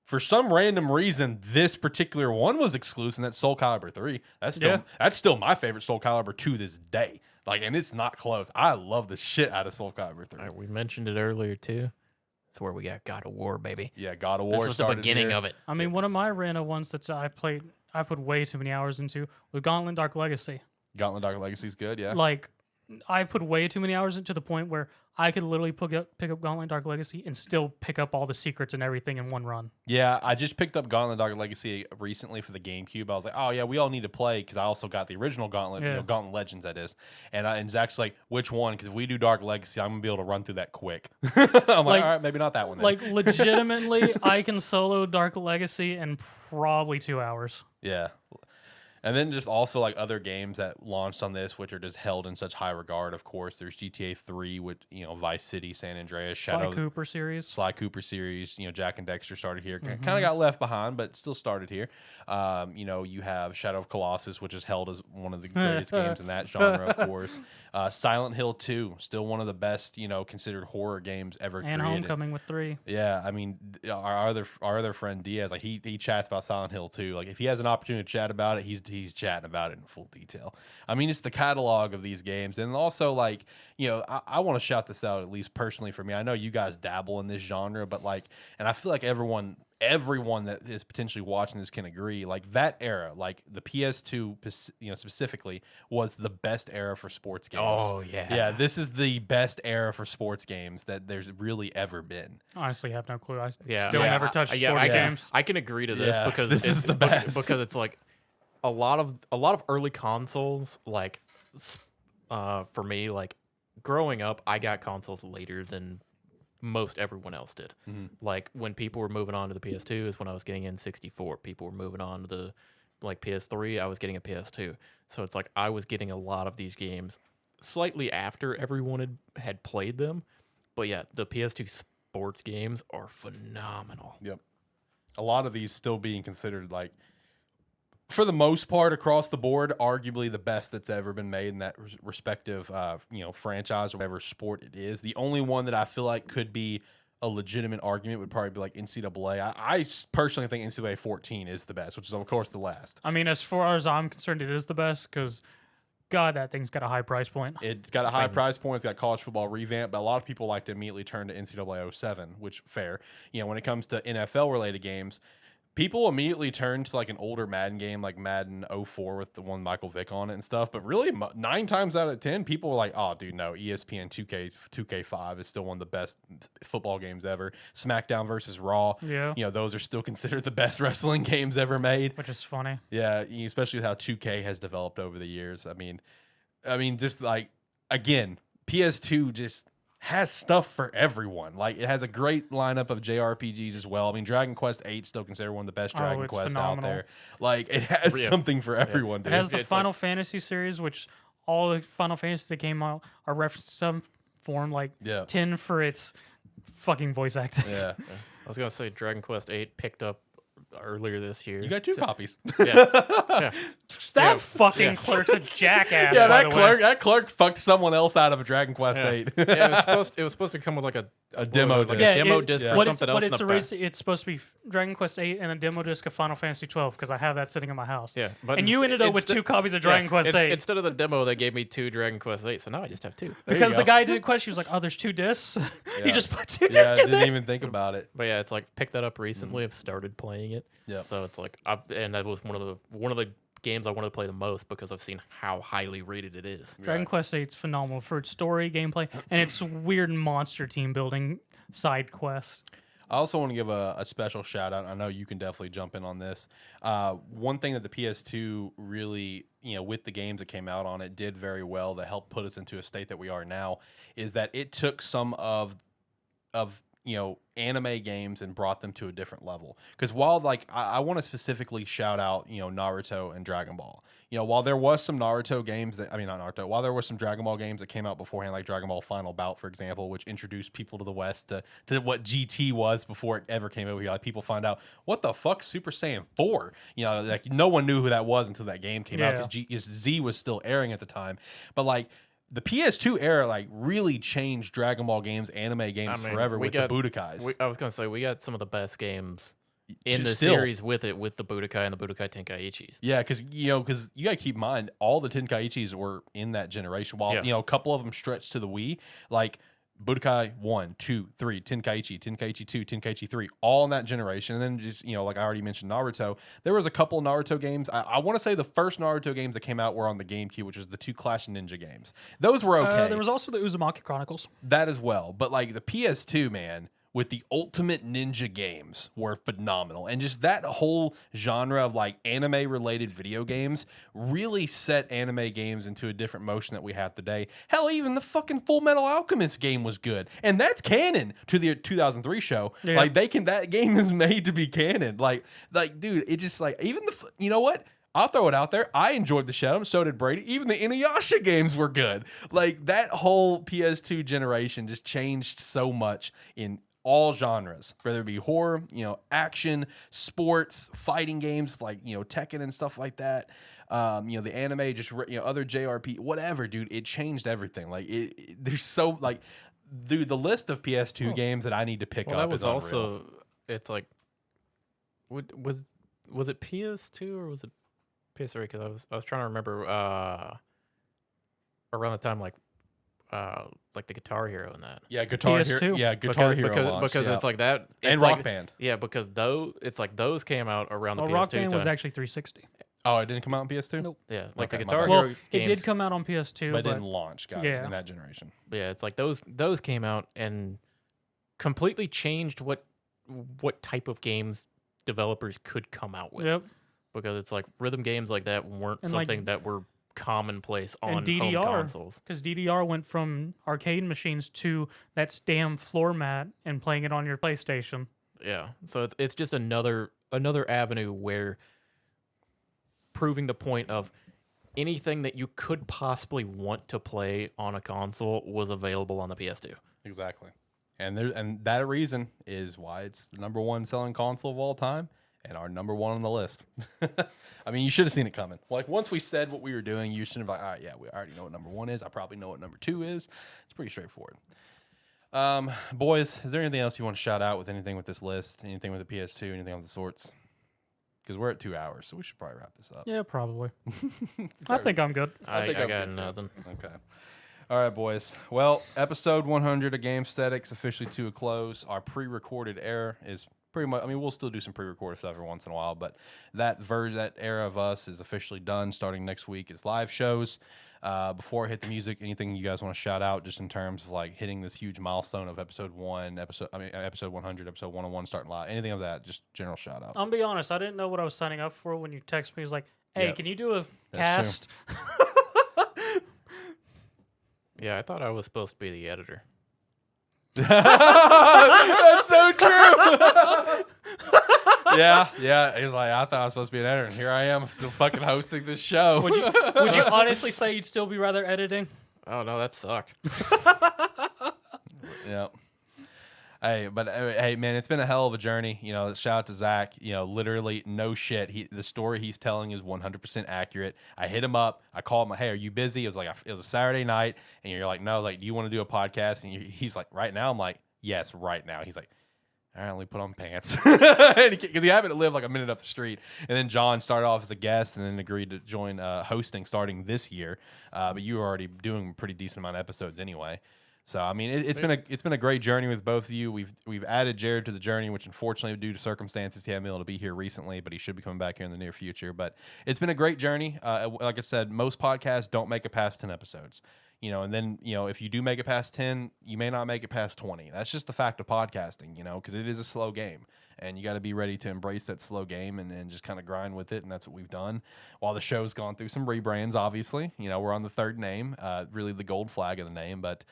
for some random reason, this particular one was exclusive, and that's Soul Calibur 3. That's still my favorite Soul Calibur to this day. Like, and it's not close. I love the shit out of Soul Calibur 3.
All right, we mentioned it earlier too. That's where we got God of War, baby.
Yeah, God of War.
This was the
started
beginning
here.
of it.
I mean, one of my random ones that I put way too many hours into was Gauntlet Dark Legacy.
Gauntlet Dark Legacy is good, yeah.
Like, I put way too many hours into the point where I could literally pick up Gauntlet Dark Legacy and still pick up all the secrets and everything in one run.
Yeah, I just picked up Gauntlet Dark Legacy recently for the GameCube. I was like, oh yeah, we all need to play because I also got the original Gauntlet,
Yeah.
Gauntlet Legends, that is. And Zach's like, which one? Because if we do Dark Legacy, I'm gonna be able to run through that quick. I'm like, all right, maybe not that one then.
Like, legitimately, I can solo Dark Legacy in probably 2 hours.
Yeah. And then just also like other games that launched on this, which are just held in such high regard. Of course, there's GTA 3 with Vice City, San Andreas,
Sly Cooper series.
Sly Cooper series. Jack and Dexter started here.
Mm-hmm.
Kind of got left behind, but still started here. You have Shadow of Colossus, which is held as one of the greatest games in that genre, of course. Silent Hill 2, still one of the best, considered horror games ever
And
created.
Homecoming with 3.
Yeah, I mean, our other friend Diaz, like he chats about Silent Hill 2. Like if he has an opportunity to chat about it, he's chatting about it in full detail. I mean, it's the catalog of these games, and also like I want to shout this out at least personally for me. I know you guys dabble in this genre, but and I feel like everyone that is potentially watching this can agree. Like that era, like the PS2, specifically, was the best era for sports games.
Oh yeah.
Yeah, this is the best era for sports games that there's really ever been.
Honestly, I have no clue. I still
Yeah.
never touched sports games.
I can agree to this
Yeah,
because
this is the best.
because it's like a lot of early consoles for me, like growing up, I got consoles later than most everyone else did.
Mm-hmm.
Like when people were moving on to the PS2 is when I was getting N64. People were moving on to the PS3, I was getting a PS2. So it's like I was getting a lot of these games slightly after everyone had played them. But yeah, the PS2 sports games are phenomenal.
Yep. A lot of these still being considered for the most part across the board, arguably the best that's ever been made in that respective, franchise or whatever sport it is. The only one that I feel like could be a legitimate argument would probably be like NCAA. I personally think NCAA 14 is the best, which is of course the last.
I mean, as far as I'm concerned, it is the best because, God, that thing's got a high price point.
It's got a high price point. It's got college football revamp, but a lot of people like to immediately turn to NCAA 07, which fair. When it comes to NFL related games, people immediately turn to like an older Madden game, like Madden 04 with the one Michael Vick on it and stuff. But really, 9 times out of 10, people are like, "Oh, dude, no, ESPN 2K5 is still one of the best football games ever." SmackDown versus Raw,
Yeah.
those are still considered the best wrestling games ever made.
Which is funny.
Yeah, especially with how 2K has developed over the years. I mean, just like again, PS2 just has stuff for everyone. Like it has a great lineup of JRPGs as well. I mean, Dragon Quest 8 still considered one of the best Dragon
it's
Quests
phenomenal.
out there. Like it has
Yeah.
something for everyone.
It
Dude.
has the
It's
Final Fantasy series, which all the Final Fantasy that came out are referenced to some form, like
Yeah.
10 for its fucking voice acting.
Yeah,
I was gonna say Dragon Quest 8 picked up earlier this year.
you got 2 copies.
Yeah. Yeah.
That
Yeah.
fucking
Yeah.
clerk's a jackass.
Yeah,
by
that
the
that clerk fucked someone else out of a Dragon Quest
Yeah.
8.
Yeah, it was supposed to come with like
A demo
like
disc.
a demo disc
yeah.
or
What
something else. in the back.
it's supposed to be Dragon Quest 8 and a demo disc of Final Fantasy 12 because I have that sitting in my house.
Yeah, but
And you ended up with 2 copies of Dragon Quest 8.
Instead of the demo, they gave me 2 Dragon Quest 8, so now I just have 2.
There you
Because the
go.
guy did a question, he was like, "Oh, there's 2 discs."
Yeah.
He just put 2
Yeah,
discs
I
in
didn't
there.
even think about it.
But yeah, it's like picked that up recently. I've started playing it.
Yeah.
So it's like, and that was one of the games I wanted to play the most because I've seen how highly rated it is.
Dragon Quest 8's phenomenal for its story, gameplay, and its weird monster team building side quests.
I also want to give a special shout out. I know you can definitely jump in on this. One thing that the PS2 really, with the games that came out on it, did very well that helped put us into a state that we are now is that it took some of anime games and brought them to a different level. Because while I want to specifically shout out Naruto and Dragon Ball. While there was some Naruto games not Naruto, while there were some Dragon Ball games that came out beforehand, like Dragon Ball Final Bout, for example, which introduced people to the West to what GT was before it ever came over here. Like people find out what the fuck Super Saiyan 4. Like no one knew who that was until that game came out because Z was still airing at the time. But like the PS2 era really changed Dragon Ball games, anime games forever with the Budokais.
I was gonna say we got some of the best games in the
Still.
series with the Budokai and the Budokai Tenkaichis.
Yeah, because you got to keep in mind all the Tenkaichis were in that generation. While a couple of them stretched to the Wii, like Budokai 1, 2, 3, Tenkaichi 2, Tenkaichi 3, all in that generation. And then just like I already mentioned Naruto, there was a couple Naruto games. I want to say the first Naruto games that came out were on the GameCube, which was the 2 Clash of Ninja games. Those were okay.
There was also the Uzumaki Chronicles.
That as well, but like the PS2, man, with the Ultimate Ninja games were phenomenal. And just that whole genre of like anime related video games really set anime games into a different motion that we have today. Hell, even the fucking Full Metal Alchemist game was good. And that's canon to the 2003 show.
Yeah.
Like that game is made to be canon. Like dude, it just like even you know what? I'll throw it out there. I enjoyed the Shadow, so did Brady. Even the Inuyasha games were good. Like that whole PS2 generation just changed so much in all genres, whether it be horror, action, sports, fighting games like Tekken and stuff like that. The anime, just other JRP, whatever, dude. It changed everything. Like there's so like, dude, the list of PS2 games that I need to pick up.
That was
is unreal.
also it's like, was it PS2 or was it PS3? Because I was trying to remember around the time like the Guitar Hero and that.
Yeah, Guitar
PS2.
Hero. Yeah, Guitar Hero launched,
because
yeah.
it's like that
And
it's
Rock
like,
Band.
Yeah, because those came out around the PS2
Rock Band
time.
was actually 360.
Oh, it didn't come out on PS2?
Nope.
Yeah, like
Okay,
the
my
Guitar
bad.
Hero
Well,
games.
it did come out on PS2,
But it
but
didn't launch, in that generation.
Yeah, it's like those came out and completely changed what type of games developers could come out with.
Yep.
Because it's like rhythm games like that weren't
And
something that were commonplace on
And
home
DDR.
consoles.
Because DDR went from arcade machines to that damn floor mat and playing it on your PlayStation.
Yeah, so it's just another avenue where proving the point of anything that you could possibly want to play on a console was available on the PS2.
Exactly. And that reason is why it's the #1 selling console of all time and our #1 on the list. I mean, you should have seen it coming. Like once we said what we were doing, you should have like, all right, yeah, we already know what #1 is. I probably know what #2 is. It's pretty straightforward. Boys, is there anything else you want to shout out with anything with this list? Anything with the PS2? Anything of the sorts? Because we're at 2 hours, so we should probably wrap this up.
Yeah, probably. I think I'm good.
I
think I'm
got
good, too.
nothing.
Okay. All right, boys. Well, episode 100 of Gamesthetic is officially to a close. Our pre-recorded era is pretty much. I mean, we'll still do some pre-recorded stuff every once in a while, but that era of us is officially done. Starting next week is live shows. Before I hit the music, anything you guys want to shout out, just in terms of like hitting this huge milestone of episode 100, episode 101, starting live, anything of that, just general shout outs.
I'll be honest, I didn't know what I was signing up for when you text me. It was like, hey, can you do a
That's
cast?
Yeah, I thought I was supposed to be the editor.
That's so true. yeah. He's like, I thought I was supposed to be an editor, and here I am, still fucking hosting this show.
Would you honestly say you'd still be rather editing?
Oh no, that sucked.
Yeah. Hey, but hey, man, it's been a hell of a journey. You know, shout out to Zach. You know, literally, no shit. The story he's telling is 100% accurate. I hit him up. I called him. Hey, are you busy? It was like it was a Saturday night, and you're like, no. Like, do you want to do a podcast? And he's like, right now. I'm like, yes, right now. He's like, all right, let me put on pants, because he happened to live like a minute up the street. And then John started off as a guest, and then agreed to join hosting starting this year. But you were already doing a pretty decent amount of episodes anyway. So I mean, it's been a great journey with both of you. We've added Jared to the journey, which unfortunately due to circumstances he hasn't been able to be here recently, but he should be coming back here in the near future. But it's been a great journey. Like I said, most podcasts don't make it past 10 episodes. You know, and then, you know, if you do make it past 10, you may not make it past 20. That's just the fact of podcasting, you know, because it is a slow game. And you got to be ready to embrace that slow game and just kind of grind with it. And that's what we've done. While the show's gone through some rebrands, obviously. You know, we're on the third name, really the gold flag of the name. But,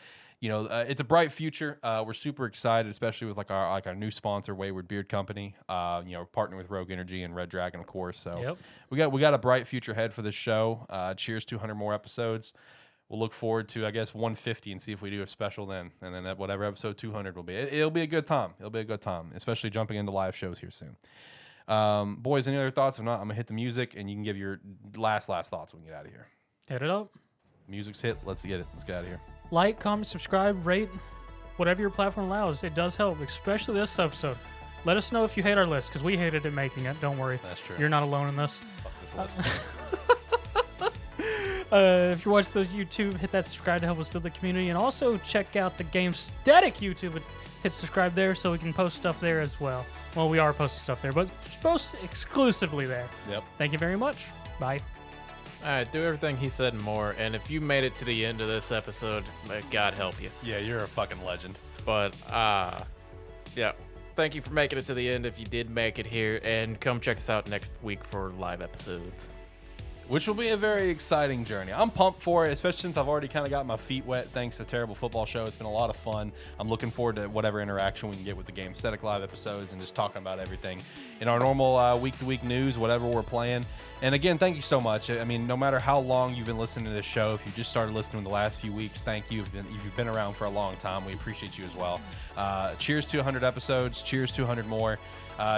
you know, it's a bright future. We're super excited, especially with our new sponsor, Wayward Beard Company. You know, partnering with Rogue Energy and Red Dragon, of course. So we got a bright future ahead for this show. Cheers to 100 more episodes. We'll look forward to, I guess, 150 and see if we do a special then. And then at whatever episode 200 will be. It'll be a good time. It'll be a good time, especially jumping into live shows here soon. Boys, any other thoughts? If not, I'm going to hit the music, and you can give your last thoughts when we get out of here.
Hit it up.
Music's hit. Let's get it. Let's get out of here.
Like, comment, subscribe, rate, whatever your platform allows. It does help, especially this episode. Let us know if you hate our list, because we hated it making it. Don't worry.
That's true.
You're not alone in this.
Fuck this list.
If you're watching the YouTube, hit that subscribe to help us build the community, and also check out the Gamesthetic YouTube and hit subscribe there so we can post stuff there as well. Well, we are posting stuff there, but post exclusively there.
Yep.
Thank you very much. Bye.
All right, do everything he said and more. And if you made it to the end of this episode, may God help you.
Yeah, you're a fucking legend.
But yeah, thank you for making it to the end if you did make it here, and come check us out next week for live episodes.
Which will be a very exciting journey. I'm pumped for it, especially since I've already kind of got my feet wet thanks to Terrible Football Show. It's been a lot of fun. I'm looking forward to whatever interaction we can get with the Gamesthetic live episodes and just talking about everything in our normal week-to-week news, whatever we're playing. And again, thank you so much. I mean, no matter how long you've been listening to this show, if you just started listening in the last few weeks, thank you. If you've been around for a long time, we appreciate you as well. Cheers to 100 episodes. Cheers to 100 more.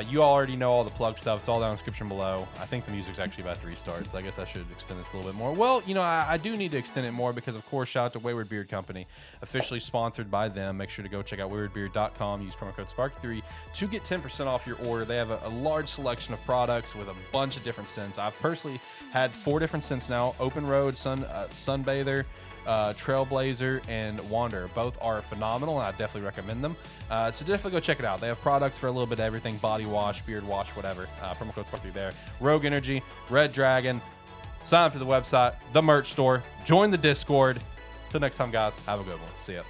You already know all the plug stuff. It's all down in the description below. I think the music's actually about to restart, so I guess I should extend this a little bit more. Well, you know, I do need to extend it more because, of course, shout out to Wayward Beard Company, officially sponsored by them. Make sure to go check out waywardbeard.com. Use promo code SPARKY3 to get 10% off your order. They have a large selection of products with a bunch of different scents. I've personally had 4 different scents now: Open Road, Sunbather, Trailblazer, and Wander. Both are phenomenal, and I definitely recommend them. So definitely go check it out. They have products for a little bit of everything: body wash, beard wash, whatever. Promo code SPARKY3 there. Rogue Energy, Red Dragon. Sign up to the website, the merch store. Join the Discord. Till next time, guys. Have a good one. See ya.